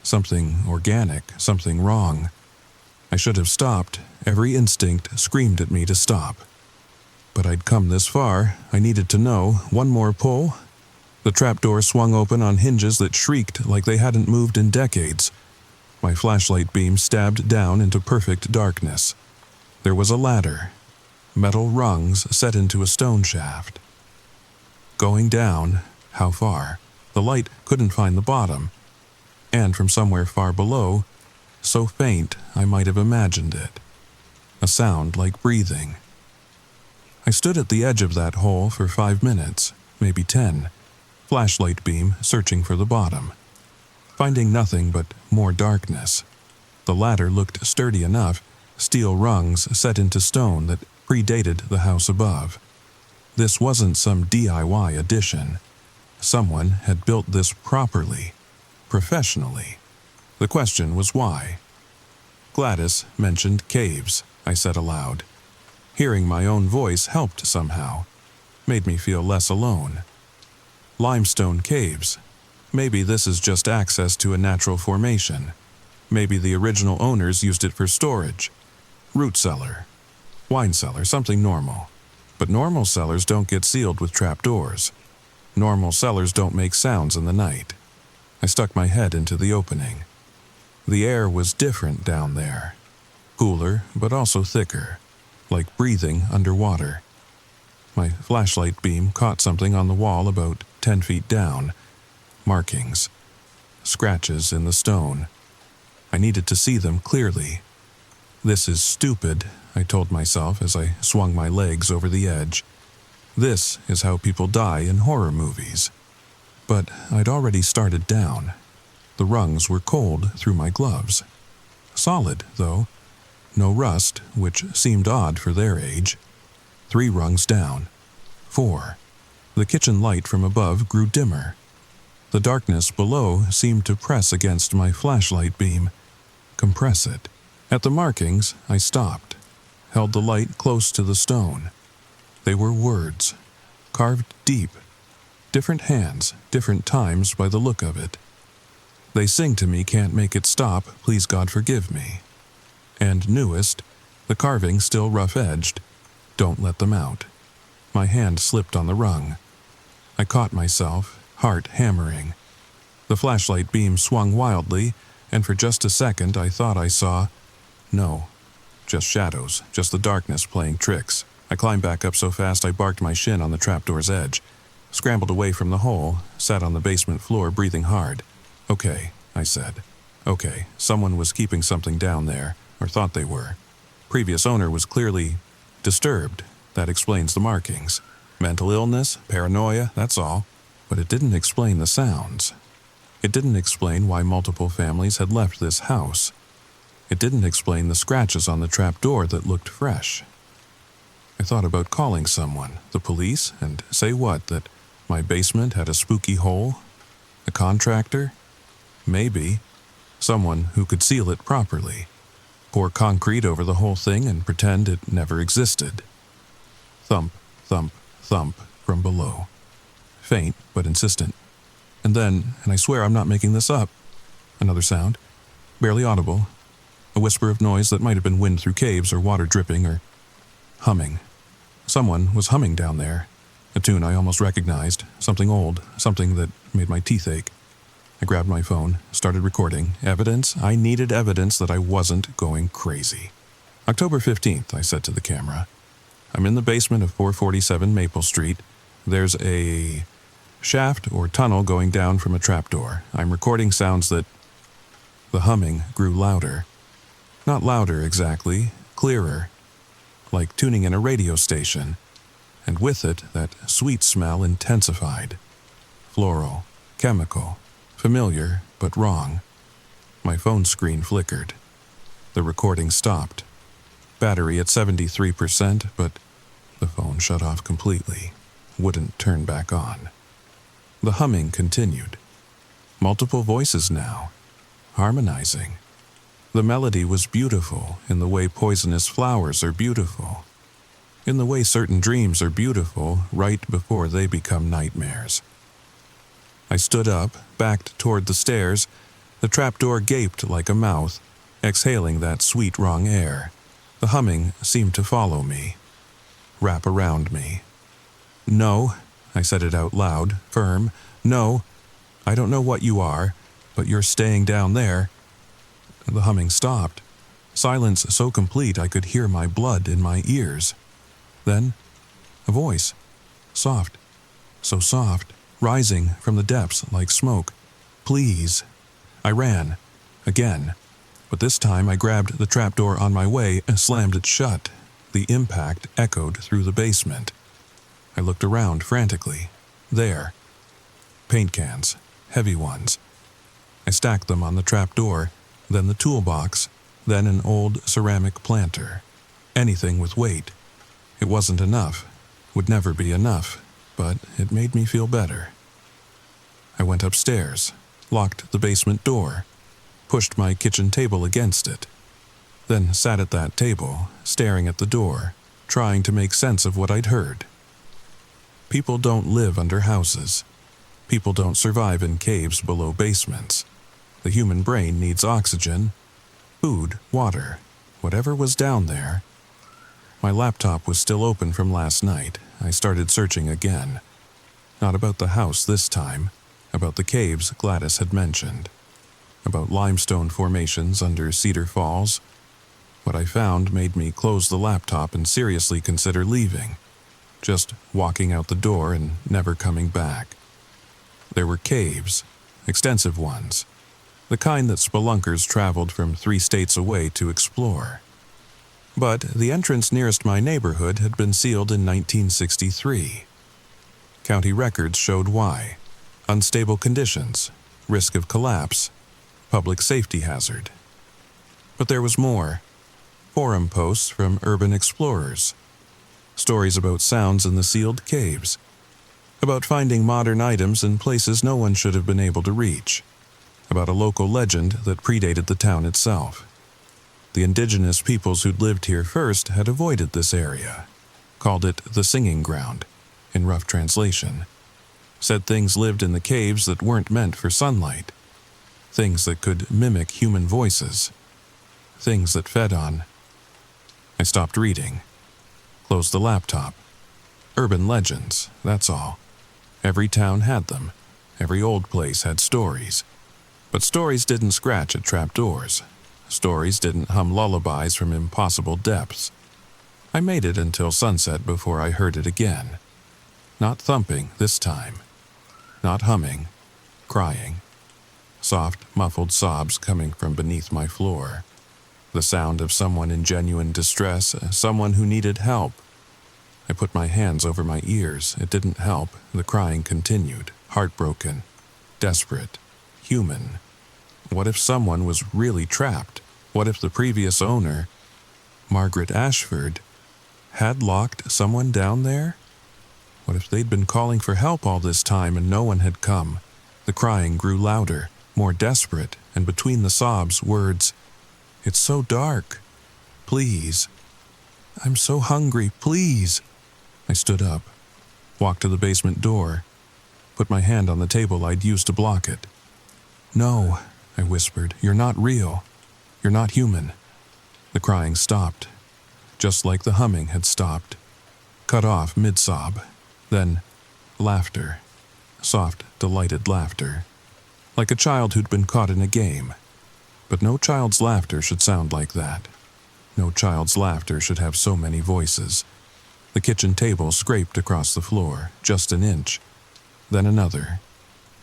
Something organic, something wrong. I should have stopped. Every instinct screamed at me to stop. But I'd come this far. I needed to know. One more pull. The trapdoor swung open on hinges that shrieked like they hadn't moved in decades. My flashlight beam stabbed down into perfect darkness. There was a ladder. Metal rungs set into a stone shaft. Going down, how far? The light couldn't find the bottom. And from somewhere far below, so faint I might have imagined it. A sound like breathing. I stood at the edge of that hole for 5 minutes, maybe 10, flashlight beam searching for the bottom. Finding nothing but more darkness. The ladder looked sturdy enough, steel rungs set into stone that predated the house above. This wasn't some DIY addition. Someone had built this properly, professionally. The question was why. Gladys mentioned caves, I said aloud. Hearing my own voice helped somehow, made me feel less alone. Limestone caves. Maybe this is just access to a natural formation. Maybe the original owners used it for storage. Root cellar. Wine cellar, something normal. But normal cellars don't get sealed with trapdoors. Normal cellars don't make sounds in the night. I stuck my head into the opening. The air was different down there. Cooler, but also thicker, like breathing underwater. My flashlight beam caught something on the wall about 10 feet down. Markings. Scratches in the stone. I needed to see them clearly. This is stupid, I told myself as I swung my legs over the edge. This is how people die in horror movies. But I'd already started down. The rungs were cold through my gloves. Solid, though. No rust, which seemed odd for their age. 3 rungs down. 4. The kitchen light from above grew dimmer. The darkness below seemed to press against my flashlight beam, compress it. At the markings, I stopped, held the light close to the stone. They were words, carved deep. Different hands, different times by the look of it. They sing to me, can't make it stop, please God forgive me. And newest, the carving still rough-edged, don't let them out. My hand slipped on the rung. I caught myself, heart hammering. The flashlight beam swung wildly, and for just a second I thought I saw... No, just shadows, just the darkness playing tricks. I climbed back up so fast I barked my shin on the trapdoor's edge. Scrambled away from the hole, sat on the basement floor breathing hard. Okay, I said. Okay, someone was keeping something down there, or thought they were. Previous owner was clearly disturbed. That explains the markings. Mental illness, paranoia, that's all. But it didn't explain the sounds. It didn't explain why multiple families had left this house. It didn't explain the scratches on the trapdoor that looked fresh. I thought about calling someone, the police, and say what, that my basement had a spooky hole? A contractor? Maybe. Someone who could seal it properly. Pour concrete over the whole thing and pretend it never existed. Thump, thump, thump from below. Faint, but insistent. And then, and I swear I'm not making this up, another sound, barely audible, a whisper of noise that might have been wind through caves or water dripping or humming. Someone was humming down there, a tune I almost recognized, something old, something that made my teeth ache. I grabbed my phone, started recording. Evidence? I needed evidence that I wasn't going crazy. October 15th, I said to the camera. I'm in the basement of 447 Maple Street. There's a shaft or tunnel going down from a trapdoor. I'm recording sounds that... The humming grew louder. Not louder exactly, clearer. Like tuning in a radio station. And with it, that sweet smell intensified. Floral, chemical, familiar but wrong. My phone screen flickered. The recording stopped. Battery at 73%, but the phone shut off completely. Wouldn't turn back on. The humming continued. Multiple voices now, harmonizing. The melody was beautiful in the way poisonous flowers are beautiful. In the way certain dreams are beautiful right before they become nightmares. I stood up, backed toward the stairs. The trapdoor gaped like a mouth, exhaling that sweet wrong air. The humming seemed to follow me, wrap around me. No, I said it out loud, firm. No, I don't know what you are, but you're staying down there. The humming stopped. Silence so complete I could hear my blood in my ears. Then, a voice. Soft. So soft. Rising from the depths like smoke. Please. I ran. Again. But this time I grabbed the trapdoor on my way and slammed it shut. The impact echoed through the basement. I looked around frantically. There. Paint cans. Heavy ones. I stacked them on the trapdoor, then the toolbox, then an old ceramic planter. Anything with weight. It wasn't enough. Would never be enough. But it made me feel better. I went upstairs, locked the basement door, pushed my kitchen table against it, then sat at that table, staring at the door, trying to make sense of what I'd heard. People don't live under houses. People don't survive in caves below basements. The human brain needs oxygen, food, water, whatever was down there. My laptop was still open from last night. I started searching again. Not about the house this time, about the caves Gladys had mentioned, about limestone formations under Cedar Falls. What I found made me close the laptop and seriously consider leaving, just walking out the door and never coming back. There were caves, extensive ones, the kind that spelunkers traveled from 3 states away to explore. But the entrance nearest my neighborhood had been sealed in 1963. County records showed why. Unstable conditions, risk of collapse, public safety hazard. But there was more. Forum posts from urban explorers. Stories about sounds in the sealed caves. About finding modern items in places no one should have been able to reach. About a local legend that predated the town itself. The indigenous peoples who'd lived here first had avoided this area, called it the singing ground, in rough translation. Said things lived in the caves that weren't meant for sunlight. Things that could mimic human voices. Things that fed on. I stopped reading. Closed the laptop. Urban legends, that's all. Every town had them. Every old place had stories. But stories didn't scratch at trapdoors. Stories didn't hum lullabies from impossible depths. I made it until sunset before I heard it again. Not thumping this time. Not humming. Crying. soft, muffled sobs coming from beneath my floor. The sound of someone in genuine distress, someone who needed help. I put my hands over my ears. It didn't help. The crying continued, heartbroken, desperate, human. What if someone was really trapped? What if the previous owner, Margaret Ashford, had locked someone down there? What if they'd been calling for help all this time and no one had come? The crying grew louder, more desperate, and between the sobs, words, "It's so dark. Please. I'm so hungry. Please." I stood up, walked to the basement door, put my hand on the table I'd used to block it. "No," I whispered. "You're not real. You're not human." The crying stopped, just like the humming had stopped, cut off mid-sob. Then, laughter. Soft, delighted laughter. Like a child who'd been caught in a game. But no child's laughter should sound like that. No child's laughter should have so many voices. The kitchen table scraped across the floor, just an inch. Then another,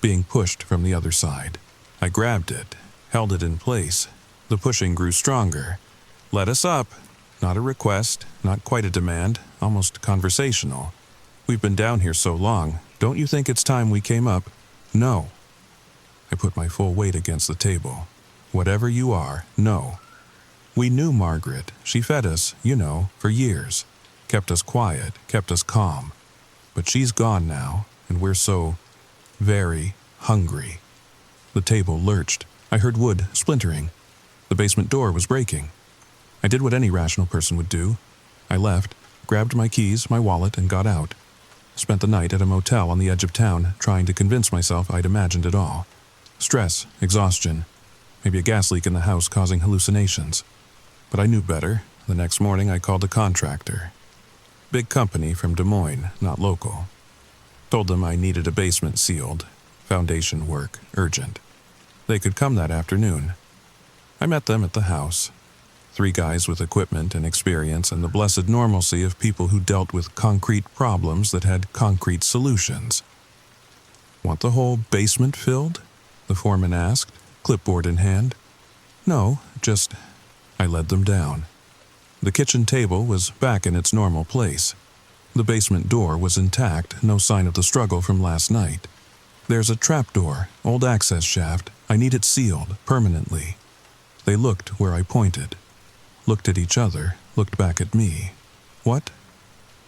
being pushed from the other side. I grabbed it, held it in place. The pushing grew stronger. "Let us up." Not a request, not quite a demand, almost conversational. "We've been down here so long. Don't you think it's time we came up?" "No." I put my full weight against the table. "Whatever you are, no. We knew Margaret. She fed us, for years. Kept us quiet, kept us calm. But she's gone now, and we're so very hungry." The table lurched. I heard wood splintering. The basement door was breaking. I did what any rational person would do. I left, grabbed my keys, my wallet, and got out. Spent the night at a motel on the edge of town, trying to convince myself I'd imagined it all. Stress, exhaustion, maybe a gas leak in the house causing hallucinations. But I knew better. The next morning I called a contractor. Big company from Des Moines, not local. Told them I needed a basement sealed. Foundation work, urgent. They could come that afternoon. I met them at the house. 3 guys with equipment and experience and the blessed normalcy of people who dealt with concrete problems that had concrete solutions. "Want the whole basement filled?" the foreman asked, clipboard in hand. "No, just..." I led them down. The kitchen table was back in its normal place. The basement door was intact, no sign of the struggle from last night. "There's a trapdoor, old access shaft. I need it sealed, permanently." They looked where I pointed. Looked at each other, looked back at me. "What?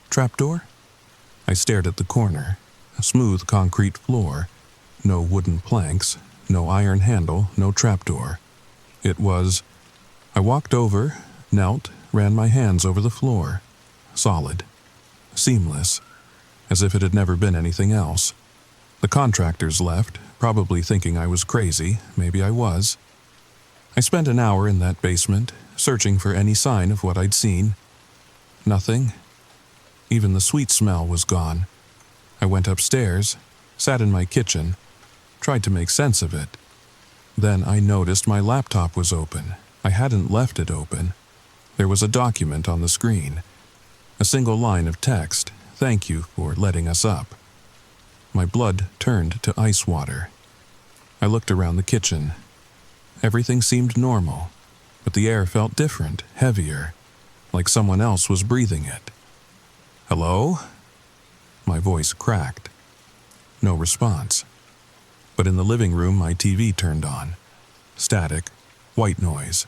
Trapdoor?" I stared at the corner. A smooth concrete floor. No wooden planks, no iron handle, no trapdoor. It was... I walked over, knelt, ran my hands over the floor. Solid. Seamless. As if it had never been anything else. The contractors left, probably thinking I was crazy. Maybe I was. I spent an hour in that basement, searching for any sign of what I'd seen. Nothing. Even the sweet smell was gone. I went upstairs, sat in my kitchen, tried to make sense of it. Then I noticed my laptop was open. I hadn't left it open. There was a document on the screen. A single line of text, "Thank you for letting us up." My blood turned to ice water. I looked around the kitchen. Everything seemed normal, but the air felt different, heavier, like someone else was breathing it. "Hello?" My voice cracked. No response. But in the living room, my TV turned on. Static, white noise.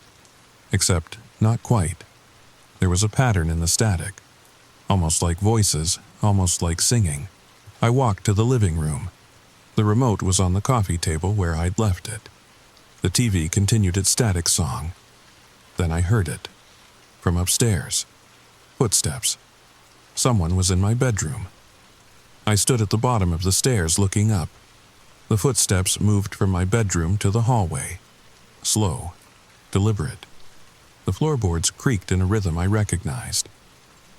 Except not quite. There was a pattern in the static. Almost like voices, almost like singing. I walked to the living room. The remote was on the coffee table where I'd left it. The TV continued its static song. Then I heard it. From upstairs. Footsteps. Someone was in my bedroom. I stood at the bottom of the stairs looking up. The footsteps moved from my bedroom to the hallway. Slow. Deliberate. The floorboards creaked in a rhythm I recognized.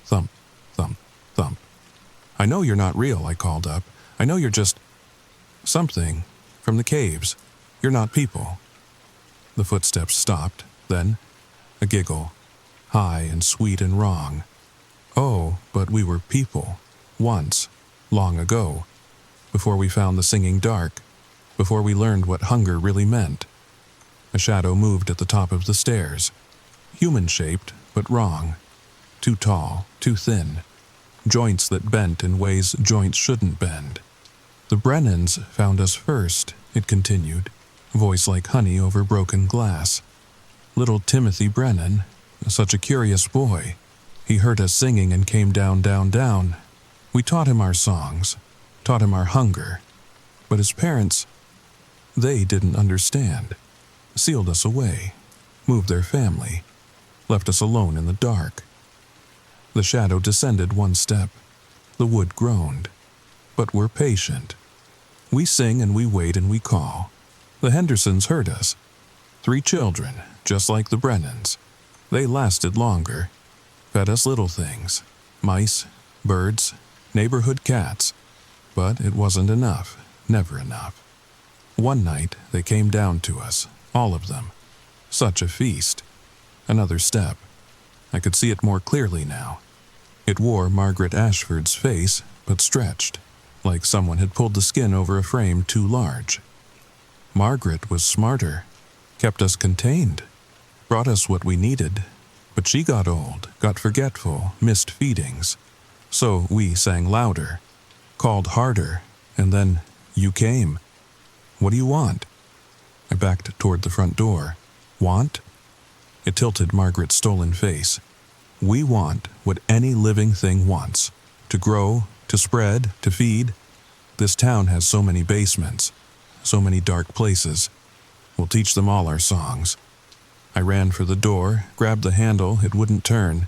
Thump, thump, thump. "I know you're not real," I called up. "I know you're just... something from the caves. You're not people." The footsteps stopped, then a giggle. High and sweet and wrong. "Oh, but we were people. Once. Long ago. Before we found the singing dark. before we learned what hunger really meant. A shadow moved at the top of the stairs, human-shaped but wrong, too tall, too thin, joints that bent in ways joints shouldn't bend. The Brennans found us first, it continued, voice like honey over broken glass. Little Timothy Brennan, such a curious boy. He heard us singing and came down, down, down. We taught him our songs, taught him our hunger. But his parents, they didn't understand. Sealed us away, moved their family, left us alone in the dark. The shadow descended one step. The wood groaned. But we're patient. We sing and we wait and we call. The Hendersons heard us. 3 children, just like the Brennans. They lasted longer. Fed us little things. Mice, birds, neighborhood cats. But it wasn't enough. Never enough. One night they came down to us, all of them. Such a feast. Another step. I could see it more clearly now. It wore Margaret Ashford's face, but stretched, like someone had pulled the skin over a frame too large. Margaret was smarter, kept us contained, brought us what we needed, but she got old, got forgetful, missed feedings. So we sang louder, called harder, and then you came. What do you want? I backed toward the front door. Want? It tilted Margaret's stolen face. We want what any living thing wants. To grow, to spread, to feed. This town has so many basements, so many dark places. We'll teach them all our songs. I ran for the door, grabbed the handle, it wouldn't turn.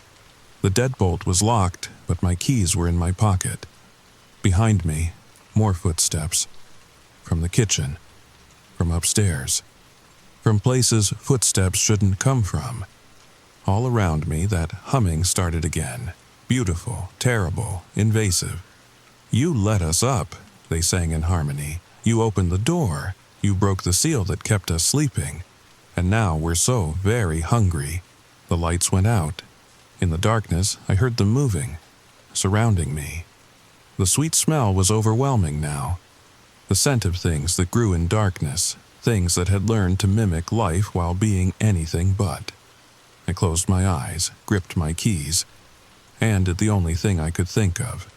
The deadbolt was locked, but my keys were in my pocket. Behind me, more footsteps. From the kitchen. From upstairs. From places footsteps shouldn't come from. All around me, that humming started again. Beautiful, terrible, invasive. You let us up, they sang in harmony. You opened the door. You broke the seal that kept us sleeping. And now we're so very hungry. The lights went out. In the darkness, I heard them moving, surrounding me. The sweet smell was overwhelming now. The scent of things that grew in darkness, things that had learned to mimic life while being anything but. I closed my eyes, gripped my keys, and did the only thing I could think of.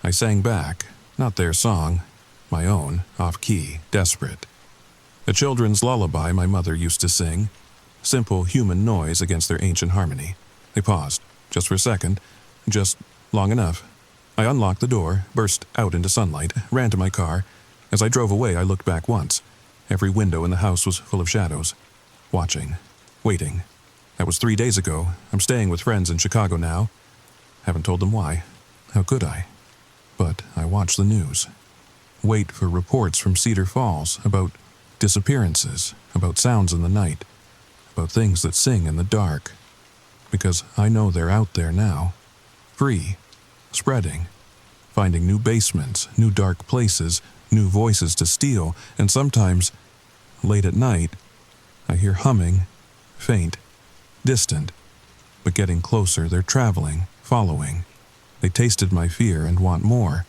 I sang back, not their song, my own, off-key, desperate. A children's lullaby my mother used to sing, simple human noise against their ancient harmony. They paused, just for a second, just long enough. I unlocked the door, burst out into sunlight, ran to my car. As I drove away, I looked back once. Every window in the house was full of shadows. Watching. Waiting. That was 3 days ago. I'm staying with friends in Chicago now. Haven't told them why. How could I? But I watch the news. Wait for reports from Cedar Falls about disappearances, about sounds in the night, about things that sing in the dark. Because I know they're out there now. Free. Spreading. Finding new basements, new dark places, new voices to steal, and sometimes, late at night, I hear humming, faint, distant, but getting closer. They're traveling, following. They tasted my fear and want more,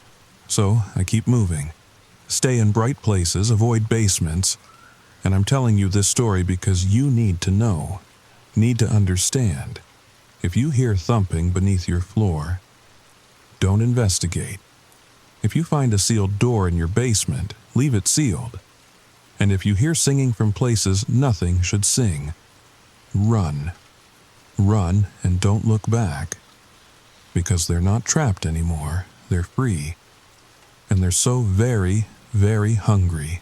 so I keep moving. Stay in bright places, avoid basements, and I'm telling you this story because you need to know, need to understand. If you hear thumping beneath your floor, don't investigate. If you find a sealed door in your basement, leave it sealed. And if you hear singing from places nothing should sing, run. Run and don't look back. Because they're not trapped anymore, they're free. And they're so very, very hungry.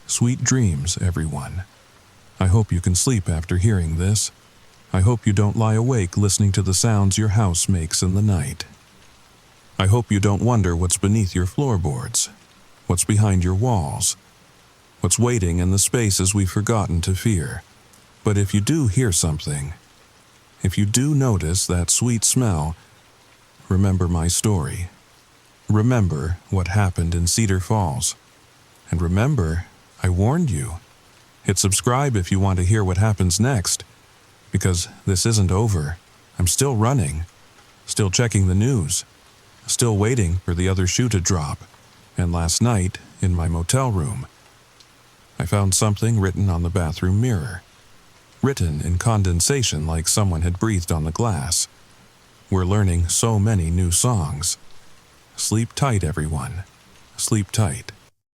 Sweet dreams, everyone. I hope you can sleep after hearing this. I hope you don't lie awake listening to the sounds your house makes in the night. I hope you don't wonder what's beneath your floorboards, what's behind your walls, what's waiting in the spaces we've forgotten to fear. But if you do hear something, if you do notice that sweet smell, remember my story. Remember what happened in Cedar Falls. And remember, I warned you. Hit subscribe if you want to hear what happens next. Because this isn't over. I'm still running. Still checking the news. Still waiting for the other shoe to drop. And last night, in my motel room, I found something written on the bathroom mirror. Written in condensation like someone had breathed on the glass. We're learning so many new songs. Sleep tight, everyone. Sleep tight.